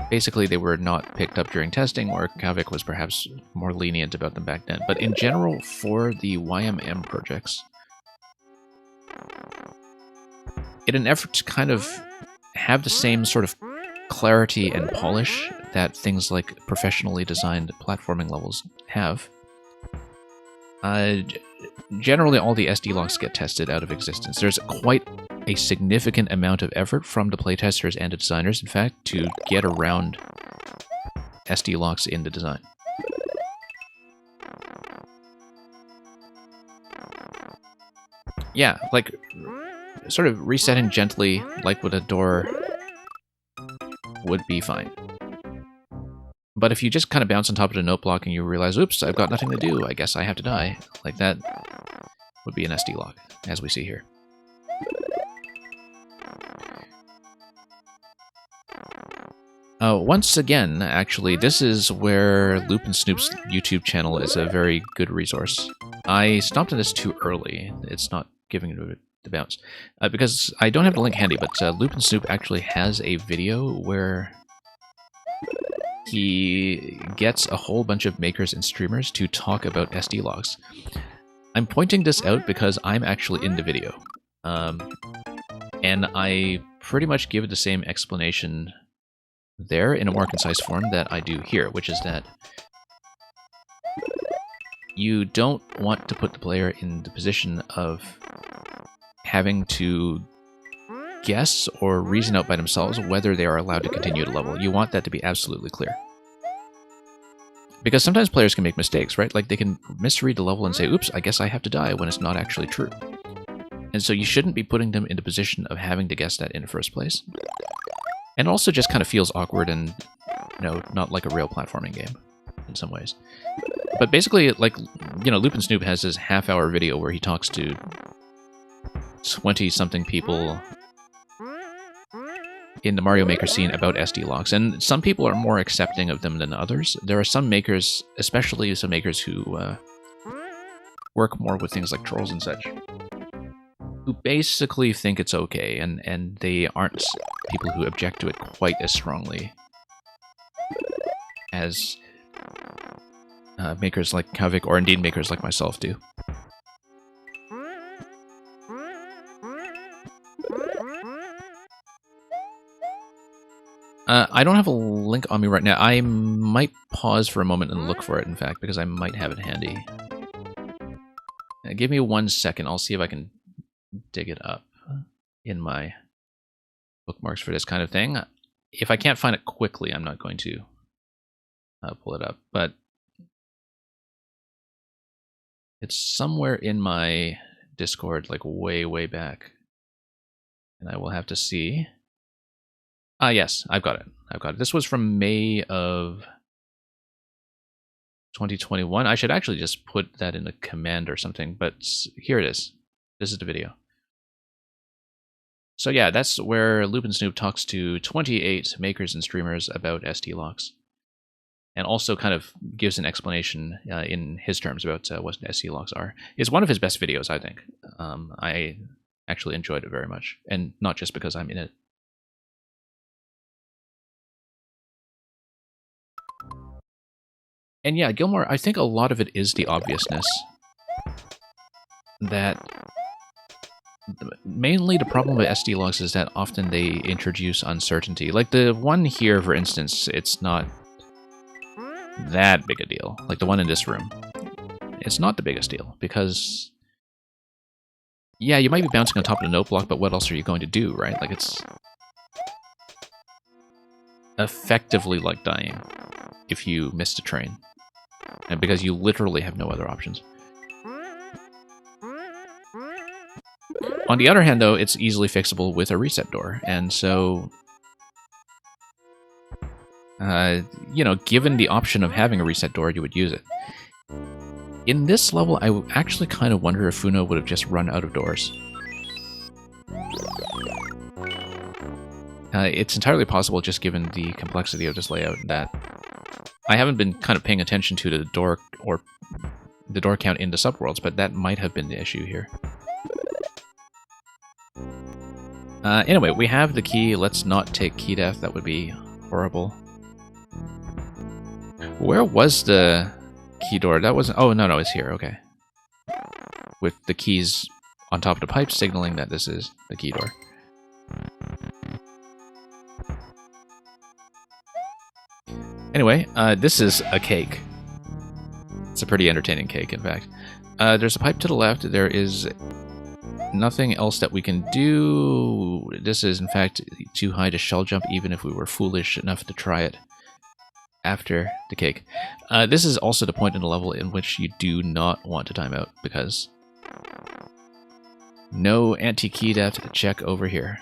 basically they were not picked up during testing, or Kavik was perhaps more lenient about them back then. But in general, for the YMM projects, in an effort to kind of have the same sort of clarity and polish that things like professionally designed platforming levels have, generally all the SD locks get tested out of existence. There's quite a significant amount of effort from the playtesters and the designers, in fact, to get around SD locks in the design. Yeah, like, sort of resetting gently, like with a door, would be fine. But if you just kind of bounce on top of the note block and you realize, oops, I've got nothing to do, I guess I have to die, like that would be an SD lock, as we see here. Once again, actually, this is where Loop and Snoop's YouTube channel is a very good resource. I stopped at this too early. It's not giving it the bounce. Because I don't have the link handy, but Loop and Snoop actually has a video where he gets a whole bunch of makers and streamers to talk about SD locks. I'm pointing this out because I'm actually in the video. And I pretty much give the same explanation there in a more concise form that I do here, which is that you don't want to put the player in the position of having to guess or reason out by themselves whether they are allowed to continue to level. You want that to be absolutely clear. Because sometimes players can make mistakes, right? Like they can misread the level and say, oops, I guess I have to die, when it's not actually true. And so you shouldn't be putting them in the position of having to guess that in the first place. And also just kind of feels awkward and, you know, not like a real platforming game in some ways. But basically, like, you know, Loop and Snoop has this half-hour video where he talks to 20-something people in the Mario Maker scene about SD locks, and some people are more accepting of them than others. There are some makers, especially some makers who work more with things like trolls and such, who basically think it's okay, and they aren't people who object to it quite as strongly as makers like Kavik, or indeed makers like myself, do. I don't have a link on me right now. I might pause for a moment and look for it, in fact, because I might have it handy. Give me 1 second. I'll see if I can dig it up in my bookmarks for this kind of thing. If I can't find it quickly, I'm not going to pull it up, but it's somewhere in my Discord, like way, way back. And I will have to see. Ah, yes, I've got it. I've got it. This was from May of 2021. I should actually just put that in a command or something, but here it is. This is the video. So yeah, that's where Loop and Snoop talks to 28 makers and streamers about SD locks. And also kind of gives an explanation in his terms about what SD locks are. It's one of his best videos, I think. I actually enjoyed it very much, and not just because I'm in it. And yeah, Gilmore, I think a lot of it is the obviousness that mainly the problem with SD locks is that often they introduce uncertainty. Like the one here, for instance, it's not that big a deal. Like the one in this room, it's not the biggest deal because, yeah, you might be bouncing on top of the note block, but what else are you going to do, right? Like it's effectively like dying if you missed a train, and because you literally have no other options. On the other hand, though, it's easily fixable with a reset door, and so, you know, given the option of having a reset door, you would use it. In this level, I actually kind of wonder if Funo would have just run out of doors. It's entirely possible, just given the complexity of this layout, that I haven't been kind of paying attention to the door or the door count in the subworlds, but that might have been the issue here. Anyway, we have the key. Let's not take key death. That would be horrible. Where was the key door? That wasn't... Oh, no, it's here. Okay. With the keys on top of the pipe signaling that this is the key door. Anyway, this is a cake. It's a pretty entertaining cake, in fact. There's a pipe to the left. There is nothing else that we can do. This is, in fact, too high to shell jump, even if we were foolish enough to try it after the cake. This is also the point in the level in which you do not want to time out, because no anti-key death check over here.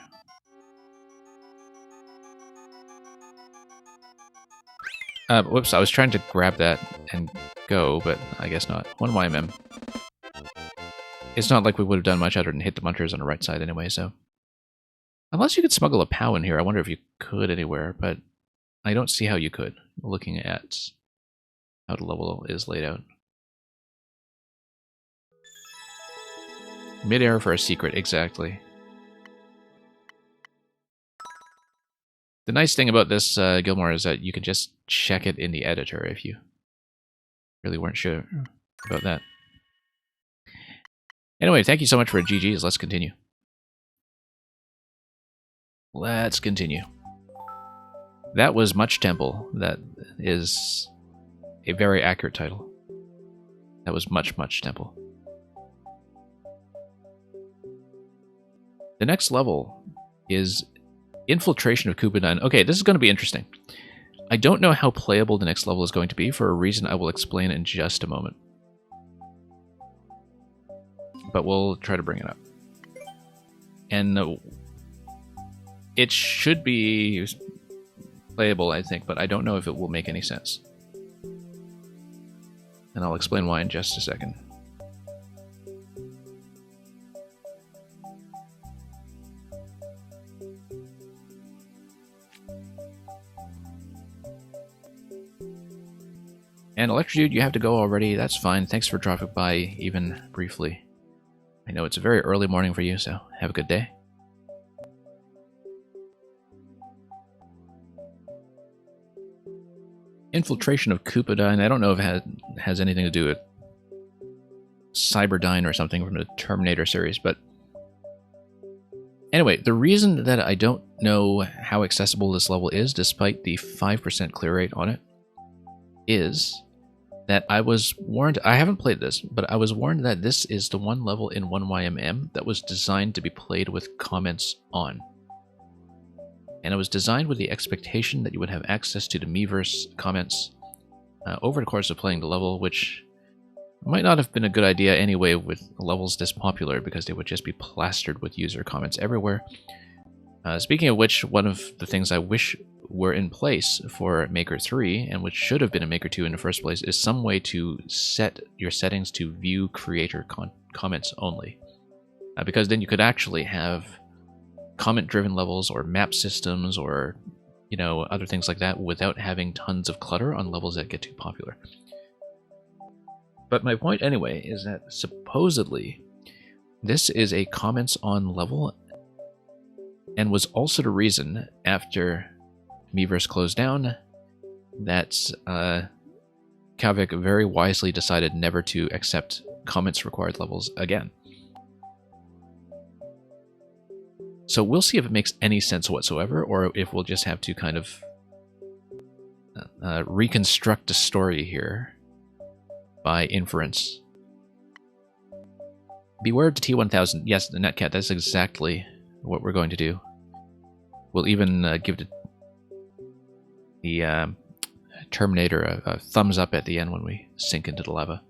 Whoops, I was trying to grab that and go, but I guess not. 1 YMM. It's not like we would have done much other than hit the munchers on the right side anyway, so... Unless you could smuggle a POW in here, I wonder if you could anywhere, but I don't see how you could, looking at how the level is laid out. Mid-air for a secret, exactly. The nice thing about this, Gilmore, is that you can just check it in the editor if you really weren't sure about that. Anyway, thank you so much for GG's. Let's continue. Let's continue. That was Much Temple. That is a very accurate title. That was Much Temple. The next level is Infiltration of Kupadine. Okay, this is going to be interesting. I don't know how playable the next level is going to be for a reason I will explain in just a moment. But we'll try to bring it up. And it should be playable, I think, but I don't know if it will make any sense. And I'll explain why in just a second. And Electrodude, you have to go already. That's fine. Thanks for dropping by, even briefly. I know it's a very early morning for you, so have a good day. Infiltration of Kupadine. I don't know if it has anything to do with Cyberdyne or something from the Terminator series, but anyway, the reason that I don't know how accessible this level is, despite the 5% clear rate on it, is that I was warned, I haven't played this, but I was warned that this is the one level in 1YMM that was designed to be played with comments on. And it was designed with the expectation that you would have access to the Miiverse comments over the course of playing the level, which might not have been a good idea anyway with levels this popular, because they would just be plastered with user comments everywhere. Speaking of which, one of the things I wish were in place for Maker 3, and which should have been in Maker 2 in the first place, is some way to set your settings to view creator comments only. Because then you could actually have comment-driven levels or map systems or, you know, other things like that without having tons of clutter on levels that get too popular. But my point anyway is that supposedly this is a comments on level, and was also the reason after Miiverse closed down that Kavik very wisely decided never to accept comments required levels again. So we'll see if it makes any sense whatsoever, or if we'll just have to kind of reconstruct the story here by inference. Beware of the T-1000. Yes, the Netcat, that's exactly what we're going to do. We'll even give the Terminator a thumbs up at the end when we sink into the lava.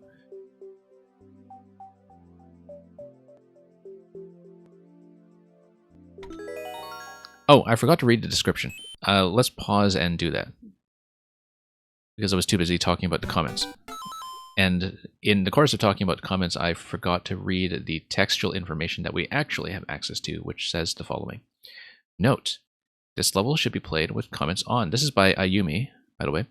Oh, I forgot to read the description. Let's pause and do that, because I was too busy talking about the comments. And in the course of talking about the comments, I forgot to read the textual information that we actually have access to, which says the following. Note, this level should be played with comments on. This is by Ayumi, by the way.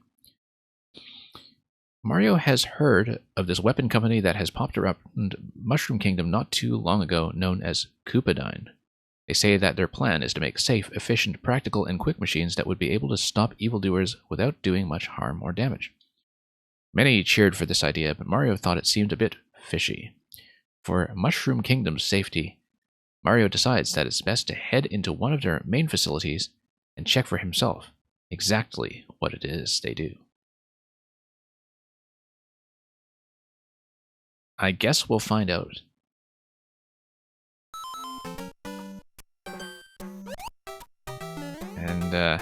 Mario has heard of this weapon company that has popped around Mushroom Kingdom not too long ago, known as Kupadine. They say that their plan is to make safe, efficient, practical, and quick machines that would be able to stop evildoers without doing much harm or damage. Many cheered for this idea, but Mario thought it seemed a bit fishy. For Mushroom Kingdom's safety, Mario decides that it's best to head into one of their main facilities and check for himself. exactly what it is they do. I guess we'll find out. And,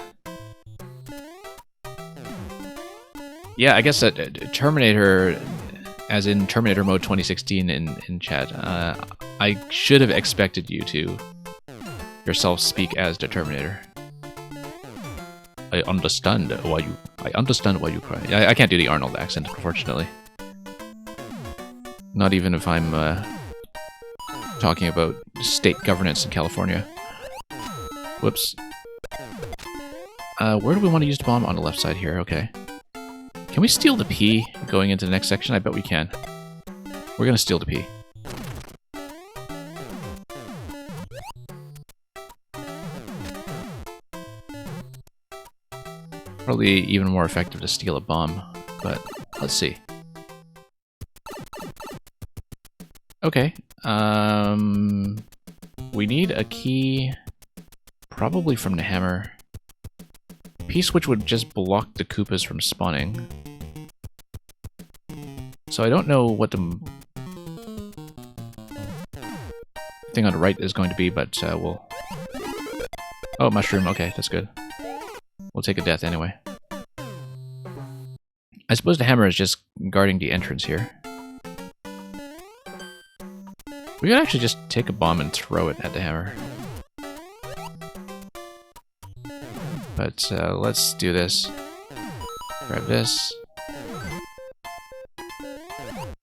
yeah, I guess that Terminator, as in Terminator Mode 2016 in chat, I should have expected you to yourself speak as the Terminator. I understand why you cry. I can't do the Arnold accent, unfortunately. Not even if I'm talking about state governance in California. Whoops. Where do we want to use the bomb? On the left side here, okay. Can we steal the P going into the next section? I bet we can. We're gonna steal the P. Probably even more effective to steal a bomb, but let's see. Okay, we need a key, probably from the hammer. P-switch would just block the Koopas from spawning. So I don't know what the thing on the right is going to be, but we'll... Oh, mushroom, okay, that's good. We'll take a death anyway. I suppose the hammer is just guarding the entrance here. We could actually just take a bomb and throw it at the hammer. But let's do this. Grab this.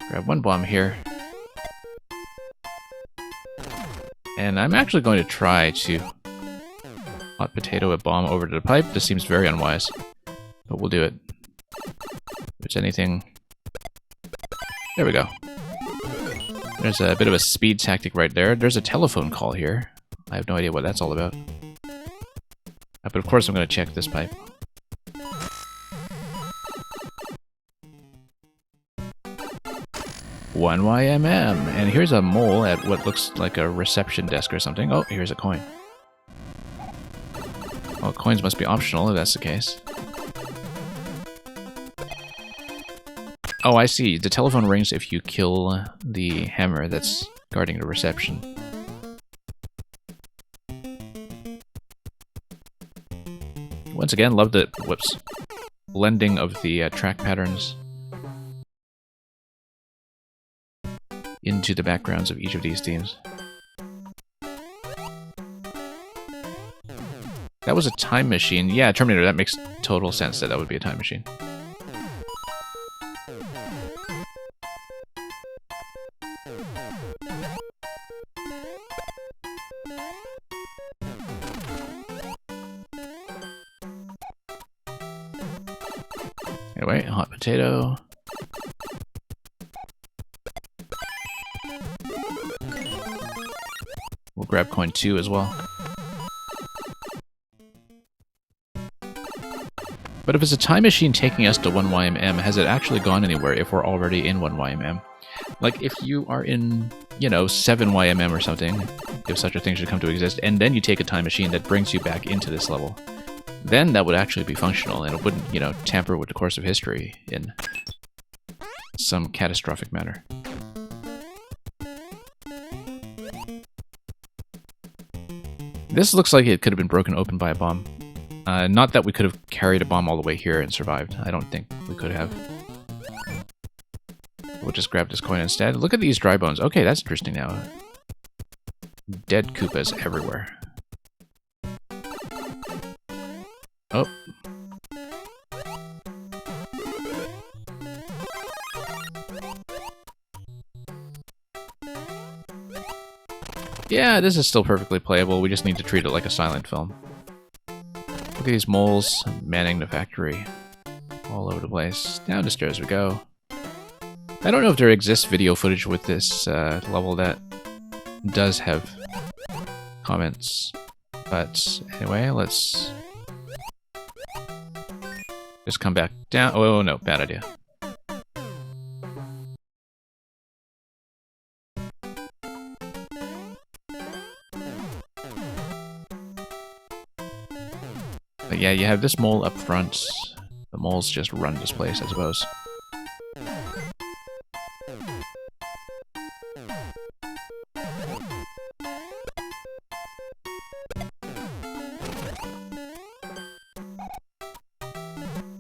Grab one bomb here. And I'm actually going to try to hot potato a bomb over to the pipe. This seems very unwise, but we'll do it. If it's anything... There we go. There's a bit of a speed tactic right there. There's a telephone call here. I have no idea what that's all about. But of course I'm going to check this pipe. One YMM. And here's a mole at what looks like a reception desk or something. Oh, here's a coin. Well, coins must be optional if that's the case. Oh, I see. The telephone rings if you kill the hammer that's guarding the reception. Once again, love the, whoops, blending of the track patterns into the backgrounds of each of these themes. That was a time machine. Yeah, Terminator, that makes total sense that that would be a time machine. Anyway, hot potato. We'll grab coin 2 as well. But if it's a time machine taking us to 1YMM, has it actually gone anywhere if we're already in 1YMM? Like, if you are in, you know, 7YMM or something, if such a thing should come to exist, and then you take a time machine that brings you back into this level, then that would actually be functional, and it wouldn't, you know, tamper with the course of history in some catastrophic manner. This looks like it could have been broken open by a bomb. Not that we could have carried a bomb all the way here and survived. I don't think we could have. We'll just grab this coin instead. Look at these dry bones. Okay, that's interesting now. Dead Koopas everywhere. Oh. Yeah, this is still perfectly playable. We just need to treat it like a silent film. Look at these moles manning the factory. All over the place. Down the stairs we go. I don't know if there exists video footage with this level that does have comments. But anyway, let's just come back down. Oh no, bad idea. But yeah, you have this mole up front. The moles just run this place, I suppose.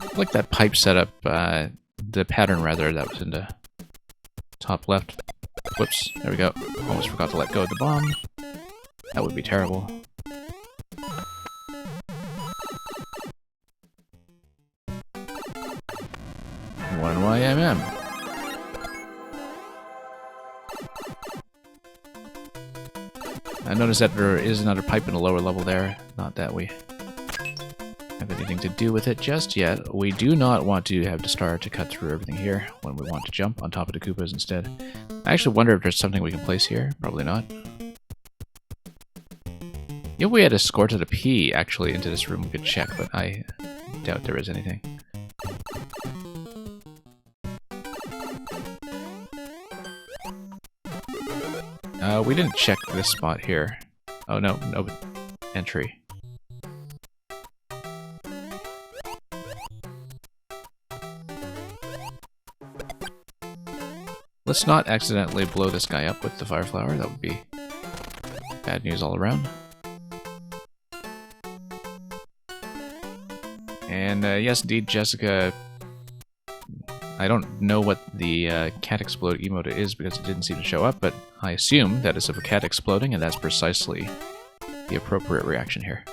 I like that pipe setup, the pattern rather, that was in the top left. Whoops, there we go. Almost forgot to let go of the bomb. That would be terrible. One YMM. I noticed that there is another pipe in the lower level there. Not that we have anything to do with it just yet. We do not want to have to start to cut through everything here when we want to jump on top of the Koopas instead. I actually wonder if there's something we can place here. Probably not. If we had escorted a P actually into this room, we could check, but I doubt there is anything. We didn't check this spot here. Oh no, no entry. Let's not accidentally blow this guy up with the fire flower. That would be bad news all around. And yes, indeed, Jessica. I don't know what the cat explode emote is because it didn't seem to show up, but I assume that is of a cat exploding, and that's precisely the appropriate reaction here.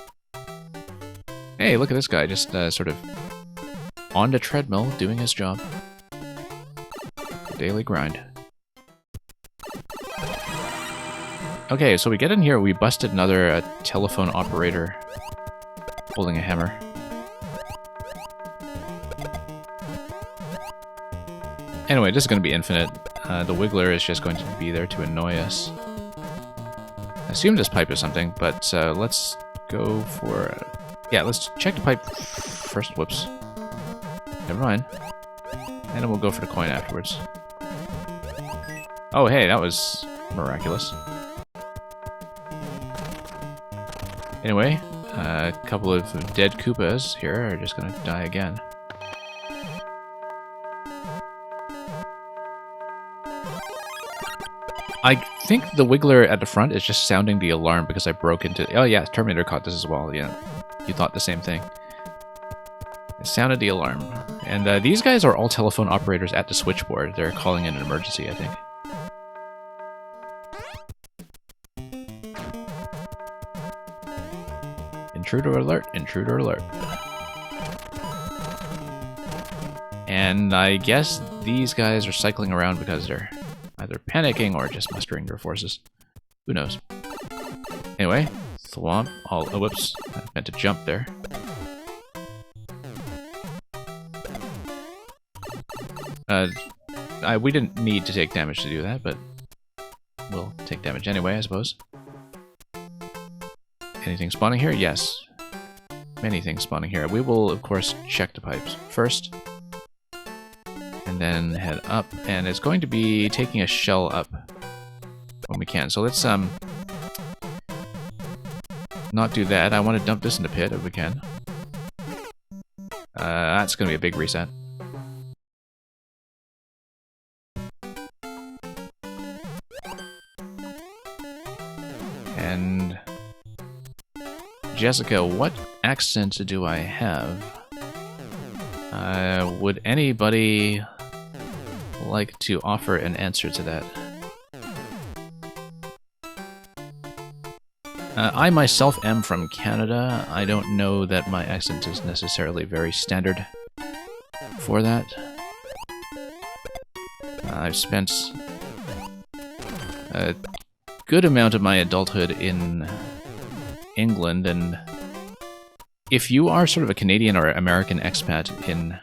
Hey, look at this guy, just sort of on the treadmill doing his job. Daily grind. Okay, so we get in here, we busted another telephone operator holding a hammer. Anyway, this is going to be infinite. The Wiggler is just going to be there to annoy us. I assume this pipe is something, but let's go for... yeah, let's check the pipe first. Whoops. Never mind. And then we'll go for the coin afterwards. Oh, hey, that was miraculous. Anyway, a couple of dead Koopas here are just going to die again. I think the Wiggler at the front is just sounding the alarm because I broke into... oh yeah, Terminator caught this as well, yeah. You thought the same thing. It sounded the alarm. And these guys are all telephone operators at the switchboard. They're calling in an emergency, I think. Intruder alert, intruder alert. And I guess these guys are cycling around because they're either panicking or just mustering their forces. Who knows? Anyway, Thwomp. Oh, whoops. I meant to jump there. We didn't need to take damage to do that, but we'll take damage anyway, I suppose. Anything spawning here? Yes. Many things spawning here. We will, of course, check the pipes first. And then head up, and it's going to be taking a shell up when we can. So let's not do that. I want to dump this in the pit if we can. That's going to be a big reset. And Jessica, what accent do I have? Would anybody like to offer an answer to that? I myself am from Canada. I don't know that my accent is necessarily very standard for that. I've spent a good amount of my adulthood in England, and if you are sort of a Canadian or American expat in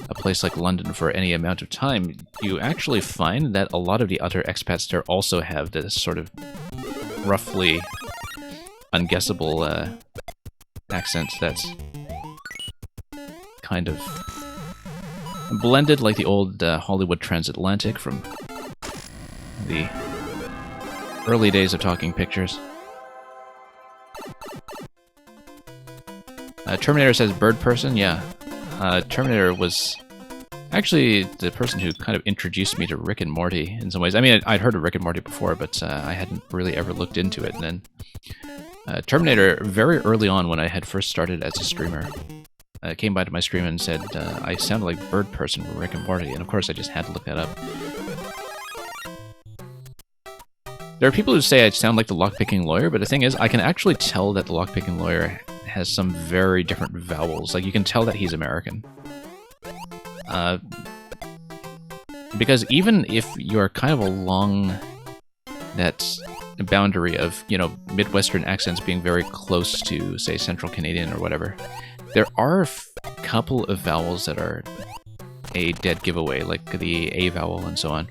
a place like London for any amount of time, you actually find that a lot of the other expats there also have this sort of roughly unguessable accent that's kind of blended like the old Hollywood transatlantic from the early days of talking pictures. Terminator says bird person. Yeah, Terminator was actually the person who kind of introduced me to Rick and Morty in some ways. I mean, I'd heard of Rick and Morty before, but I hadn't really ever looked into it. And then Terminator, very early on when I had first started as a streamer, came by to my stream and said I sounded like bird person from Rick and Morty, and of course I just had to look that up. There are people who say I sound like the lockpicking lawyer, but the thing is, I can actually tell that the lockpicking lawyer has some very different vowels. Like, you can tell that he's American. Because even if you're kind of along that boundary of, you know, Midwestern accents being very close to, say, Central Canadian or whatever, there are a couple of vowels that are a dead giveaway, like the A vowel and so on.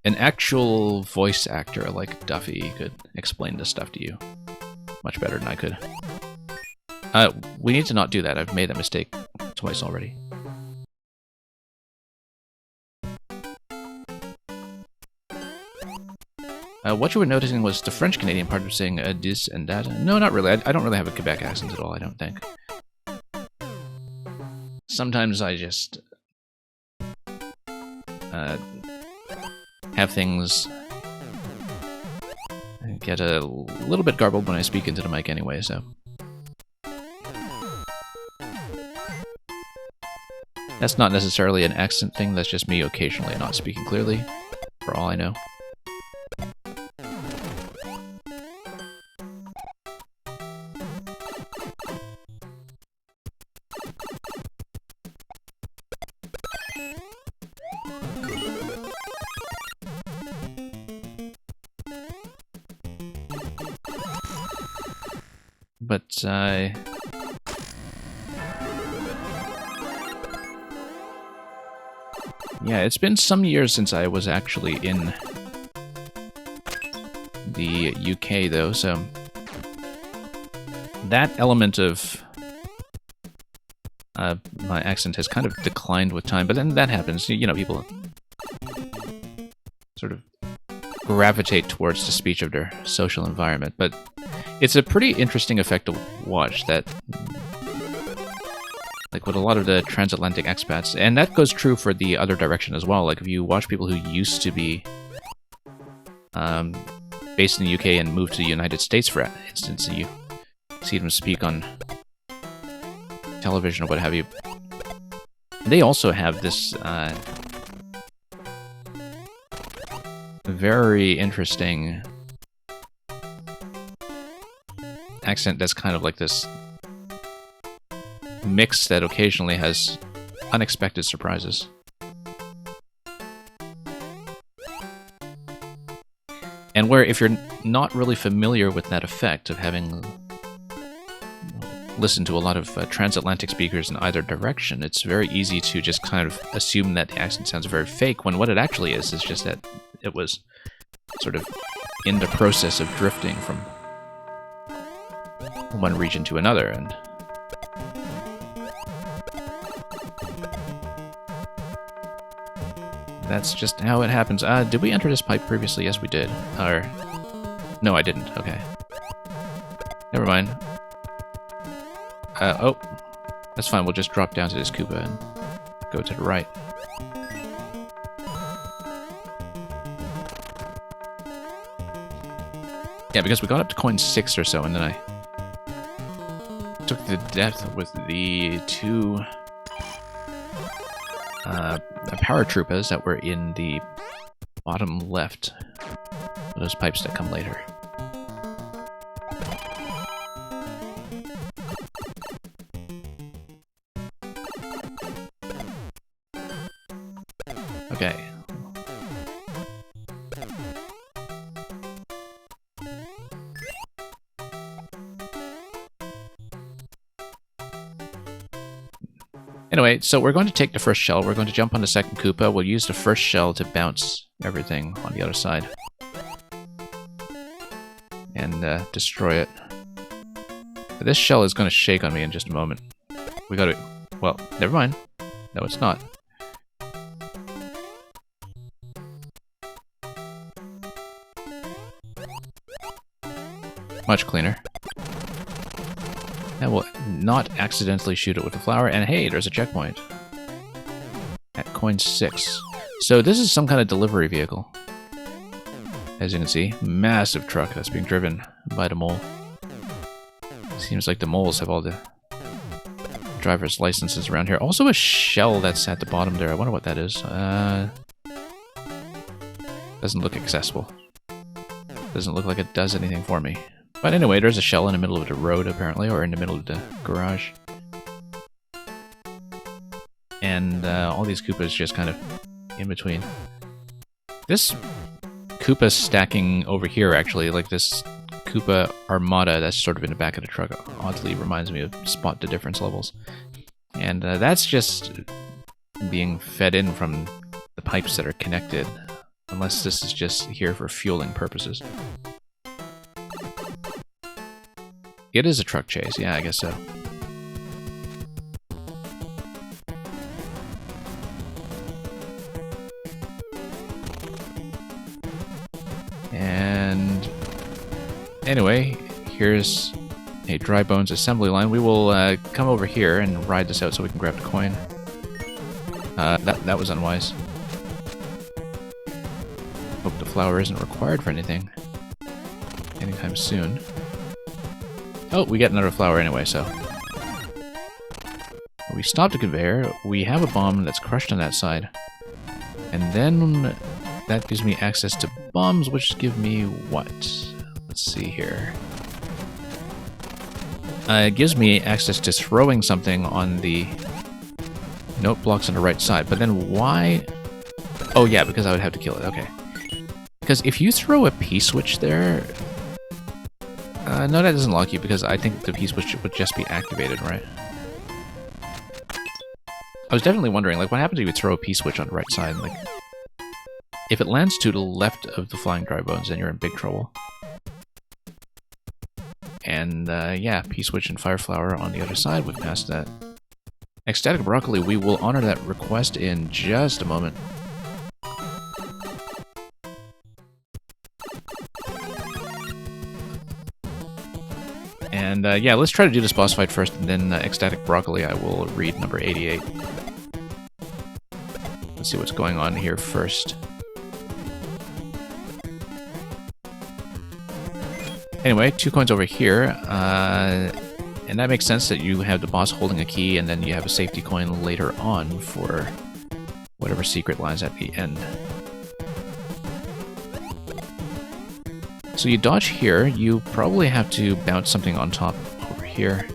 An actual voice actor like Duffy could explain this stuff to you much better than I could. We need to not do that. I've made that mistake twice already. What you were noticing was the French-Canadian part of saying this and that. No, not really. I don't really have a Quebec accent at all, I don't think. Sometimes I just have things get a little bit garbled when I speak into the mic anyway, so. That's not necessarily an accent thing, that's just me occasionally not speaking clearly, for all I know. But, yeah, it's been some years since I was actually in the UK, though, so that element of my accent has kind of declined with time, but then that happens. You know, people sort of gravitate towards the speech of their social environment, but it's a pretty interesting effect to watch that, like with a lot of the transatlantic expats, and that goes true for the other direction as well. Like if you watch people who used to be based in the UK and moved to the United States, for instance, you see them speak on television or what have you, they also have this very interesting accent that's kind of like this mix that occasionally has unexpected surprises. And where if you're not really familiar with that effect of having listened to a lot of transatlantic speakers in either direction, it's very easy to just kind of assume that the accent sounds very fake, when what it actually is just that it was sort of in the process of drifting from one region to another, and that's just how it happens. Did we enter this pipe previously? Yes, we did. Or no, I didn't. Okay. Never mind. Oh, that's fine. We'll just drop down to this Koopa and go to the right. Yeah, because we got up to coin 6 or so, and then I took the depth with the two paratroopers that were in the bottom left of those pipes that come later. Okay. Anyway, so we're going to take the first shell, we're going to jump on the second Koopa, we'll use the first shell to bounce everything on the other side. And destroy it. But this shell is going to shake on me in just a moment. We gotta... well, never mind. No, it's not. Much cleaner. That will not accidentally shoot it with the flower. And hey, there's a checkpoint. At coin 6. So this is some kind of delivery vehicle. As you can see, massive truck that's being driven by the mole. Seems like the moles have all the driver's licenses around here. Also a shell that's at the bottom there. I wonder what that is. Doesn't look accessible. Doesn't look like it does anything for me. But anyway, there's a shell in the middle of the road, apparently, or in the middle of the garage. And all these Koopas just kind of in between. This Koopa stacking over here, actually, like this Koopa Armada that's sort of in the back of the truck, oddly reminds me of Spot the Difference levels. And that's just being fed in from the pipes that are connected, unless this is just here for fueling purposes. It is a truck chase, yeah, I guess so. And anyway, here's a Dry Bones assembly line. We will come over here and ride this out so we can grab the coin. That was unwise. Hope the flower isn't required for anything anytime soon. Oh, we get another flower anyway, so. We stopped the conveyor. We have a bomb that's crushed on that side. And then that gives me access to bombs, which give me what? Let's see here. It gives me access to throwing something on the note blocks on the right side. But then why? Oh yeah, because I would have to kill it. Okay. Because if you throw a P-switch there... no, that doesn't lock you, because I think the P-switch would just be activated, right? I was definitely wondering, like, what happens if you throw a P-switch on the right side? Like, if it lands to the left of the flying Dry Bones, then you're in big trouble. And, yeah, P-switch and Fire Flower on the other side. We've passed that. Ecstatic Broccoli, we will honor that request in just a moment. And, yeah, let's try to do this boss fight first, and then Ecstatic Broccoli, I will read number 88. Let's see what's going on here first. Anyway, 2 coins over here, and that makes sense that you have the boss holding a key, and then you have a safety coin later on for whatever secret lies at the end. So you dodge here, you probably have to bounce something on top over here.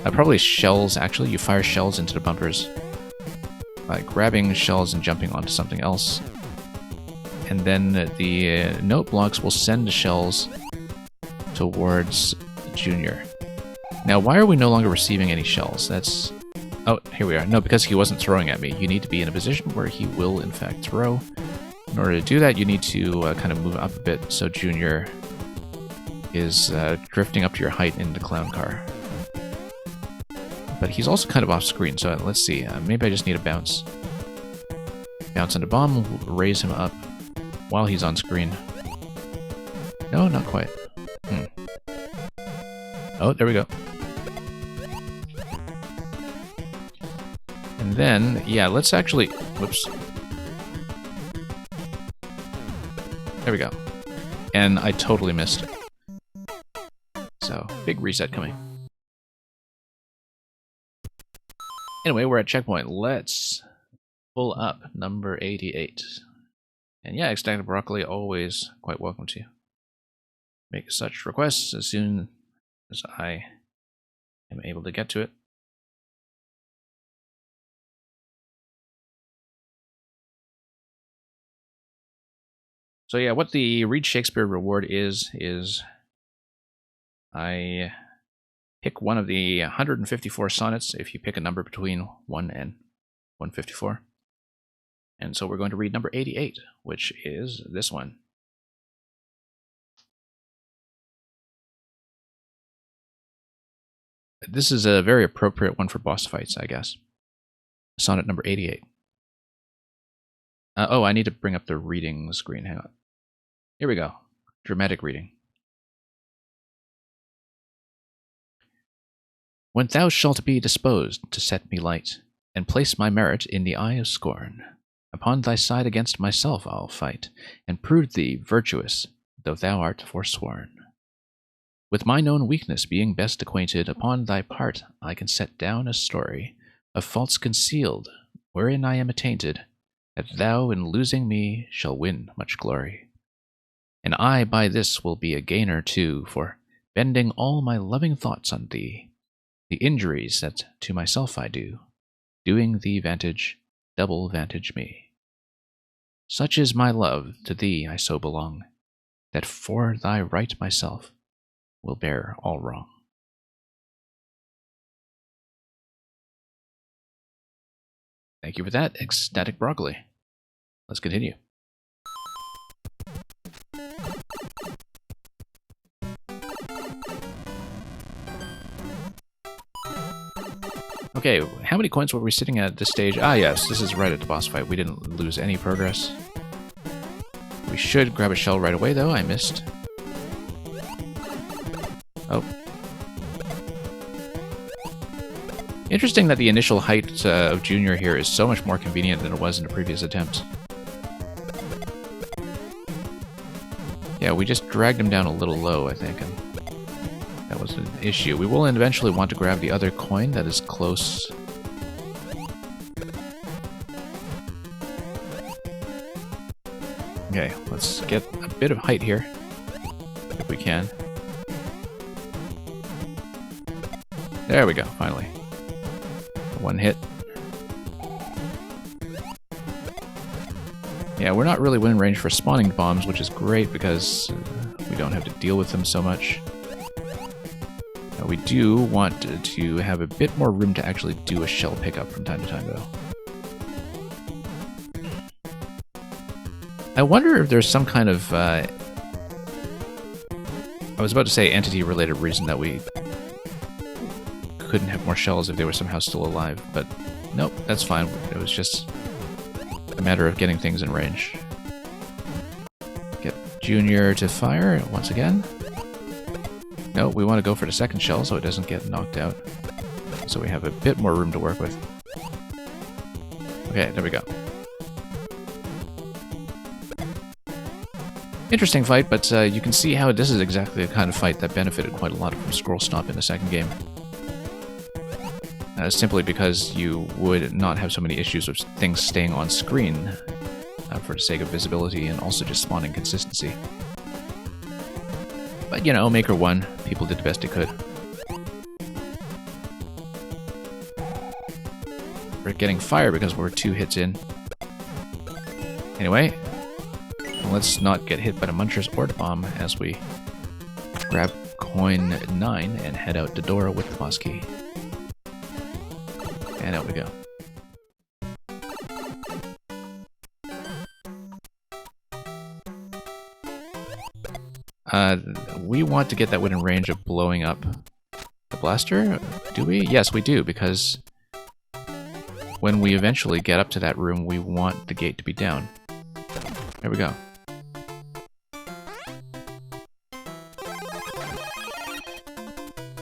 Probably shells, actually. You fire shells into the bumpers. By grabbing shells and jumping onto something else. And then the note blocks will send the shells towards Junior. Now, why are we no longer receiving any shells? That's... Oh, here we are. No, because he wasn't throwing at me. You need to be in a position where he will, in fact, throw. In order to do that, you need to kind of move up a bit so Junior is drifting up to your height in the clown car. But he's also kind of off screen, so let's see. Maybe I just need a bounce. Bounce on the bomb, raise him up while he's on screen. No, not quite. Oh, there we go. And then, yeah, let's actually... Whoops. There we go. And I totally missed. So, big reset coming. Anyway, we're at checkpoint. Let's pull up number 88. And yeah, Ecstatic Broccoli, always quite welcome to make such requests as soon as I am able to get to it. So yeah, what the Read Shakespeare reward is I pick one of the 154 sonnets if you pick a number between 1 and 154. And so we're going to read number 88, which is this one. This is a very appropriate one for boss fights, I guess. Sonnet number 88. Oh, I need to bring up the reading screen. Hang on. Here we go. Dramatic reading. When thou shalt be disposed to set me light, and place my merit in the eye of scorn, upon thy side against myself I'll fight, and prove thee virtuous, though thou art forsworn. With mine own weakness being best acquainted, upon thy part I can set down a story of faults concealed, wherein I am attainted, that thou in losing me shall win much glory. And I by this will be a gainer too, for bending all my loving thoughts on thee, the injuries that to myself I do, doing thee vantage, double vantage me. Such is my love, to thee I so belong, that for thy right myself will bear all wrong. Thank you for that, Ecstatic Broccoli. Let's continue. Okay, how many coins were we sitting at this stage? Ah, yes, this is right at the boss fight. We didn't lose any progress. We should grab a shell right away, though. I missed. Oh. Interesting that the initial height of Junior here is so much more convenient than it was in the previous attempt. Yeah, we just dragged him down a little low, I think, and that was an issue. We will eventually want to grab the other coin that is close. Okay, let's get a bit of height here, if we can. There we go, finally. One hit. Yeah, we're not really within range for spawning bombs, which is great because we don't have to deal with them so much. We do want to have a bit more room to actually do a shell pickup from time to time, though. I wonder if there's some kind of... I was about to say entity-related reason that we couldn't have more shells if they were somehow still alive, but nope, that's fine. It was just a matter of getting things in range. Get Junior to fire once again. No, we want to go for the second shell so it doesn't get knocked out. So we have a bit more room to work with. Okay, there we go. Interesting fight, but you can see how this is exactly the kind of fight that benefited quite a lot from Scroll Stomp in the second game. Simply because you would not have so many issues with things staying on screen for the sake of visibility and also just spawning consistency. But, you know, Maker won. People did the best they could. We're getting fire because we're 2 hits in. Anyway, let's not get hit by the Muncher's or the bomb as we grab coin 9 and head out the door with the boss key. And out we go. We want to get that within range of blowing up the blaster, do we? Yes, we do, because when we eventually get up to that room, we want the gate to be down. There we go.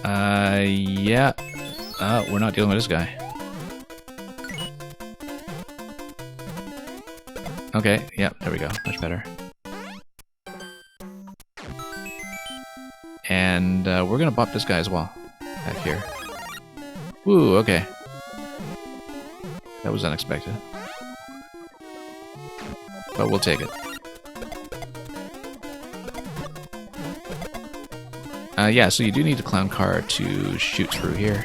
Yeah. We're not dealing with this guy. Okay, yeah, there we go. Much better. And we're gonna bop this guy as well. Back here. Woo, okay. That was unexpected. But we'll take it. Yeah, so you do need the clown car to shoot through here.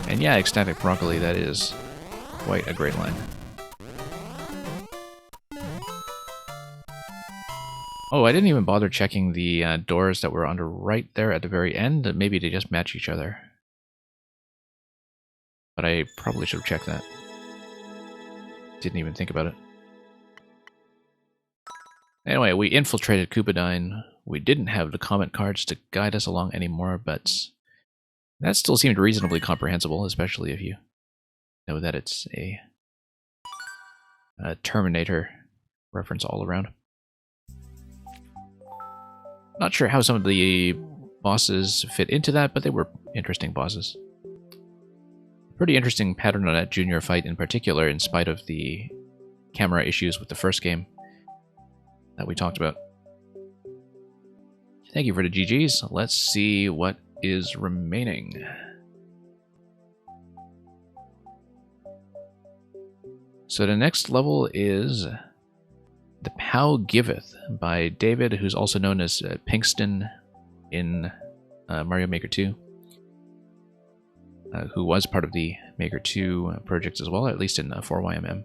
And yeah, Ecstatic Broccoli, that is quite a great line. Oh, I didn't even bother checking the doors that were under right there at the very end. Maybe they just match each other. But I probably should have checked that. Didn't even think about it. Anyway, we infiltrated Kupadine. We didn't have the comment cards to guide us along anymore, but that still seemed reasonably comprehensible, especially if you know that it's a Terminator reference all around. Not sure how some of the bosses fit into that, but they were interesting bosses. Pretty interesting pattern on that junior fight in particular, in spite of the camera issues with the first game that we talked about. Thank you for the GGs. Let's see what is remaining. So the next level is The Pow Giveth by David, who's also known as Pinkston in Mario Maker 2, who was part of the Maker 2 project as well, at least in 4YMM.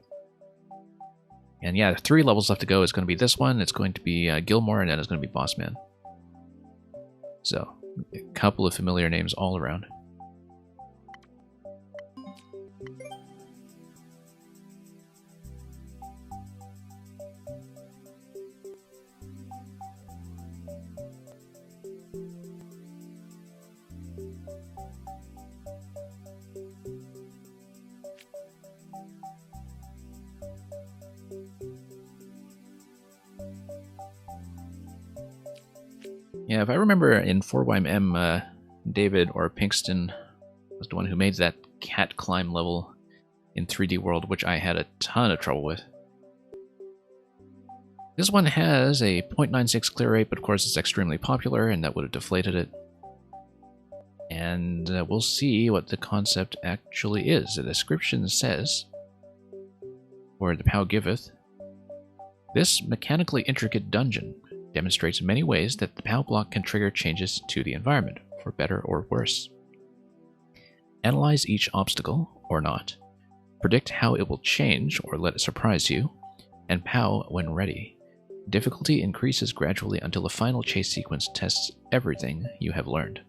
And yeah, 3 levels left to go. It's going to be this one, it's going to be Gilmore, and then it's going to be Bossman. So, a couple of familiar names all around. Yeah, if I remember in 4YM, David or Pinkston was the one who made that cat climb level in 3D World, which I had a ton of trouble with. This one has a 0.96 clear rate, but of course it's extremely popular, and that would have deflated it. And we'll see what the concept actually is. The description says, or The Pow Giveth, this mechanically intricate dungeon demonstrates in many ways that the POW block can trigger changes to the environment, for better or worse. Analyze each obstacle, or not. Predict how it will change, or let it surprise you. And POW when ready. Difficulty increases gradually until the final chase sequence tests everything you have learned.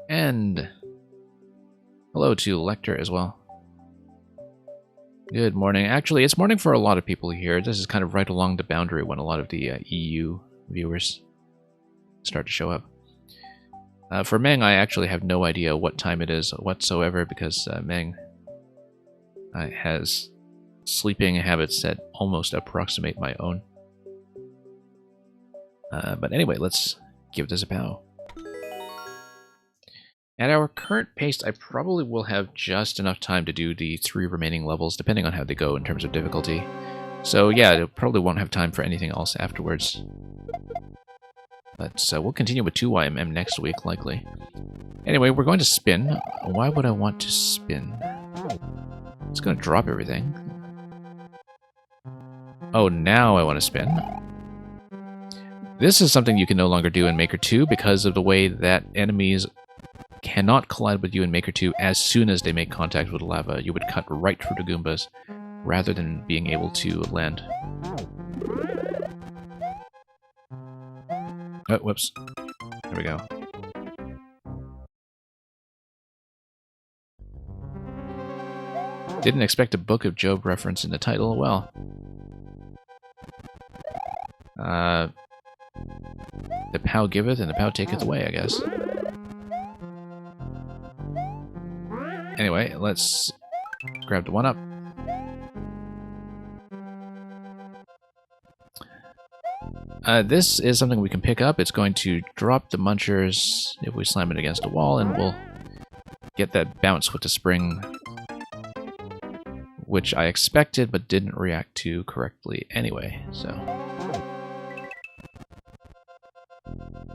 And hello to Lecter as well. Good morning. Actually, it's morning for a lot of people here. This is kind of right along the boundary when a lot of the EU viewers start to show up. For Meng, I actually have no idea what time it is whatsoever, because Meng has sleeping habits that almost approximate my own. But anyway, let's give this a pow. At our current pace, I probably will have just enough time to do the 3 remaining levels, depending on how they go in terms of difficulty. So yeah, I probably won't have time for anything else afterwards. But we'll continue with 2YMM next week, likely. Anyway, we're going to spin. Why would I want to spin? It's going to drop everything. Oh, now I want to spin. This is something you can no longer do in Maker 2 because of the way that enemies cannot collide with you in Maker 2 as soon as they make contact with lava. You would cut right through the Goombas rather than being able to land. Oh, whoops. There we go. Didn't expect a Book of Job reference in the title. Well. The POW giveth and the POW taketh away, I guess. Anyway, let's grab the 1-up. This is something we can pick up. It's going to drop the munchers if we slam it against a wall, and we'll get that bounce with the spring, which I expected but didn't react to correctly anyway, so...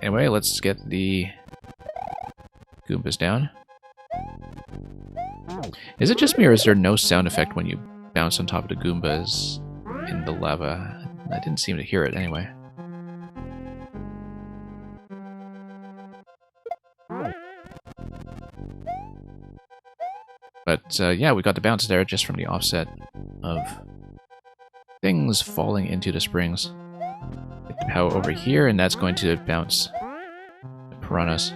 Anyway, let's get the Goombas down. Is it just me, or is there no sound effect when you bounce on top of the Goombas in the lava? I didn't seem to hear it anyway. But yeah, we got the bounce there just from the offset of things falling into the springs. Get the POW over here, and that's going to bounce the piranhas.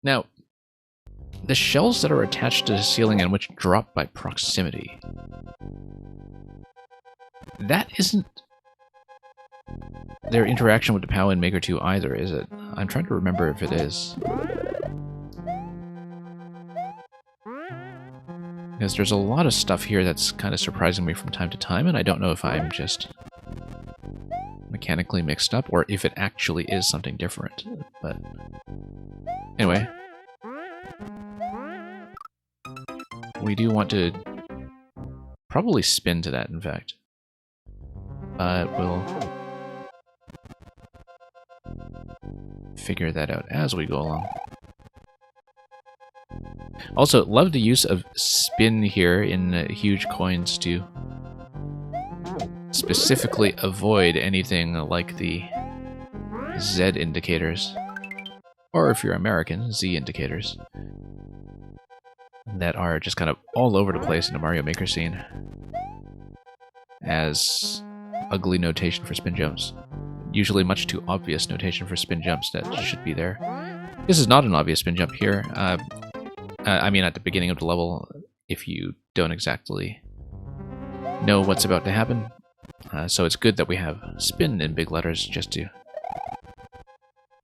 Now, the shells that are attached to the ceiling and which drop by proximity, that isn't their interaction with the POW in Maker 2 either, is it? I'm trying to remember if it is. Because there's a lot of stuff here that's kind of surprising me from time to time, and I don't know if I'm just mechanically mixed up or if it actually is something different. But anyway, we do want to probably spin to that, in fact. But we'll figure that out as we go along. Also, love the use of spin here in huge coins to specifically avoid anything like the Z indicators, or if you're American, Z indicators, that are just kind of all over the place in the Mario Maker scene as ugly notation for spin jumps. Usually much too obvious notation for spin jumps that should be there. This is not an obvious spin jump here. I mean, at the beginning of the level, if you don't exactly know what's about to happen. So it's good that we have spin in big letters just to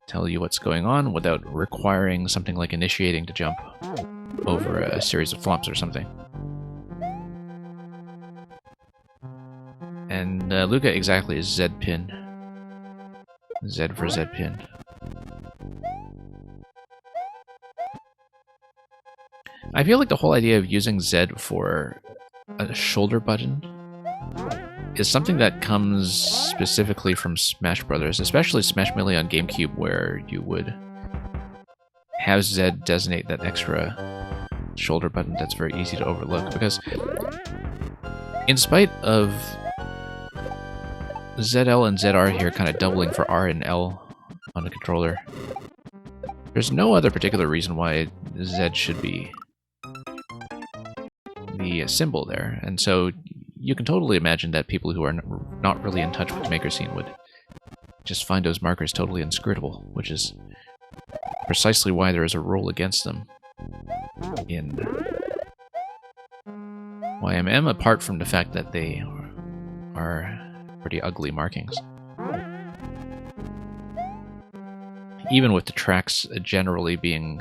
tell you what's going on without requiring something like initiating to jump over a series of flops or something. And Luca exactly is Z pin. Z for Z pin. I feel like the whole idea of using Z for a shoulder button is something that comes specifically from Smash Brothers, especially Smash Melee on GameCube, where you would have Z designate that extra shoulder button that's very easy to overlook. Because in spite of ZL and ZR here kind of doubling for R and L on the controller, there's no other particular reason why Z should be the symbol there. And so you can totally imagine that people who are not really in touch with the Maker scene would just find those markers totally inscrutable, which is precisely why there is a rule against them in YMM, apart from the fact that they are pretty ugly markings. Even with the tracks generally being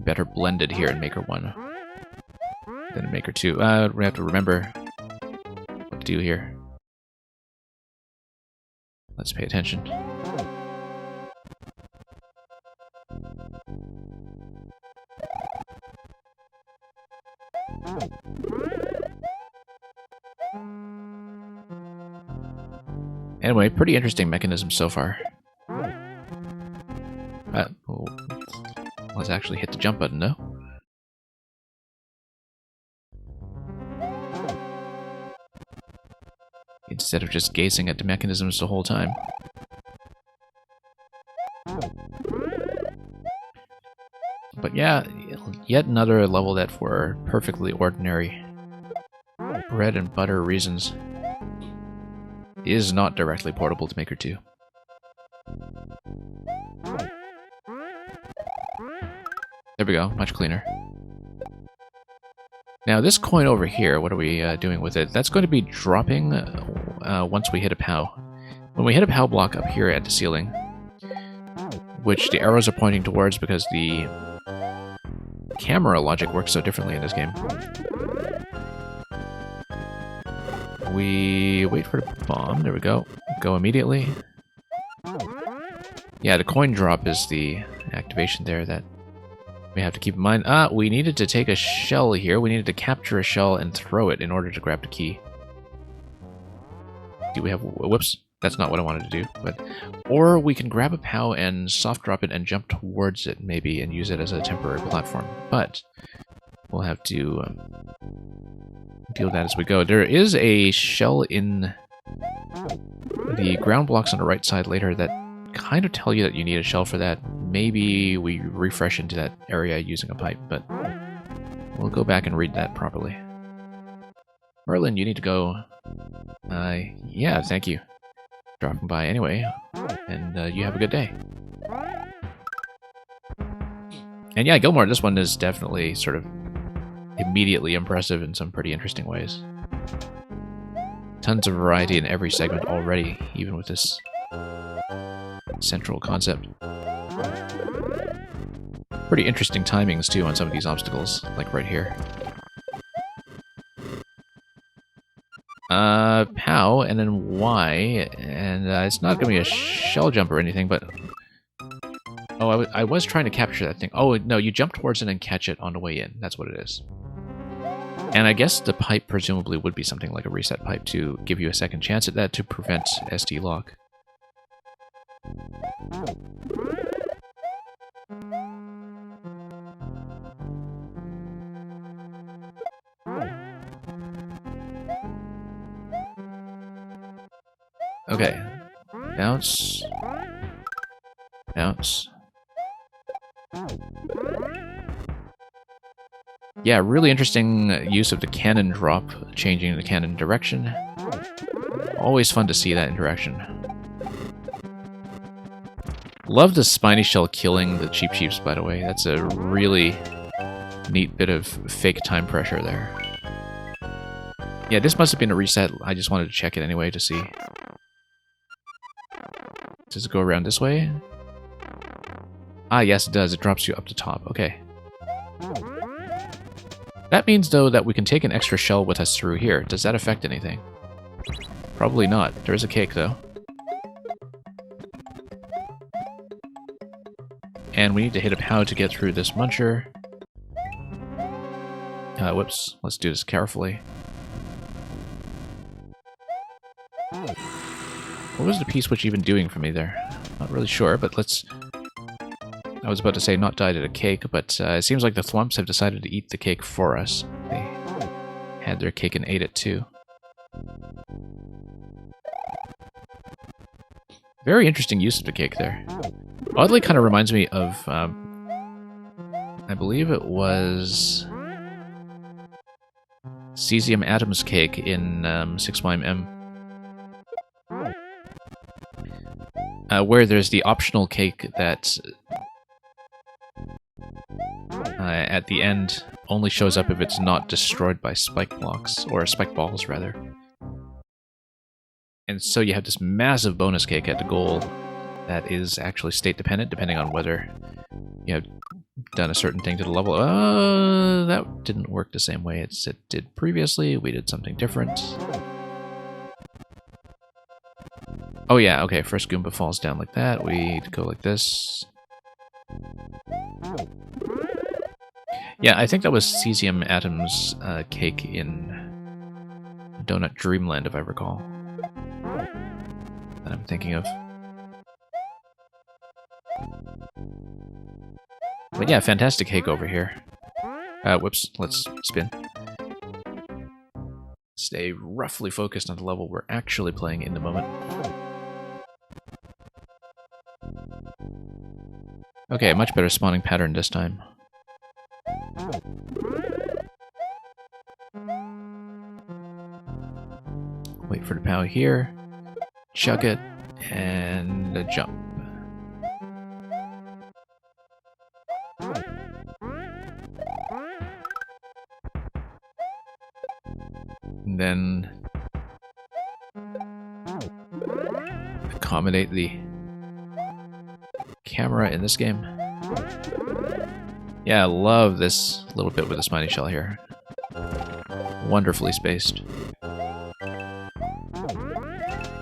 better blended here in Maker 1 than in Maker 2. We have to remember what to do here. Let's pay attention. Anyway, pretty interesting mechanism so far. Let's actually hit the jump button, no? Instead of just gazing at the mechanisms the whole time. But yeah, yet another level that for perfectly ordinary bread and butter reasons is not directly portable to Maker 2. There we go, much cleaner. Now this coin over here, what are we doing with it? That's going to be dropping once we hit a POW. When we hit a POW block up here at the ceiling, which the arrows are pointing towards because the camera logic works so differently in this game, we wait for the bomb. There we go. Go immediately. Yeah, the coin drop is the activation there that we have to keep in mind. We needed to take a shell here. We needed to capture a shell and throw it in order to grab the key. Do we have... Whoops. That's not what I wanted to do. But or we can grab a POW and soft drop it and jump towards it, maybe, and use it as a temporary platform. But we'll have to deal with that as we go. There is a shell in the ground blocks on the right side later that kind of tell you that you need a shell for that. Maybe we refresh into that area using a pipe, but we'll go back and read that properly. Merlin, you need to go. Yeah, thank you. Dropping by anyway, and you have a good day. And yeah, Gilmore, this one is definitely sort of immediately impressive in some pretty interesting ways. Tons of variety in every segment already, even with this central concept. Pretty interesting timings too on some of these obstacles, like right here. POW, and then Y, and it's not gonna be a shell jump or anything, but... Oh, I was trying to capture that thing. Oh, no, you jump towards it and catch it on the way in. That's what it is. And I guess the pipe presumably would be something like a reset pipe to give you a second chance at that to prevent SD lock. Okay. Bounce. Bounce. Yeah, really interesting use of the cannon drop, changing the cannon direction. Always fun to see that interaction. Love the spiny shell killing the Cheep Cheeps, by the way. That's a really neat bit of fake time pressure there. Yeah, this must have been a reset. I just wanted to check it anyway to see. Does it go around this way? Ah, yes, it does. It drops you up the top. Okay. That means, though, that we can take an extra shell with us through here. Does that affect anything? Probably not. There is a cake, though. And we need to hit a POW to get through this muncher. Whoops. Let's do this carefully. What was the P-switch even doing for me there? Not really sure, but let's... I was about to say not died at a cake, but it seems like the Thwumps have decided to eat the cake for us. They had their cake and ate it too. Very interesting use of the cake there. Oddly kind of reminds me of, I believe it was Cesium Atoms cake in 6YM. Where there's the optional cake that at the end only shows up if it's not destroyed by spike blocks, or spike balls rather. And so you have this massive bonus cake at the goal that is actually state dependent, depending on whether you have done a certain thing to the level. That didn't work the same way as it did previously. We did something different. Oh yeah, okay, first Goomba falls down like that. We go like this. Yeah, I think that was Cesium Atoms cake in Donut Dreamland, if I recall. That I'm thinking of. But yeah, fantastic cake over here. Whoops, let's spin. Stay roughly focused on the level we're actually playing in the moment. Okay, much better spawning pattern this time. Wait for the POW here. Chuck it, and a jump. And then accommodate the camera in this game. Yeah, I love this little bit with the spiny shell here. Wonderfully spaced.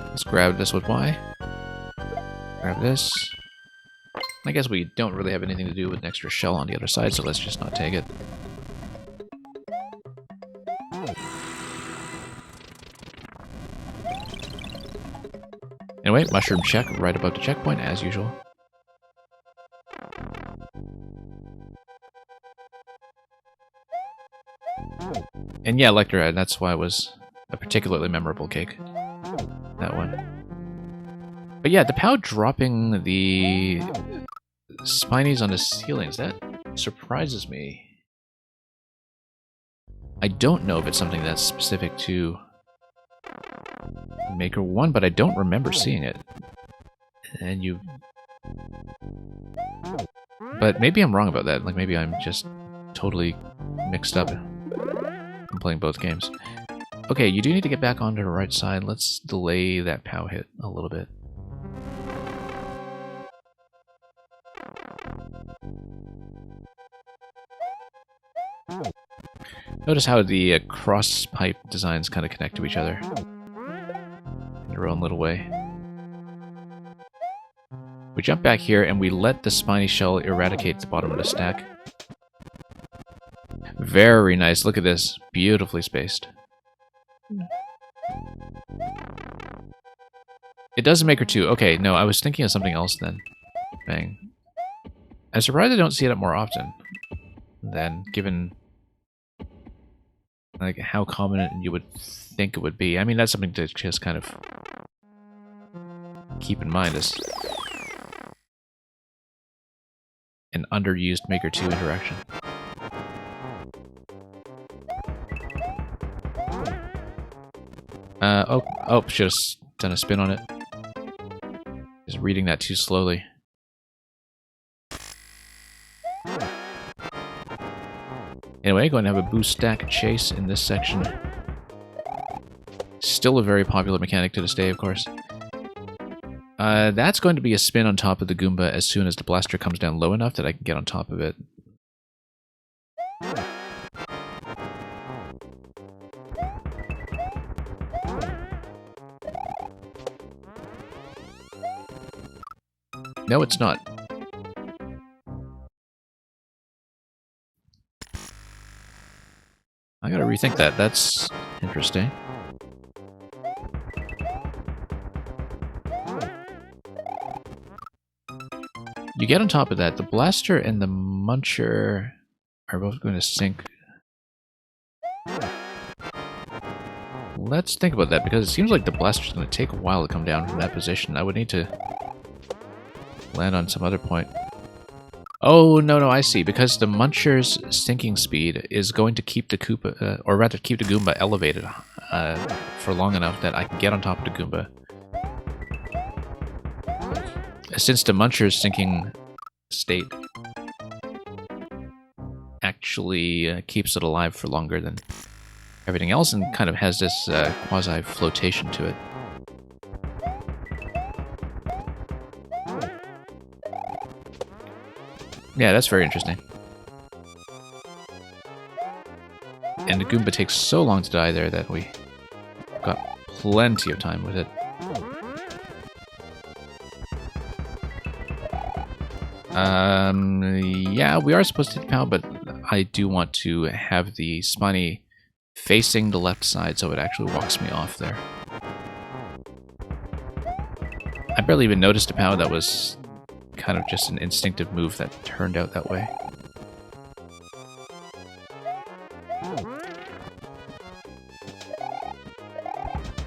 Let's grab this with Y. Grab this. I guess we don't really have anything to do with an extra shell on the other side, so let's just not take it. Anyway, mushroom check right above the checkpoint, as usual. And yeah, Lecter, that's why it was a particularly memorable cake. That one. But yeah, the POW dropping the spinies on the ceilings, that surprises me. I don't know if it's something that's specific to Maker 1, but I don't remember seeing it. And you... But maybe I'm wrong about that. Like, maybe I'm just totally mixed up. I'm playing both games. Okay, you do need to get back onto the right side. Let's delay that POW hit a little bit. Notice how the cross pipe designs kind of connect to each other in their own little way. We jump back here and we let the spiny shell eradicate the bottom of the stack. Very nice. Look at this. Beautifully spaced. It does a Maker 2. Okay, no, I was thinking of something else then. Bang. I'm surprised I don't see it up more often. Then, given like how common you would think it would be. I mean, that's something to just kind of keep in mind as an underused Maker 2 interaction. Oh, should have done a spin on it. Just reading that too slowly. Anyway, going to have a boost stack chase in this section. Still a very popular mechanic to this day, of course. That's going to be a spin on top of the Goomba as soon as the blaster comes down low enough that I can get on top of it. No, it's not. I gotta rethink that. That's interesting. You get on top of that. The blaster and the muncher are both going to sink. Let's think about that, because it seems like the blaster's going to take a while to come down from that position. I would need to land on some other point. Oh, no, I see. Because the muncher's sinking speed is going to keep the Koopa, or rather keep the Goomba elevated for long enough that I can get on top of the Goomba. Since the muncher's sinking state actually keeps it alive for longer than everything else and kind of has this quasi-flotation to it. Yeah, that's very interesting. And the Goomba takes so long to die there that we got plenty of time with it. Yeah, we are supposed to hit POW, but I do want to have the spiny facing the left side so it actually walks me off there. I barely even noticed a POW. That was kind of just an instinctive move that turned out that way.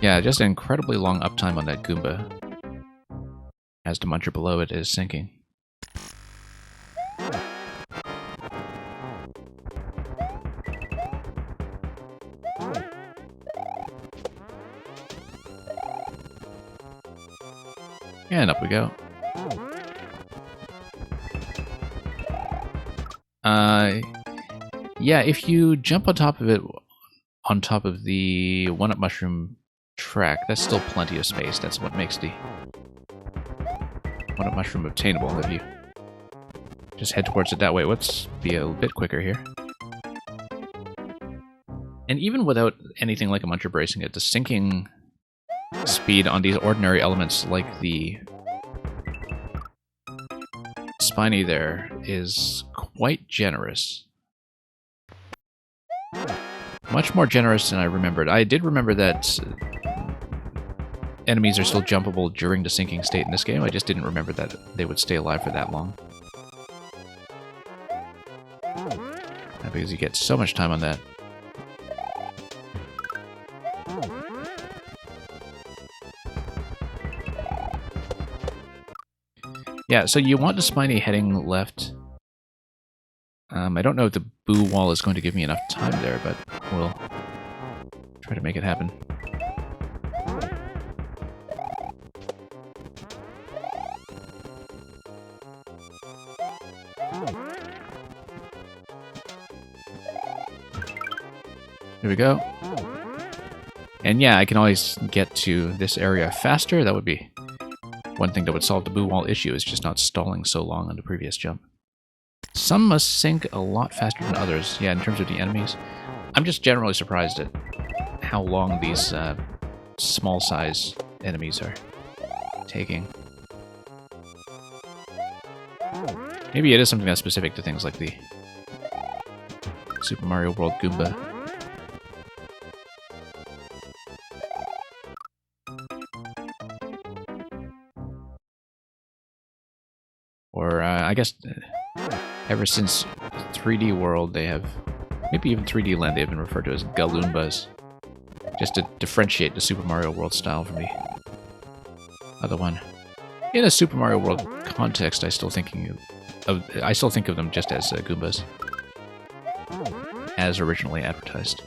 Yeah, just an incredibly long uptime on that Goomba as the muncher below it is sinking. And up we go. Yeah, if you jump on top of it, on top of the one-up mushroom track, that's still plenty of space. That's what makes the one-up mushroom obtainable. If you just head towards it that way, let's be a bit quicker here. And even without anything like a muncher bracing it, the sinking speed on these ordinary elements like the spiny there is quite generous. Much more generous than I remembered. I did remember that enemies are still jumpable during the sinking state in this game. I just didn't remember that they would stay alive for that long. Because you get so much time on that. Yeah, so you want the spiny heading left. I don't know if the boo wall is going to give me enough time there, but we'll try to make it happen. Here we go. And yeah, I can always get to this area faster. That would be one thing that would solve the boo wall issue, is just not stalling so long on the previous jump. Some must sink a lot faster than others. Yeah, in terms of the enemies. I'm just generally surprised at how long these small size enemies are taking. Maybe it is something that's specific to things like the Super Mario World Goomba. Or, I guess, ever since 3D World, they have, maybe even 3D Land, they've been referred to as Galoombas, just to differentiate the Super Mario World style from the other one. In a Super Mario World context, I still think of them just as Goombas, as originally advertised.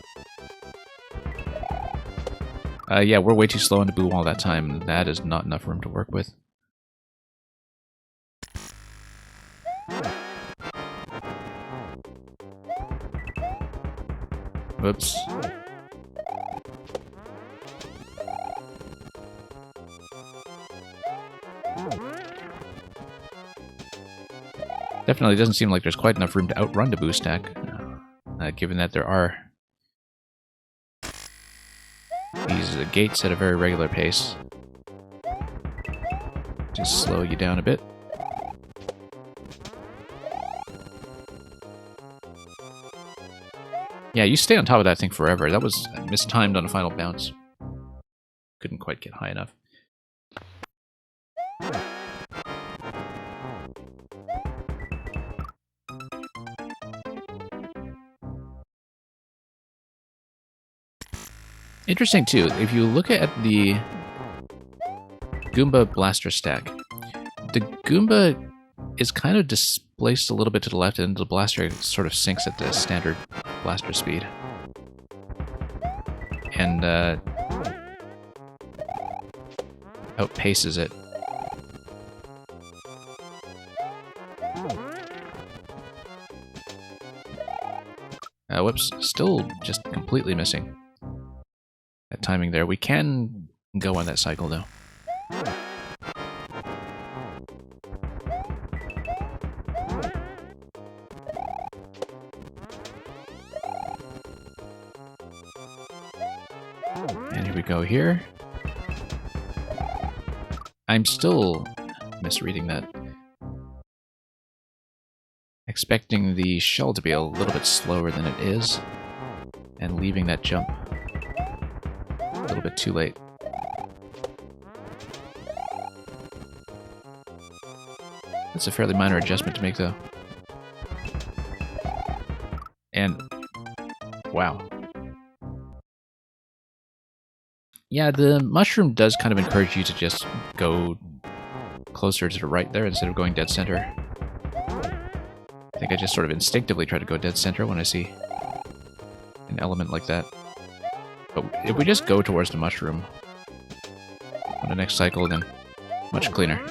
Yeah, we're way too slow into Boo all that time. That is not enough room to work with. Whoops. Definitely doesn't seem like there's quite enough room to outrun the Boo stack, given that there are these gates at a very regular pace. Just slow you down a bit. Yeah, you stay on top of that thing forever. That was mistimed on the final bounce. Couldn't quite get high enough. Interesting, too, if you look at the Goomba blaster stack, the Goomba is kind of displaced a little bit to the left, and the blaster sort of sinks at the standard blaster speed. And outpaces it. Whoops, still just completely missing that timing there. We can go on that cycle, though. And here we go here. I'm still misreading that. Expecting the shell to be a little bit slower than it is, and leaving that jump a little bit too late. That's a fairly minor adjustment to make, though. And wow. Yeah, the mushroom does kind of encourage you to just go closer to the right there instead of going dead center. I think I just sort of instinctively try to go dead center when I see an element like that. But if we just go towards the mushroom on the next cycle, then much cleaner.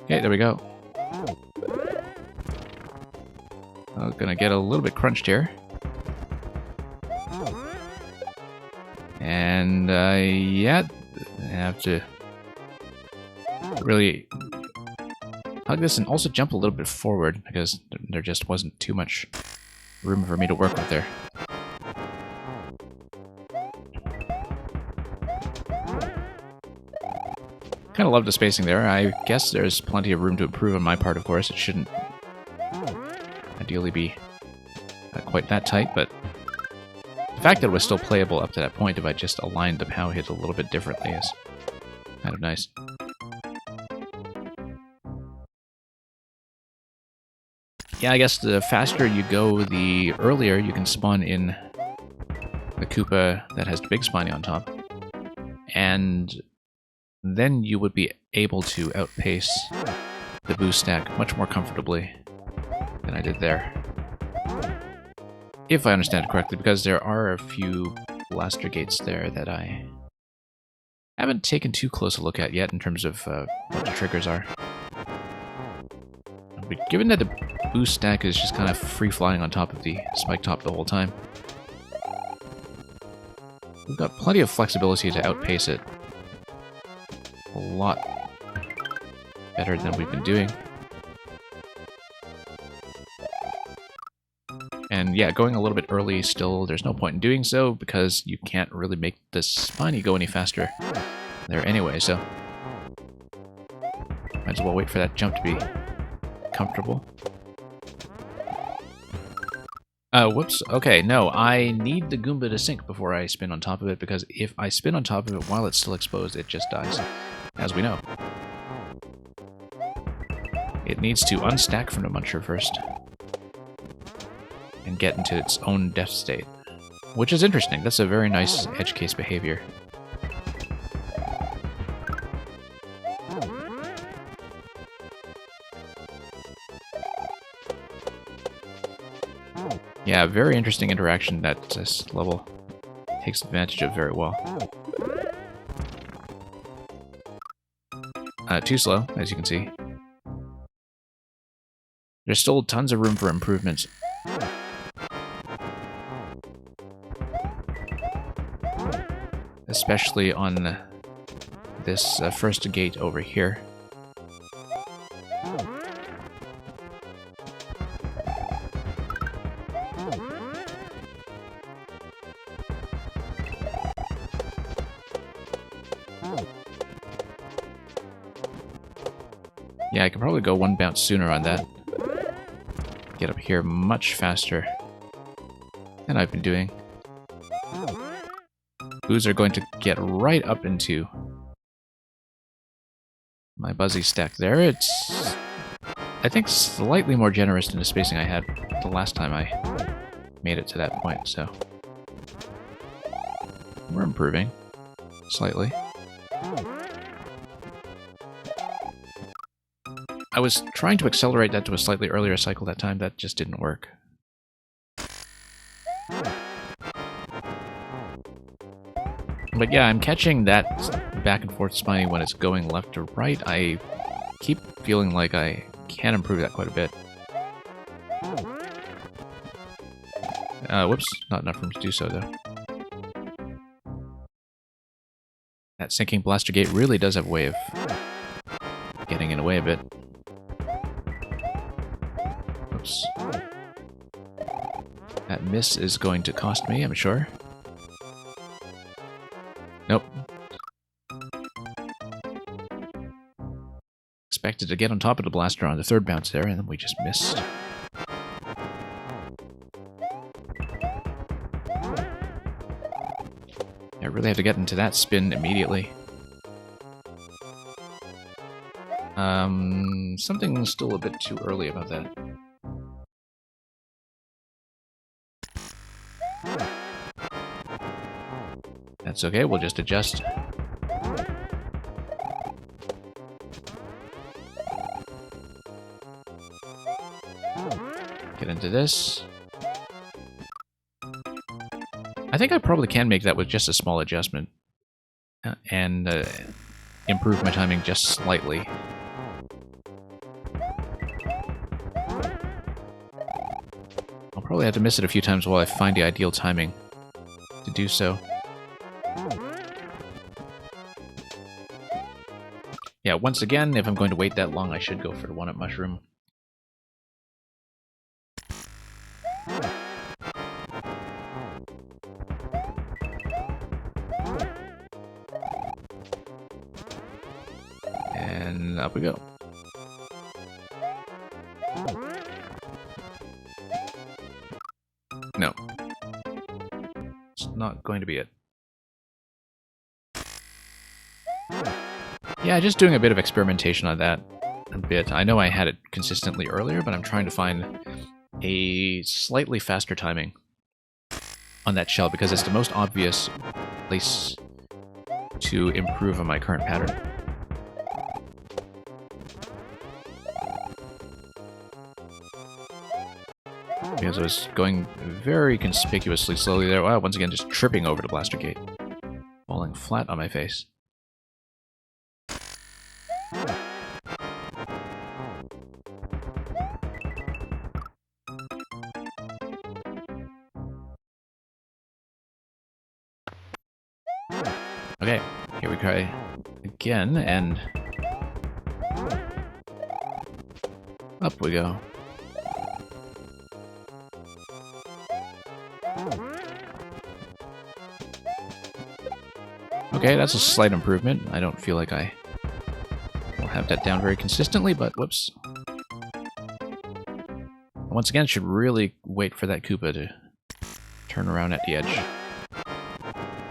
Okay, there we go. I'm gonna get a little bit crunched here. And, yeah, I have to really hug this and also jump a little bit forward because there just wasn't too much room for me to work with there. Kind of love the spacing there. I guess there's plenty of room to improve on my part, of course. It shouldn't ideally be quite that tight, but the fact that it was still playable up to that point if I just aligned the POW hit a little bit differently is kind of nice. Yeah, I guess the faster you go, the earlier you can spawn in the Koopa that has the big spiny on top. And then you would be able to outpace the Boo stack much more comfortably than I did there. If I understand it correctly, because there are a few blaster gates there that I haven't taken too close a look at yet in terms of what the triggers are. But given that the Boo stack is just kind of free-flying on top of the spike top the whole time, we've got plenty of flexibility to outpace it a lot better than we've been doing. And yeah, going a little bit early still, there's no point in doing so because you can't really make the Spiny go any faster there anyway, so might as well wait for that jump to be comfortable. Whoops. Okay, no, I need the Goomba to sink before I spin on top of it, because if I spin on top of it while it's still exposed, it just dies, as we know. It needs to unstack from the Muncher first and get into its own death state, which is interesting. That's a very nice edge case behavior. Yeah, very interesting interaction that this level takes advantage of very well. Too slow, as you can see. There's still tons of room for improvements. Especially on this first gate over here. Yeah, I can probably go one bounce sooner on that. Get up here much faster than I've been doing. Boos are going to get right up into my Buzzy stack there. It's, I think, slightly more generous than the spacing I had the last time I made it to that point, so we're improving slightly. I was trying to accelerate that to a slightly earlier cycle that time. That just didn't work. But yeah, I'm catching that back and forth Spiny when it's going left to right. I keep feeling like I can improve that quite a bit. Whoops, not enough room to do so, though. That sinking blaster gate really does have a way of getting in the way a bit. Oops. That miss is going to cost me, I'm sure. Nope. Expected to get on top of the blaster on the third bounce there, and then we just missed. I really have to get into that spin immediately. Something still a bit too early about that. That's okay, we'll just adjust. Get into this. I think I probably can make that with just a small adjustment. And improve my timing just slightly. I'll probably have to miss it a few times while I find the ideal timing to do so. Yeah, once again, if I'm going to wait that long, I should go for the one-up mushroom. And up we go. No. It's not going to be it. Yeah, just doing a bit of experimentation on that a bit. I know I had it consistently earlier, but I'm trying to find a slightly faster timing on that shell because it's the most obvious place to improve on my current pattern. Because I was going very conspicuously slowly there. Wow, once again, just tripping over the blaster gate. Falling flat on my face. Okay, here we try again, and Up we go. Okay, that's a slight improvement. I don't feel like I will have that down very consistently, but whoops. Once again, should really wait for that Koopa to turn around at the edge.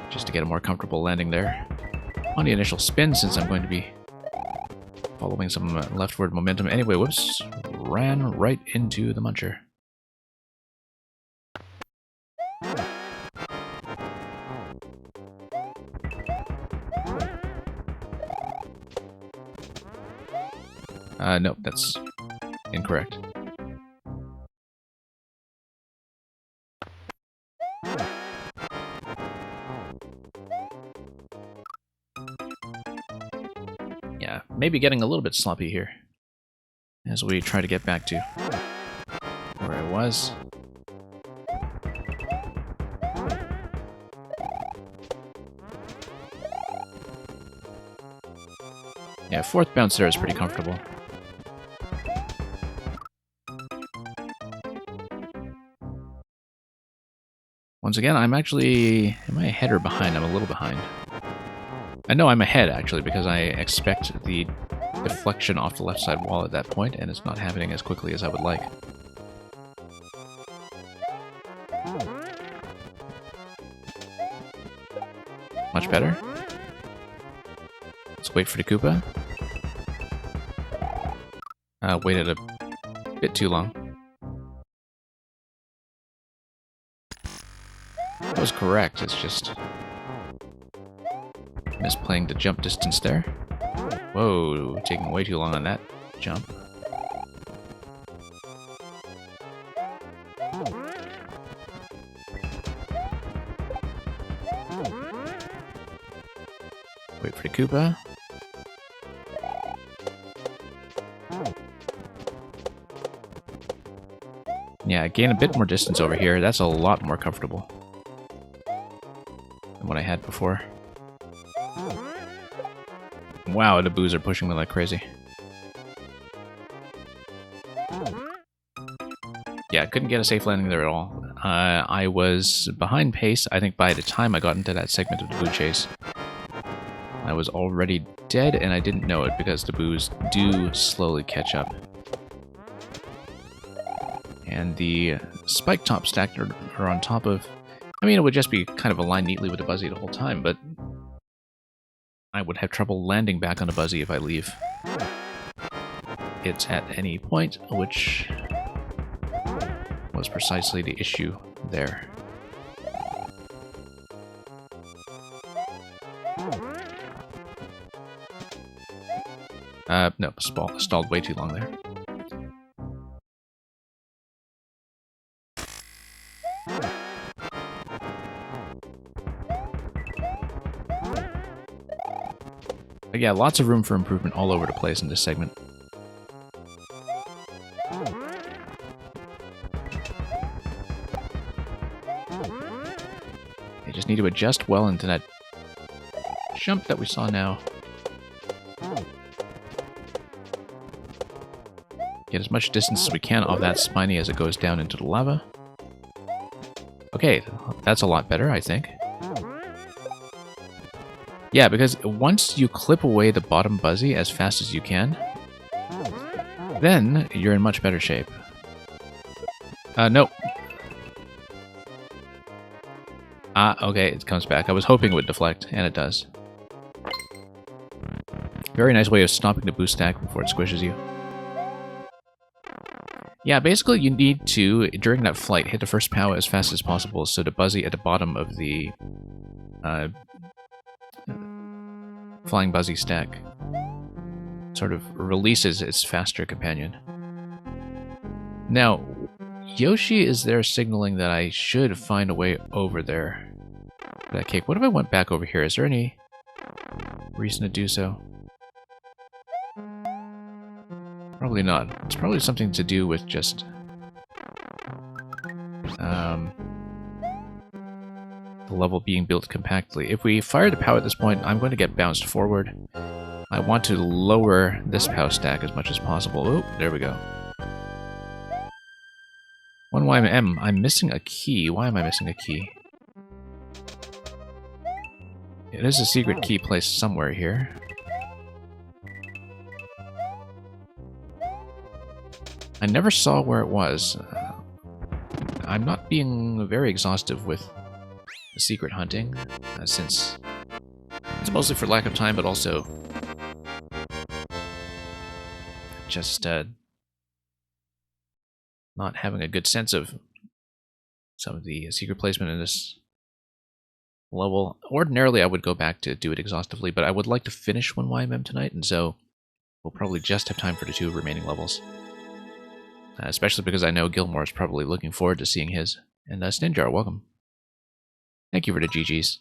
Just to get a more comfortable landing there. On the initial spin, since I'm going to be following some leftward momentum. Anyway, whoops. Ran right into the muncher. Nope, that's incorrect. Yeah, maybe getting a little bit sloppy here as we try to get back to where I was. Yeah, fourth bounce there is pretty comfortable. Once again, I'm actually... Am I ahead or behind? I'm a little behind. I know I'm ahead, actually, because I expect the deflection off the left side wall at that point, and it's not happening as quickly as I would like. Much better. Let's wait for the Koopa. Waited a bit too long. That was correct, it's just... misplaying the jump distance there. Whoa, taking way too long on that jump. Wait for the Koopa. Yeah, gain a bit more distance over here. That's a lot more comfortable than what I had before. Wow, the boos are pushing me like crazy. Yeah, couldn't get a safe landing there at all. I was behind pace, I think by the time I got into that segment of the boo chase. I was already dead, and I didn't know it because the boos do slowly catch up. And the spike top stack are on top of... I mean, it would just be kind of aligned neatly with the Buzzy the whole time, but I would have trouble landing back on a Buzzy if I leave it at any point, which was precisely the issue there. No, stalled way too long there. But yeah, lots of room for improvement all over the place in this segment. They just need to adjust well into that jump that we saw now. Get as much distance as we can off that spiny as it goes down into the lava. Okay, that's a lot better, I think. Yeah, because once you clip away the bottom Buzzy as fast as you can, then you're in much better shape. Nope. Okay, it comes back. I was hoping it would deflect, and it does. Very nice way of stopping the boost stack before it squishes you. Yeah, basically you need to, during that flight, hit the first POW as fast as possible so the Buzzy at the bottom of the flying Buzzy stack sort of releases its faster companion. Now, Yoshi is there signaling that I should find a way over there for that cake. What if I went back over here? Is there any reason to do so? Probably not. It's probably something to do with just the level being built compactly. If we fire the POW at this point, I'm going to get bounced forward. I want to lower this POW stack as much as possible. Oh, there we go. 1YM, I'm missing a key. Why am I missing a key? It is a secret key placed somewhere here. I never saw where it was. I'm not being very exhaustive with the secret hunting, since it's mostly for lack of time, but also just not having a good sense of some of the secret placement in this level. Ordinarily, I would go back to do it exhaustively, but I would like to finish 1YMM tonight, and so we'll probably just have time for the 2 remaining levels. Especially because I know Gilmore is probably looking forward to seeing his. And Stinjar, welcome. Thank you for the GGs.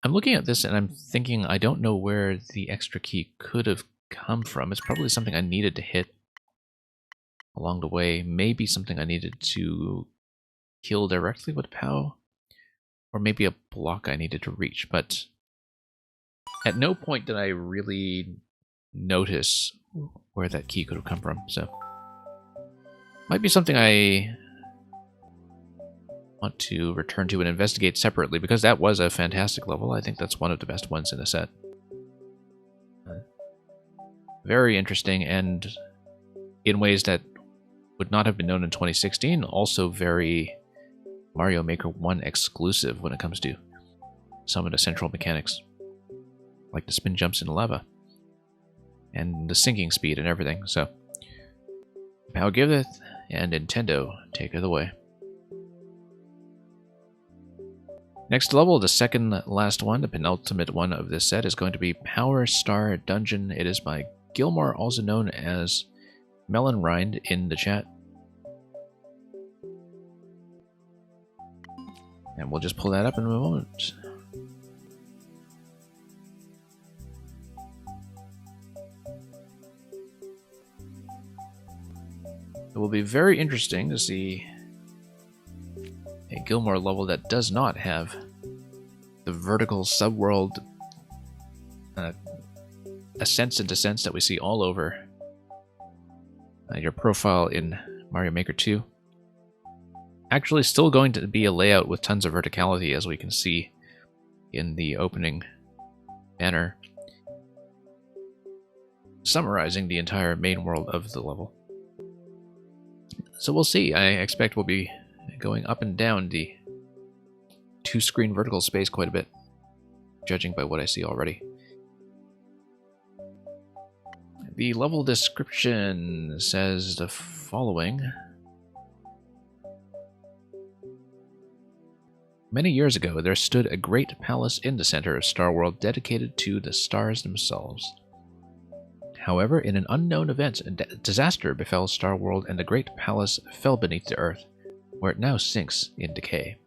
I'm looking at this and I'm thinking I don't know where the extra key could have come from. It's probably something I needed to hit along the way. Maybe something I needed to kill directly with POW. Or maybe a block I needed to reach. But at no point did I really notice where that key could have come from, so might be something I want to return to and investigate separately, because that was a fantastic level. I think that's one of the best ones in the set. Very interesting, and in ways that would not have been known in 2016, also very Mario Maker 1 exclusive when it comes to some of the central mechanics, like the spin jumps in lava. And the sinking speed and everything, so POW giveth, and Nintendo taketh away. Next level, the second last one, the penultimate one of this set, is going to be Power Star Dungeon. It is by Gilmore, also known as Melon Rind in the chat. And we'll just pull that up in a moment. It will be very interesting to see a Gilmore level that does not have the vertical subworld ascents and descents that we see all over your profile in Mario Maker 2. Actually, still going to be a layout with tons of verticality, as we can see in the opening banner, summarizing the entire main world of the level. So we'll see. I expect we'll be going up and down the 2-screen vertical space quite a bit, judging by what I see already. The level description says the following. Many years ago, there stood a great palace in the center of Star World dedicated to the stars themselves. However, in an unknown event, a disaster befell Star World and the great palace fell beneath the earth, where it now sinks in decay.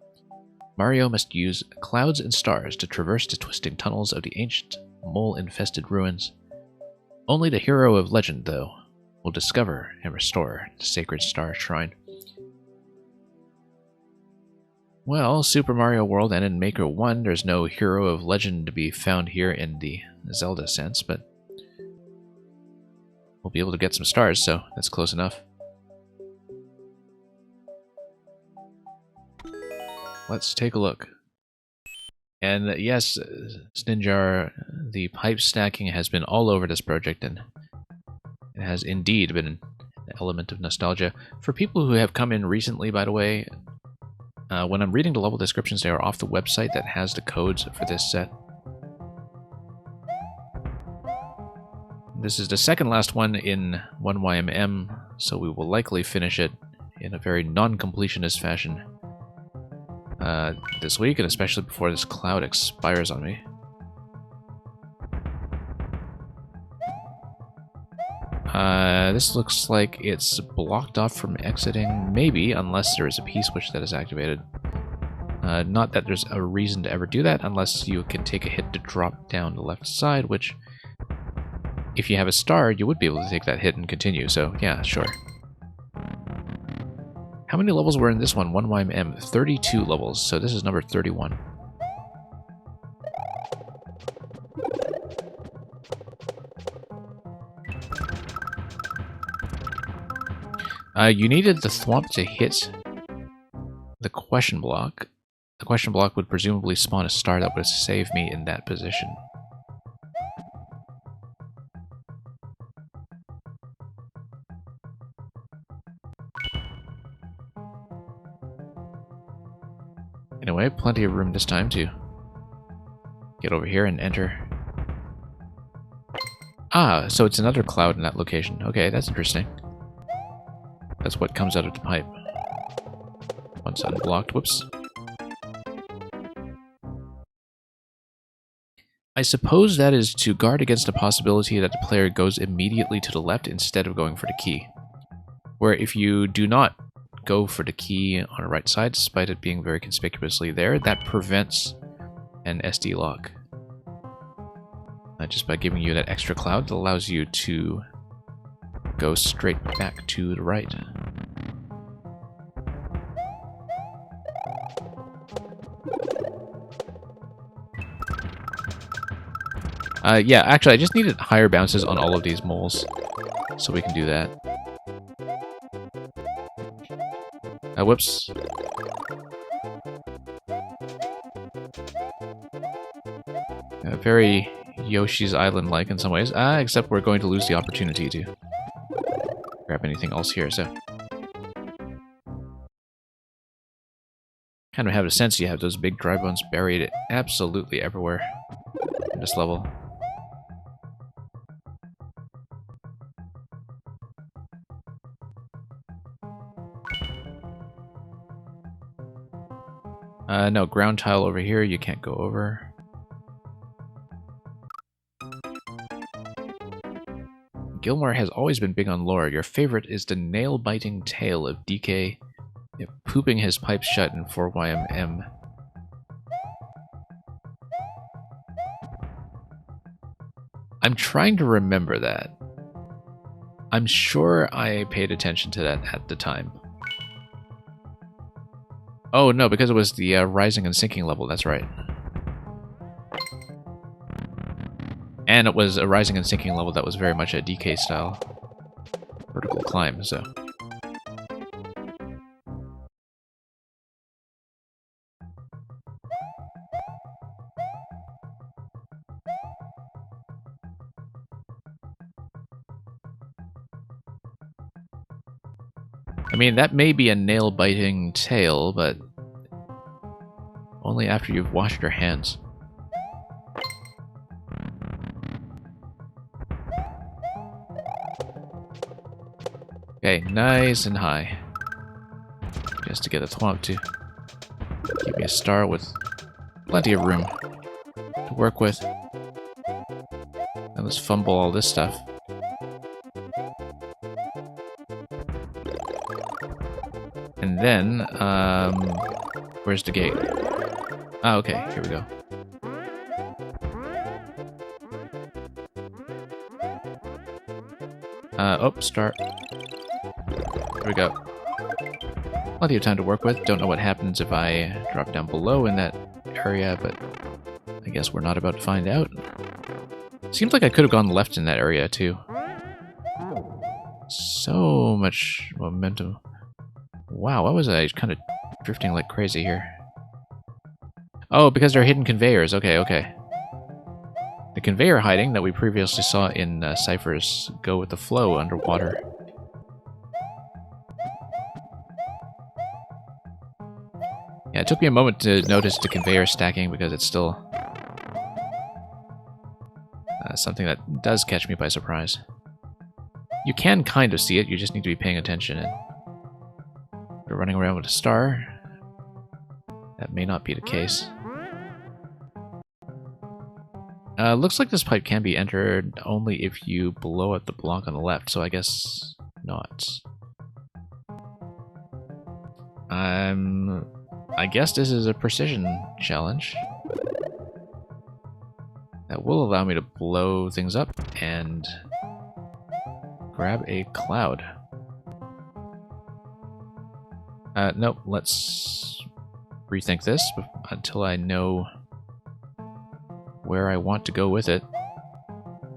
Mario must use clouds and stars to traverse the twisting tunnels of the ancient, mole-infested ruins. Only the hero of legend, though, will discover and restore the sacred star shrine. Well, Super Mario World and in Maker 1, there's no hero of legend to be found here in the Zelda sense, but we'll be able to get some stars, so that's close enough. Let's take a look. And yes, Stinjar, the pipe stacking has been all over this project, and it has indeed been an element of nostalgia. For people who have come in recently, by the way, when I'm reading the level descriptions, they are off the website that has the codes for this set. This is the second last one in 1YMM, so we will likely finish it in a very non-completionist fashion this week, and especially before this cloud expires on me. This looks like it's blocked off from exiting, maybe, unless there is a P-switch that is activated. Not that there's a reason to ever do that, unless you can take a hit to drop down the left side, which, if you have a star, you would be able to take that hit and continue, so yeah, sure. How many levels were in this one? 1YMM, 32 levels, so this is number 31. You needed the thwomp to hit the question block. The question block would presumably spawn a star that would save me in that position. Anyway, plenty of room this time to get over here and enter. Ah, so it's another cloud in that location. Okay, that's interesting. That's what comes out of the pipe. Once unblocked, whoops. I suppose that is to guard against the possibility that the player goes immediately to the left instead of going for the key. Where if you do not go for the key on the right side, despite it being very conspicuously there, that prevents an SD lock. Just by giving you that extra cloud that allows you to go straight back to the right. Yeah, actually, I just needed higher bounces on all of these moles, so we can do that. Whoops. Very Yoshi's Island-like in some ways, except we're going to lose the opportunity to grab anything else here, so... Kind of have a sense you have those big dry bones buried absolutely everywhere in this level. No, ground tile over here, you can't go over. Gilmore has always been big on lore. Your favorite is the nail-biting tale of DK pooping his pipe shut in 4YMM. I'm trying to remember that. I'm sure I paid attention to that at the time. Oh no, because it was the rising and sinking level, that's right. And it was a rising and sinking level that was very much a DK style vertical climb, so... I mean, that may be a nail-biting tale, but only after you've washed your hands. Okay, nice and high. Just to get a thwomp to give me a star with plenty of room to work with. And let's fumble all this stuff. And then, where's the gate? Ah, okay, here we go. Oh, start. Here we go. Plenty of time to work with. Don't know what happens if I drop down below in that area, but I guess we're not about to find out. Seems like I could have gone left in that area, too. So much momentum. Wow, why was I kind of drifting like crazy here? Oh, because they're hidden conveyors. Okay, okay. The conveyor hiding that we previously saw in Cypher's Go with the Flow underwater. Yeah, it took me a moment to notice the conveyor stacking because it's still something that does catch me by surprise. You can kind of see it, you just need to be paying attention. And if you're running around with a star, that may not be the case. Looks like this pipe can be entered only if you blow up the block on the left, so I guess not. I guess this is a precision challenge that will allow me to blow things up and grab a cloud. Nope, let's rethink this until I know where I want to go with it.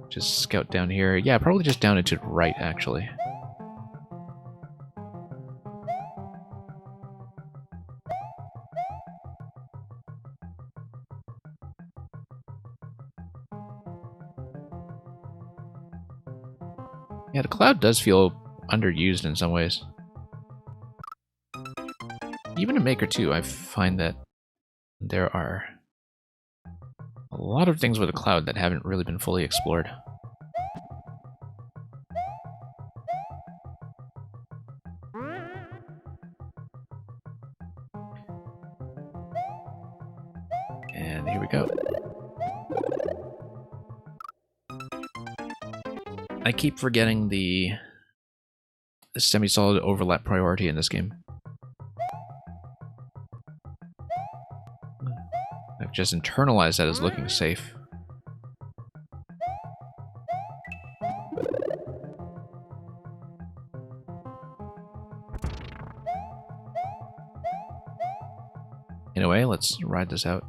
Just scout down here. Yeah, probably just down and to the right, actually. Yeah, the cloud does feel underused in some ways. Even in Maker 2, I find that there are a lot of things with the cloud that haven't really been fully explored. And here we go. I keep forgetting the semi-solid overlap priority in this game. I've just internalized that as looking safe. Anyway, let's ride this out.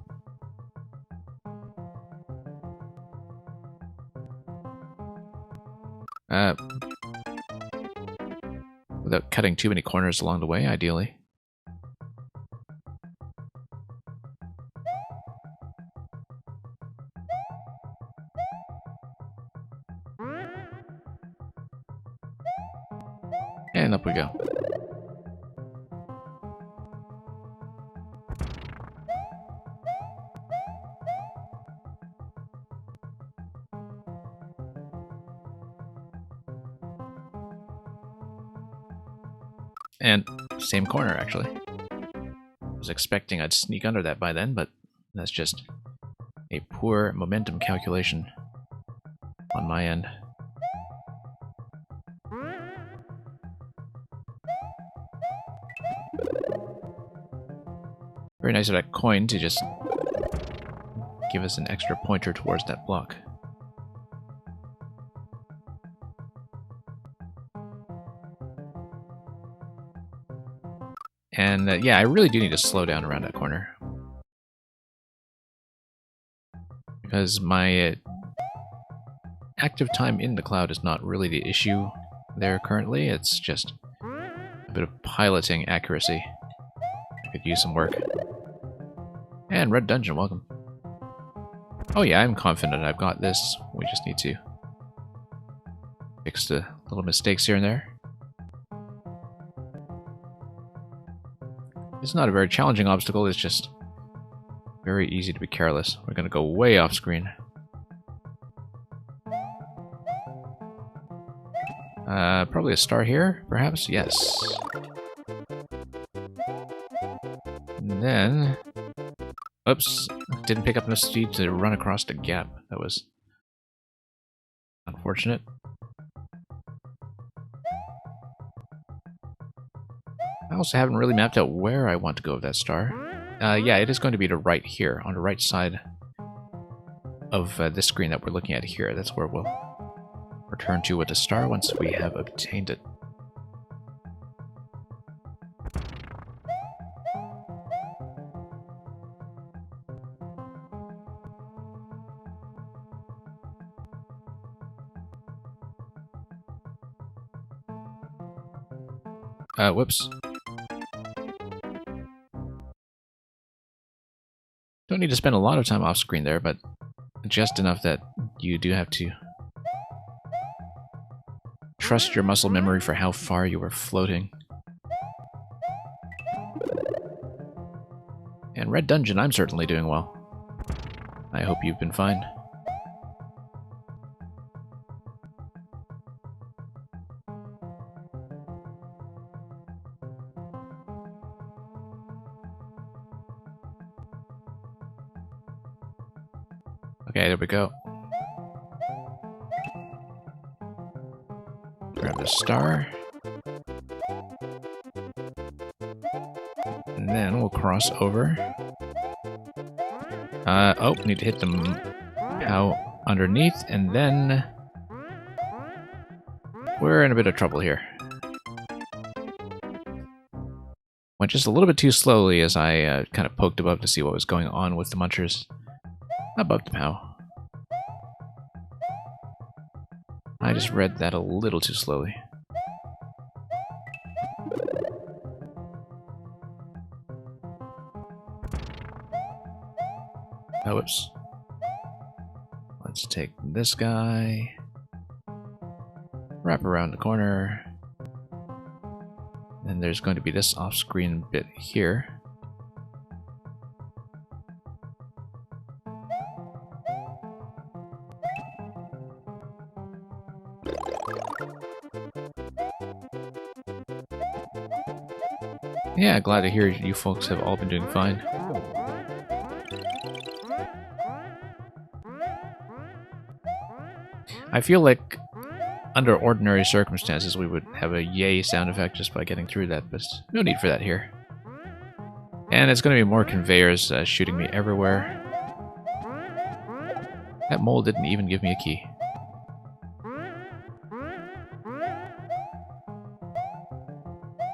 Without cutting too many corners along the way, ideally. And up we go. And same corner, actually. I was expecting I'd sneak under that by then, but that's just a poor momentum calculation on my end. Very nice of that coin to just give us an extra pointer towards that block. And yeah, I really do need to slow down around that corner. Because my active time in the cloud is not really the issue there currently. It's just a bit of piloting accuracy. I could use some work. And Red Dungeon, welcome. Oh yeah, I'm confident I've got this. We just need to fix the little mistakes here and there. It's not a very challenging obstacle, it's just very easy to be careless. We're going to go way off screen. Probably a star here, perhaps? Yes. And then... Oops, didn't pick up enough speed to run across the gap. That was unfortunate. I also haven't really mapped out where I want to go with that star. Yeah, it is going to be to right here, on the right side of this screen that we're looking at here. That's where we'll return to with the star once we have obtained it. Whoops. Don't need to spend a lot of time off screen there, but just enough that you do have to trust your muscle memory for how far you are floating. And Red Dungeon, I'm certainly doing well. I hope you've been fine. Okay, there we go. Grab the star. And then we'll cross over. Oh, need to hit them out underneath, and then we're in a bit of trouble here. Went just a little bit too slowly as I kind of poked above to see what was going on with the munchers. Above the POW. I just read that a little too slowly. Oh, whoops. Let's take this guy. Wrap around the corner. And there's going to be this off-screen bit here. Yeah, glad to hear you folks have all been doing fine. I feel like under ordinary circumstances we would have a yay sound effect just by getting through that, but no need for that here. And it's going to be more conveyors shooting me everywhere. That mole didn't even give me a key.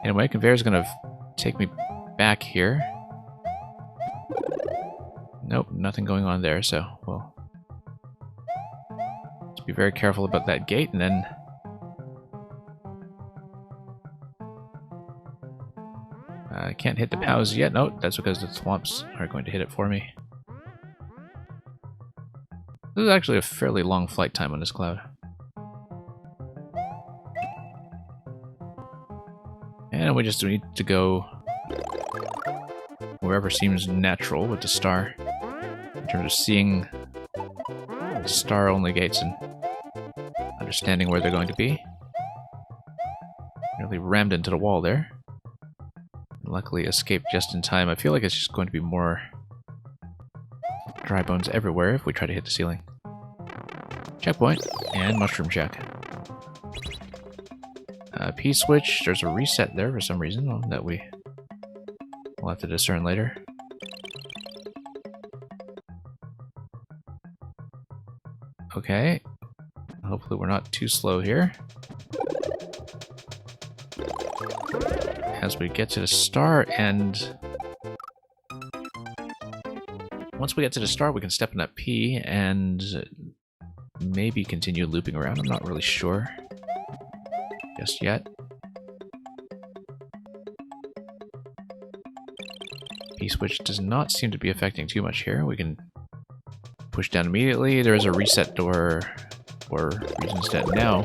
Anyway, conveyor's going to take me back here. Nope, nothing going on there, so we'll just be very careful about that gate, and then I can't hit the POWs yet. No, that's because the swamps are going to hit it for me. This is actually a fairly long flight time on this cloud. And we just need to go wherever seems natural with the star. In terms of seeing star-only gates and understanding where they're going to be. Nearly rammed into the wall there. Luckily escaped just in time. I feel like it's just going to be more dry bones everywhere if we try to hit the ceiling. Checkpoint and mushroom check. P-switch, there's a reset there for some reason that we'll have to discern later. Okay. Hopefully we're not too slow here. As we get to the star, and once we get to the star, we can step in that P and maybe continue looping around. I'm not really sure just yet. P-switch does not seem to be affecting too much here. We can push down immediately. There is a reset door for reasons that now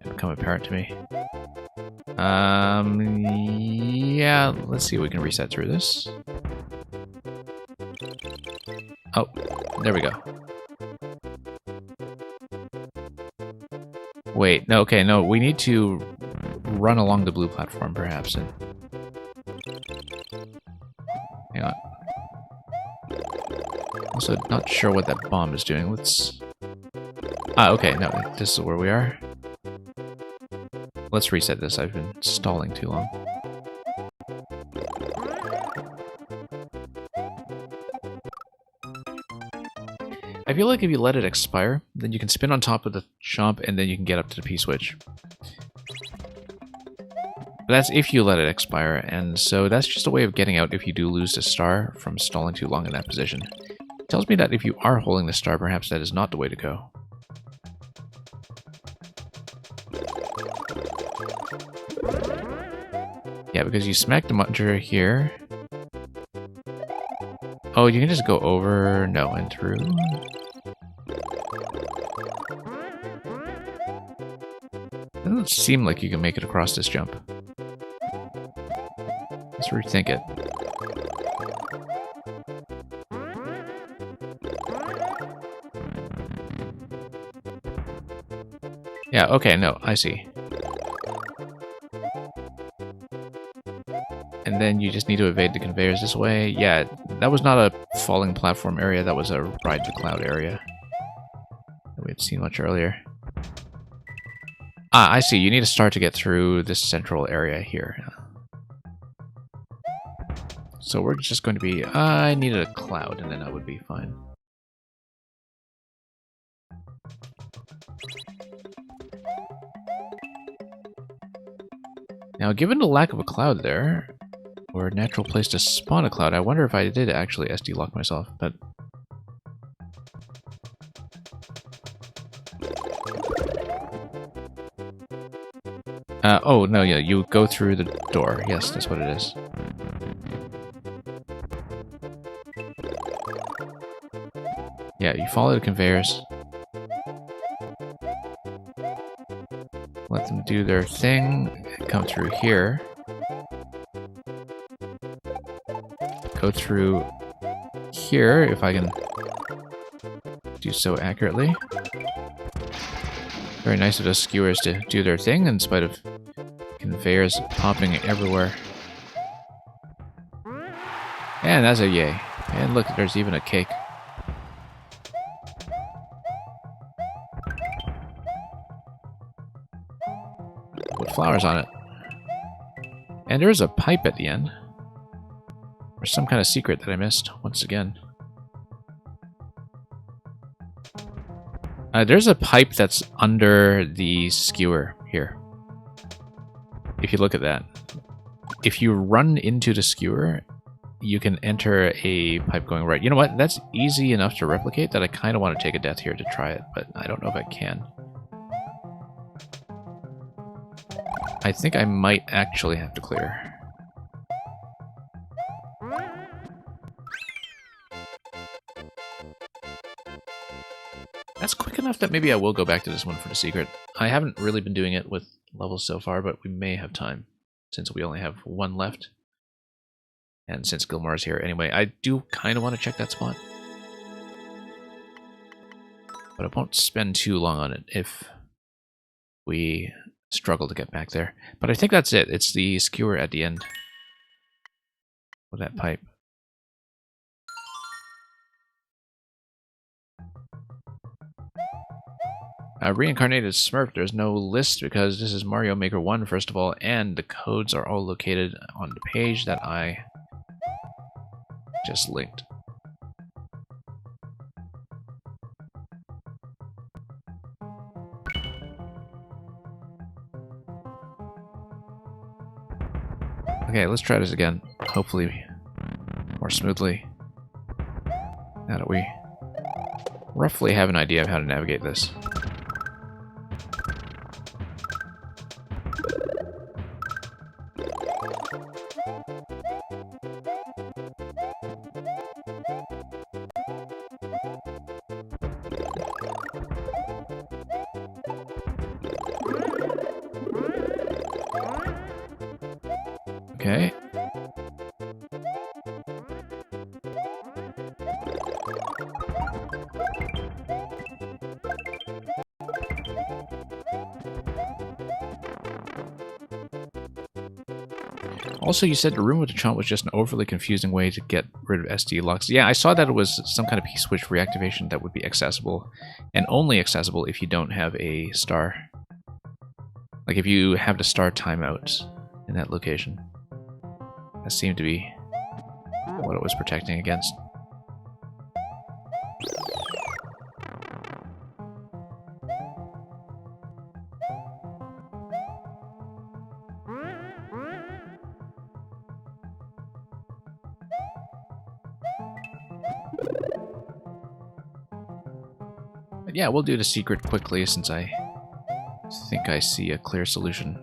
have become apparent to me. Yeah, let's see if we can reset through this. Oh, there we go. Wait, no, okay, no, we need to run along the blue platform, perhaps, and... Hang on. Also, not sure what that bomb is doing. Let's... Ah, okay, no, this is where we are. Let's reset this. I've been stalling too long. I feel like if you let it expire, then you can spin on top of the chomp and then you can get up to the P-switch. But that's if you let it expire, and so that's just a way of getting out if you do lose the star from stalling too long in that position. It tells me that if you are holding the star, perhaps that is not the way to go. Yeah, because you smack the muncher here. Oh, you can just go over, no, and through. It doesn't seem like you can make it across this jump. Let's rethink it. Yeah, okay, no, I see. And then you just need to evade the conveyors this way. Yeah, that was not a falling platform area, that was a ride the cloud area that we had seen much earlier. Ah, I see, you need a star to get through this central area here. So we're just going to be... I needed a cloud, and then that would be fine. Now, given the lack of a cloud there, or a natural place to spawn a cloud, I wonder if I did actually SD lock myself, but... oh, no, yeah, you go through the door. Yes, that's what it is. Yeah, you follow the conveyors. them do their thing. Come through here. Go through here, if I can do so accurately. Very nice of those skewers to do their thing in spite of conveyors popping everywhere. And that's a yay. And look, there's even a cake. With flowers on it. And there's a pipe at the end. Or some kind of secret that I missed, once again. There's a pipe that's under the skewer here. If you look at that. If you run into the skewer, you can enter a pipe going right. You know what? That's easy enough to replicate that I kind of want to take a death here to try it, but I don't know if I can. I think I might actually have to clear. That's quick enough that maybe I will go back to this one for the secret. I haven't really been doing it with levels so far, but we may have time, since we only have one left. And since Gilmore is here anyway, I do kind of want to check that spot. But I won't spend too long on it if we struggle to get back there. But I think that's it. It's the skewer at the end with that pipe. Reincarnated Smurf, there's no list because this is Mario Maker 1, first of all, and the codes are all located on the page that I just linked. Okay, let's try this again. Hopefully more smoothly. Now that we roughly have an idea of how to navigate this. Okay. Also, you said the room with the chomp was just an overly confusing way to get rid of SD locks. Yeah, I saw that it was some kind of P-switch reactivation that would be accessible, and only accessible if you don't have a star. Like if you have the star timeout in that location. That seemed to be what it was protecting against. But yeah, we'll do the secret quickly since I think I see a clear solution.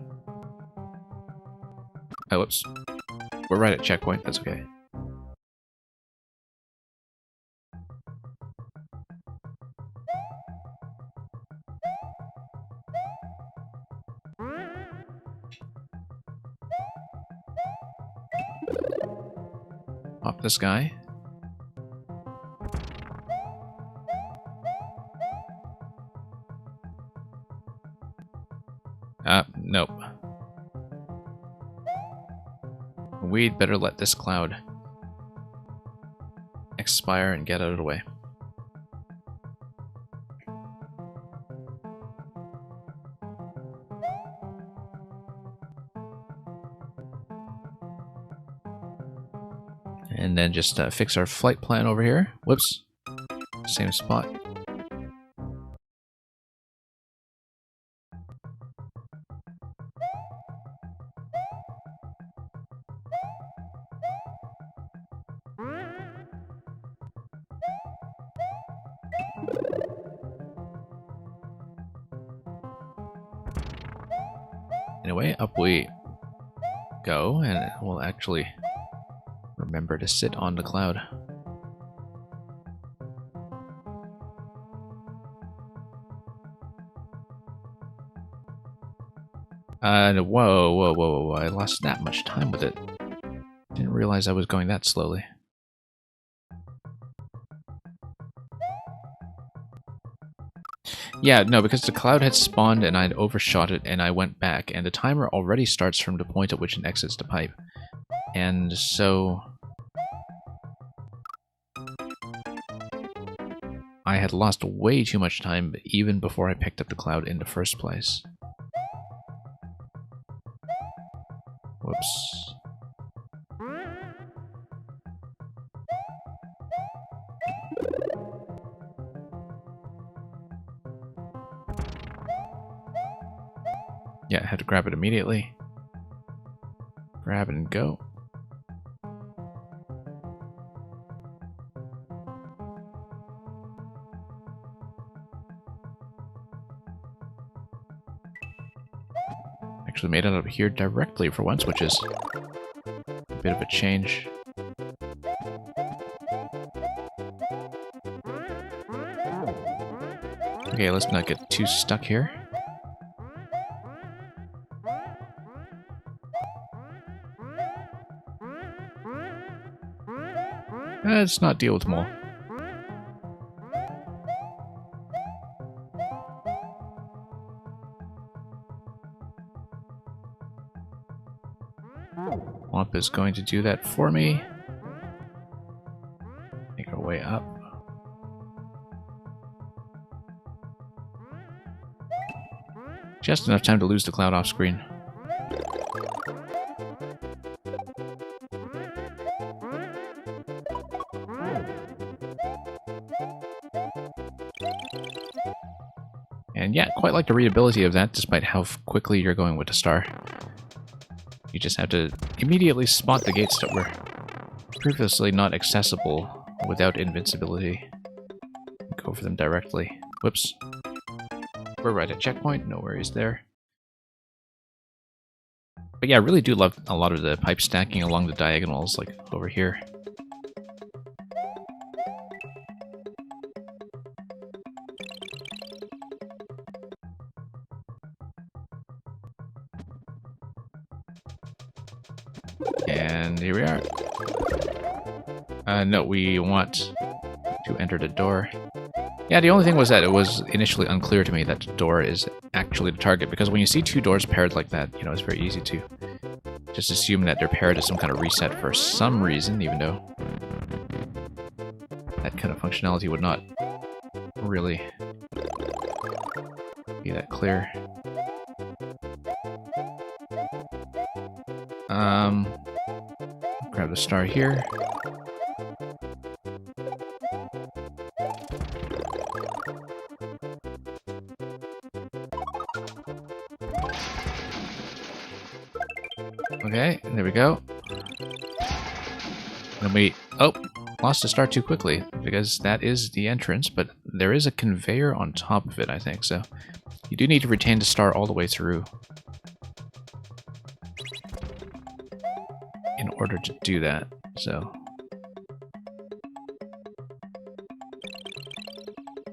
Oh, whoops. We're right at checkpoint, that's okay. Pop this guy. Nope. We'd better let this cloud expire and get out of the way. And then just fix our flight plan over here. Whoops. Same spot. Anyway, up we go, and we'll actually remember to sit on the cloud. Whoa. I lost that much time with it. Didn't realize I was going that slowly. Yeah, no, because the cloud had spawned and I'd overshot it and I went back, and the timer already starts from the point at which it exits the pipe. And so I had lost way too much time even before I picked up the cloud in the first place. Whoops. Yeah, I had to grab it immediately. Grab it and go. Actually made it up here directly for once, which is a bit of a change. Okay, let's not get too stuck here. Let's not deal with them all. Womp is going to do that for me. Make our way up. Just enough time to lose the cloud off screen. And yeah, quite like the readability of that, despite how quickly you're going with the star. You just have to immediately spot the gates that were previously not accessible without invincibility. Go for them directly. Whoops. We're right at checkpoint, no worries there. But yeah, I really do love a lot of the pipe stacking along the diagonals, like over here. And here we are. No, we want to enter the door. Yeah, the only thing was that it was initially unclear to me that the door is actually the target, because when you see two doors paired like that, you know, it's very easy to just assume that they're paired as some kind of reset for some reason, even though that kind of functionality would not really be that clear. Grab the star here. Okay, there we go. And we... Oh! Lost the star too quickly, because that is the entrance, but there is a conveyor on top of it, I think, so you do need to retain the star all the way through in order to do that, so...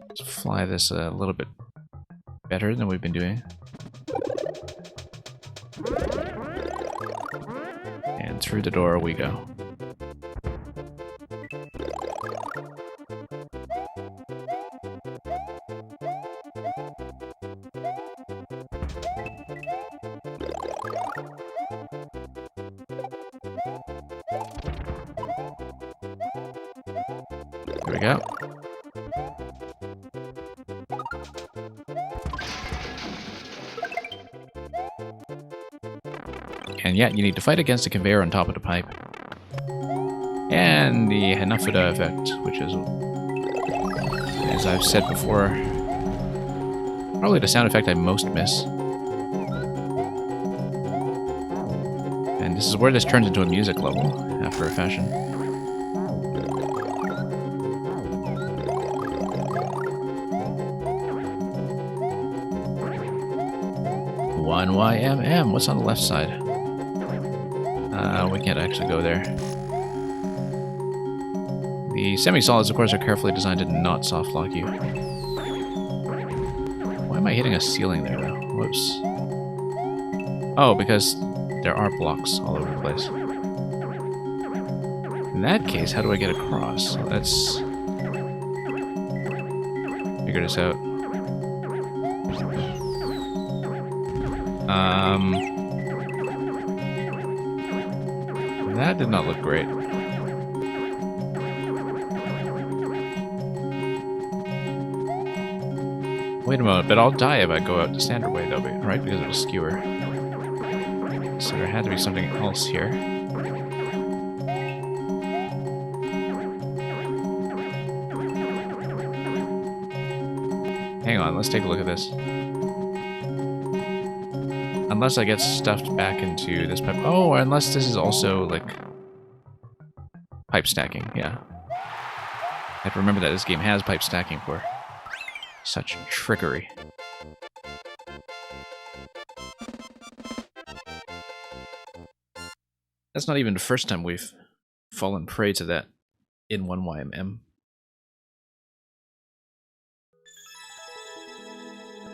Let's fly this a little bit better than we've been doing. And through the door we go. There we go. And yeah, you need to fight against the conveyor on top of the pipe. And the Hanafuda effect, which is, as I've said before, probably the sound effect I most miss. And this is where this turns into a music level, after a fashion. One YMM. What's on the left side? We can't actually go there. The semi-solids, of course, are carefully designed to not soft lock you. Why am I hitting a ceiling there, though? Whoops. Oh, because there are blocks all over the place. In that case, how do I get across? Let's figure this out. That did not look great. Wait a moment, but I'll die if I go out the standard way, though, right? Because of the skewer. So there had to be something else here. Hang on, let's take a look at this. Unless I get stuffed back into this pipe. Oh, unless this is also, like, pipe stacking, yeah. I have to remember that this game has pipe stacking for such trickery. That's not even the first time we've fallen prey to that in 1YMM.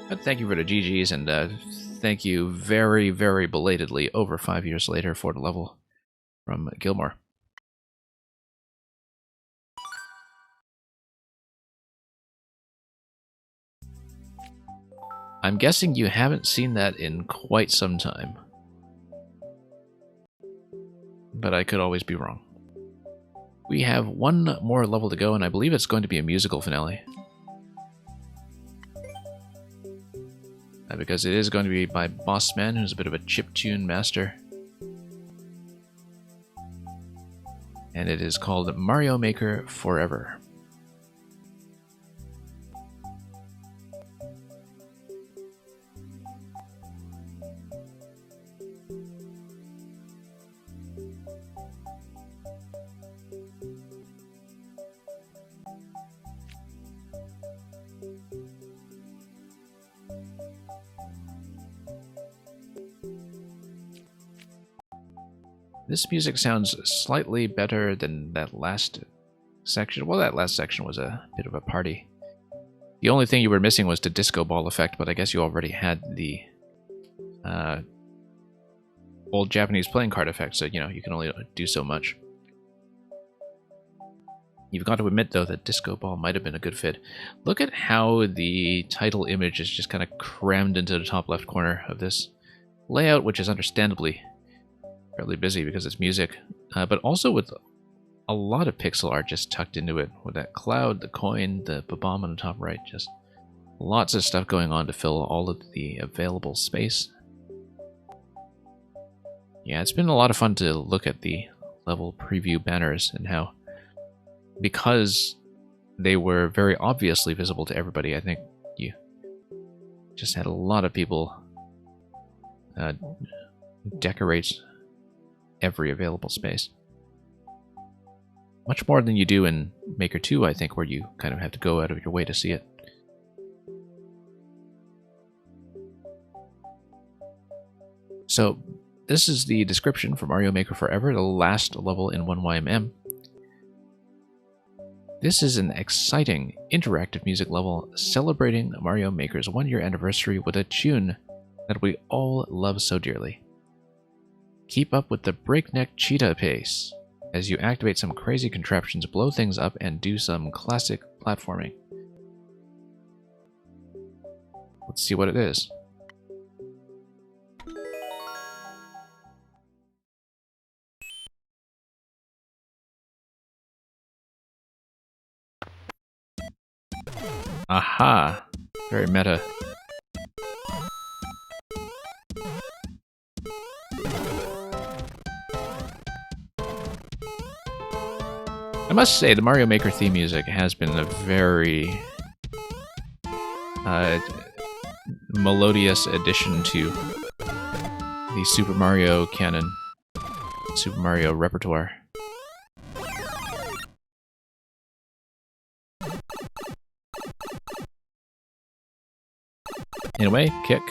But thank you for the GGs, and thank you very, very belatedly over 5 years later for the level from Gilmore. I'm guessing you haven't seen that in quite some time. But I could always be wrong. We have one more level to go, and I believe it's going to be a musical finale. Because it is going to be by Bossman, who's a bit of a chiptune master. And it is called Mario Maker Forever. This music sounds slightly better than that last section. Well, that last section was a bit of a party. The only thing you were missing was the disco ball effect, but I guess you already had the old Japanese playing card effect, so, you know, you can only do so much. You've got to admit, though, that disco ball might have been a good fit. Look at how the title image is just kind of crammed into the top left corner of this layout, which is understandably fairly busy because it's music, but also with a lot of pixel art just tucked into it, with that cloud, the coin, the bomb on the top right, just lots of stuff going on to fill all of the available space. Yeah, it's been a lot of fun to look at the level preview banners and how, because they were very obviously visible to everybody, I think you just had a lot of people decorate every available space. Much more than you do in Maker 2, I think, where you kind of have to go out of your way to see it. So, this is the description for Mario Maker Forever, the last level in 1YMM. This is an exciting, interactive music level celebrating Mario Maker's 1-year anniversary with a tune that we all love so dearly. Keep up with the breakneck cheetah pace as you activate some crazy contraptions, blow things up, and do some classic platforming. Let's see what it is. Aha! Very meta. I must say, the Mario Maker theme music has been a very melodious addition to the Super Mario canon, Super Mario repertoire. Anyway, kick.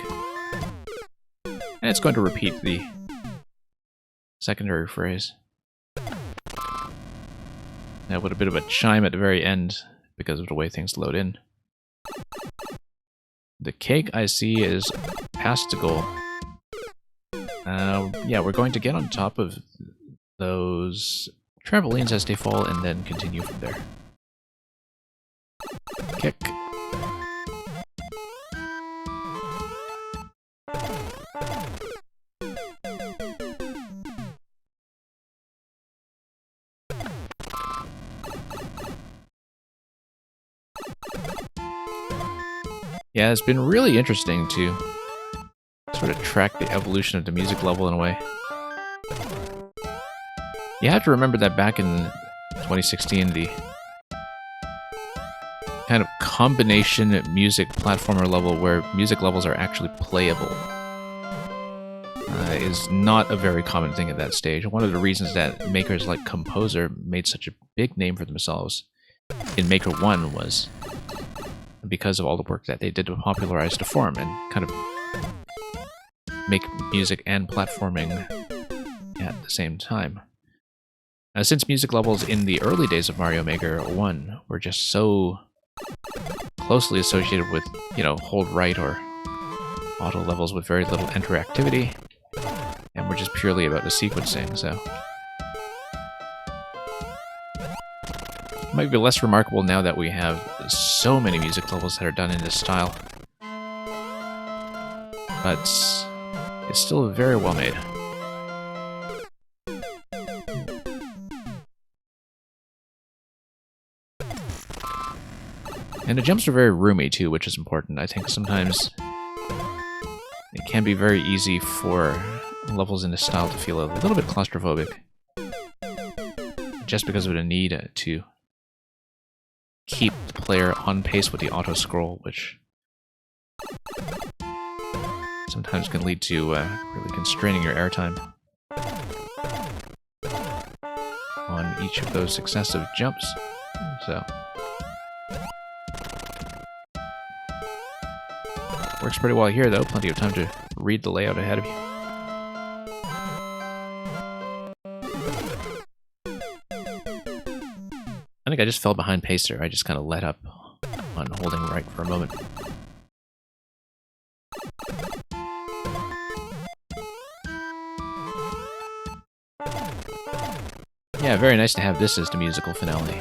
And it's going to repeat the secondary phrase. Now with a bit of a chime at the very end because of the way things load in. The cake I see is past the goal. Yeah, we're going to get on top of those trampolines as they fall and then continue from there. Kick. Yeah, it's been really interesting to sort of track the evolution of the music level in a way. You have to remember that back in 2016, the kind of combination music platformer level where music levels are actually playable is not a very common thing at that stage. One of the reasons that makers like Composer made such a big name for themselves in Maker 1 was because of all the work that they did to popularize the form and kind of make music and platforming at the same time. Since music levels in the early days of Mario Maker 1 were just so closely associated with, you know, hold right or auto levels with very little interactivity, and we're just purely about the sequencing, so it might be less remarkable now that we have so many music levels that are done in this style. But it's still very well made. And the jumps are very roomy too, which is important. I think sometimes it can be very easy for levels in this style to feel a little bit claustrophobic, just because of the need to keep the player on pace with the auto-scroll, which sometimes can lead to really constraining your airtime on each of those successive jumps. So works pretty well here, though. Plenty of time to read the layout ahead of you. I think I just fell behind Pacer. I just kind of let up on holding right for a moment. Yeah, very nice to have this as the musical finale.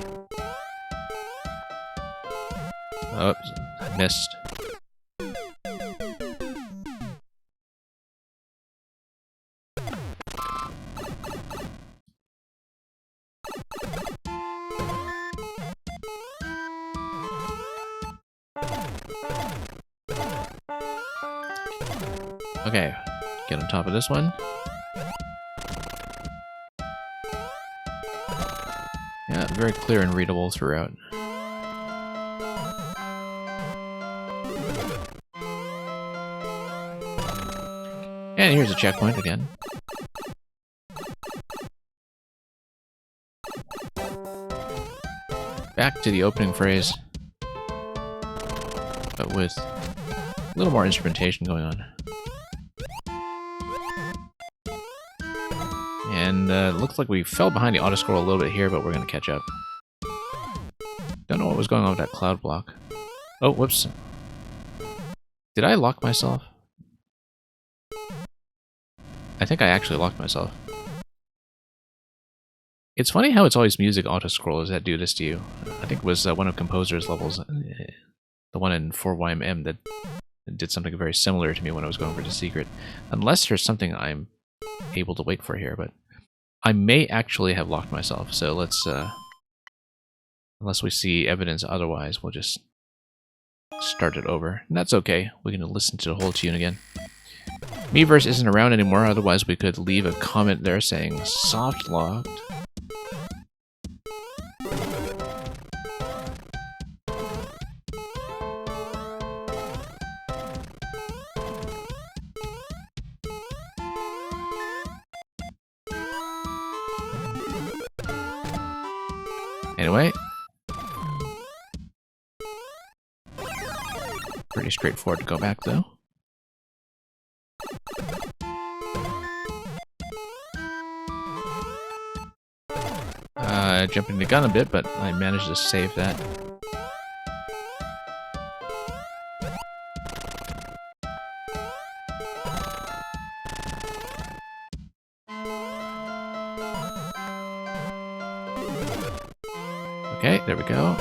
Oops, I missed. Okay, get on top of this one. Yeah, very clear and readable throughout. And here's a checkpoint again. Back to the opening phrase, but with a little more instrumentation going on. And looks like we fell behind the auto-scroll a little bit here, but we're going to catch up. Don't know what was going on with that cloud block. Oh, whoops. Did I lock myself? I think I actually locked myself. It's funny how it's always music auto-scrollers that do this to you. I think it was one of Composer's levels, the one in 4YMM, that did something very similar to me when I was going for the secret. Unless there's something I'm able to wait for here, but I may actually have locked myself, so let's, unless we see evidence otherwise, we'll just start it over. And that's okay, we can listen to the whole tune again. Miiverse isn't around anymore, otherwise we could leave a comment there saying, soft locked. Anyway, pretty straightforward to go back, though. Jumping the gun a bit, but I managed to save that. Okay, there we go.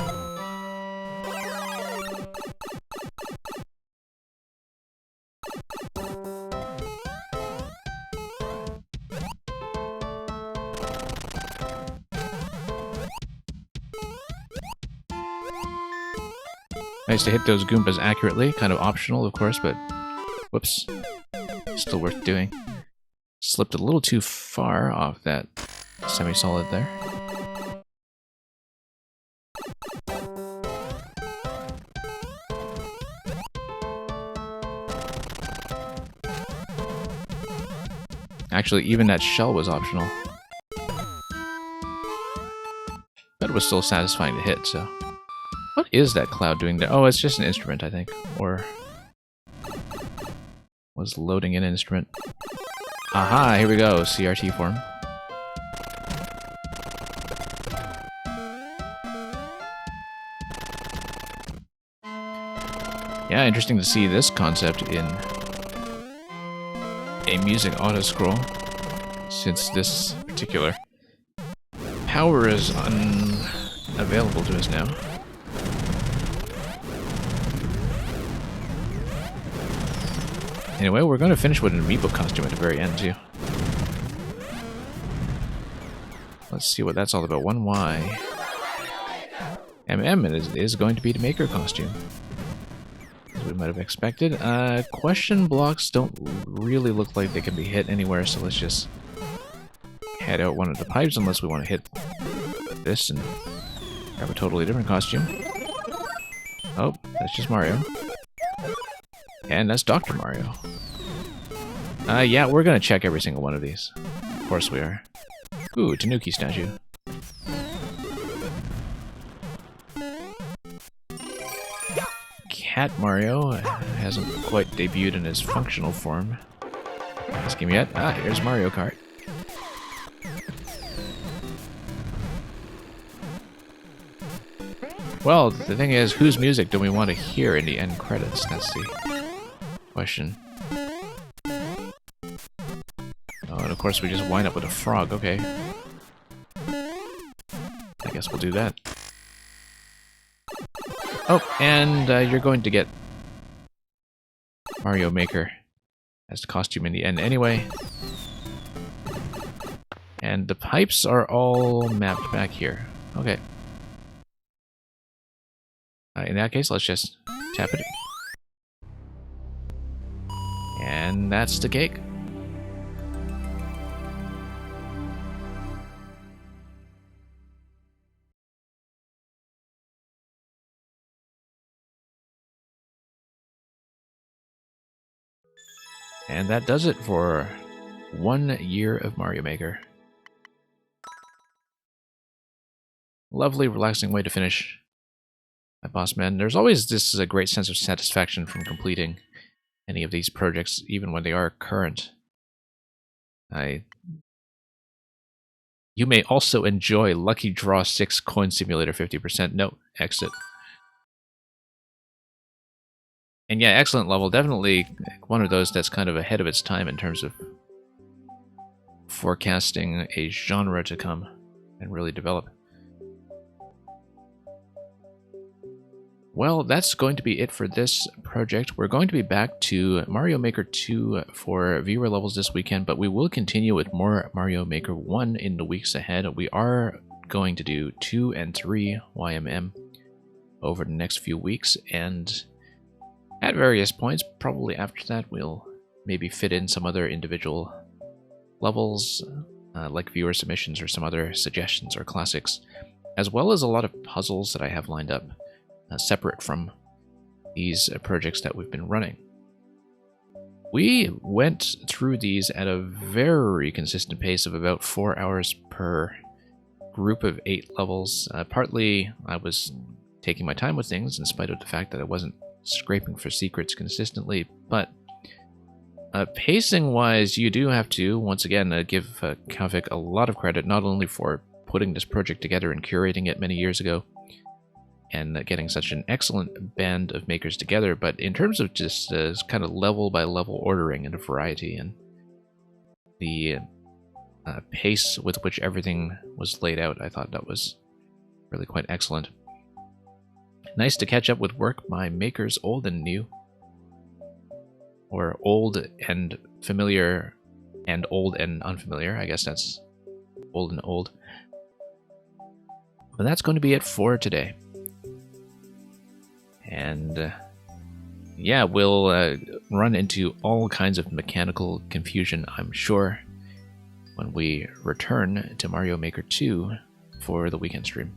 Nice to hit those Goombas accurately. Kind of optional, of course, but whoops. Still worth doing. Slipped a little too far off that semi-solid there. Actually, even that shell was optional. But it was still satisfying to hit, so... What is that cloud doing there? Oh, it's just an instrument, I think. Or... was loading an instrument. Aha, here we go, CRT form. Yeah, interesting to see this concept in a music auto-scroll, since this particular power is unavailable to us now. Anyway, we're going to finish with an amiibo costume at the very end, too. Let's see what that's all about. 1Y. MM is going to be the Maker costume, as we might have expected. Question blocks don't really look like they can be hit anywhere, so let's just head out one of the pipes unless we want to hit this and grab a totally different costume. Oh, that's just Mario. And that's Dr. Mario. Yeah, we're gonna check every single one of these. Of course we are. Ooh, Tanuki statue. Cat Mario hasn't quite debuted in his functional form in this game yet. Ah, here's Mario Kart. Well, the thing is, whose music do we want to hear in the end credits? That's the question. Oh, and of course we just wind up with a frog. Okay. I guess we'll do that. Oh, and you're going to get Mario Maker as the costume in the end anyway. And the pipes are all mapped back here. Okay. In that case, let's just tap it. And that's the cake. And that does it for 1 year of Mario Maker. Lovely, relaxing way to finish my boss man. There's always this a great sense of satisfaction from completing any of these projects, even when they are current. You may also enjoy Lucky Draw 6 Coin Simulator 50%. No, exit. And yeah, excellent level. Definitely one of those that's kind of ahead of its time in terms of forecasting a genre to come and really develop. Well, that's going to be it for this project. We're going to be back to Mario Maker 2 for viewer levels this weekend, but we will continue with more Mario Maker 1 in the weeks ahead. We are going to do 2 and 3 YMM over the next few weeks, and at various points, probably after that, we'll maybe fit in some other individual levels, like viewer submissions or some other suggestions or classics, as well as a lot of puzzles that I have lined up. Separate from these projects that we've been running. We went through these at a very consistent pace of about 4 hours per group of 8 levels. Partly I was taking my time with things in spite of the fact that I wasn't scraping for secrets consistently, but pacing wise you do have to, once again, give Kavik a lot of credit, not only for putting this project together and curating it many years ago, and getting such an excellent band of makers together, but in terms of just kind of level by level ordering and variety and the pace with which everything was laid out, I thought that was Really quite excellent. Nice to catch up with work my makers old and new. Or old and familiar and old and unfamiliar. I guess that's old and old. But that's going to be it for today. And yeah, we'll run into all kinds of mechanical confusion, I'm sure, when we return to Mario Maker 2 for the weekend stream.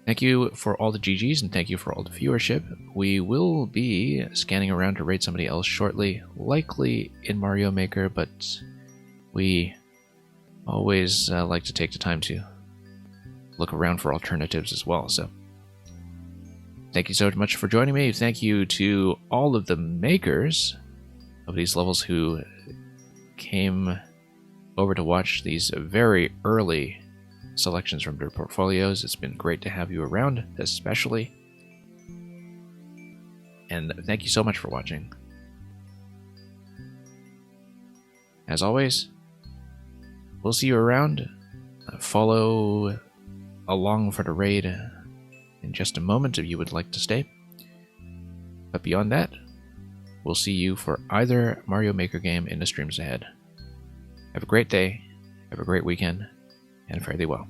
Thank you for all the GGs and thank you for all the viewership. We will be scanning around to raid somebody else shortly, likely in Mario Maker, but we always like to take the time to look around for alternatives as well. So thank you so much for joining me. Thank you to all of the makers of these levels who came over to watch these very early selections from their portfolios. It's been great to have you around, especially. And thank you so much for watching. As always, we'll see you around. Follow along for the raid in just a moment if you would like to stay. But beyond that, we'll see you for either Mario Maker game in the streams ahead. Have a great day, have a great weekend, and fare thee well.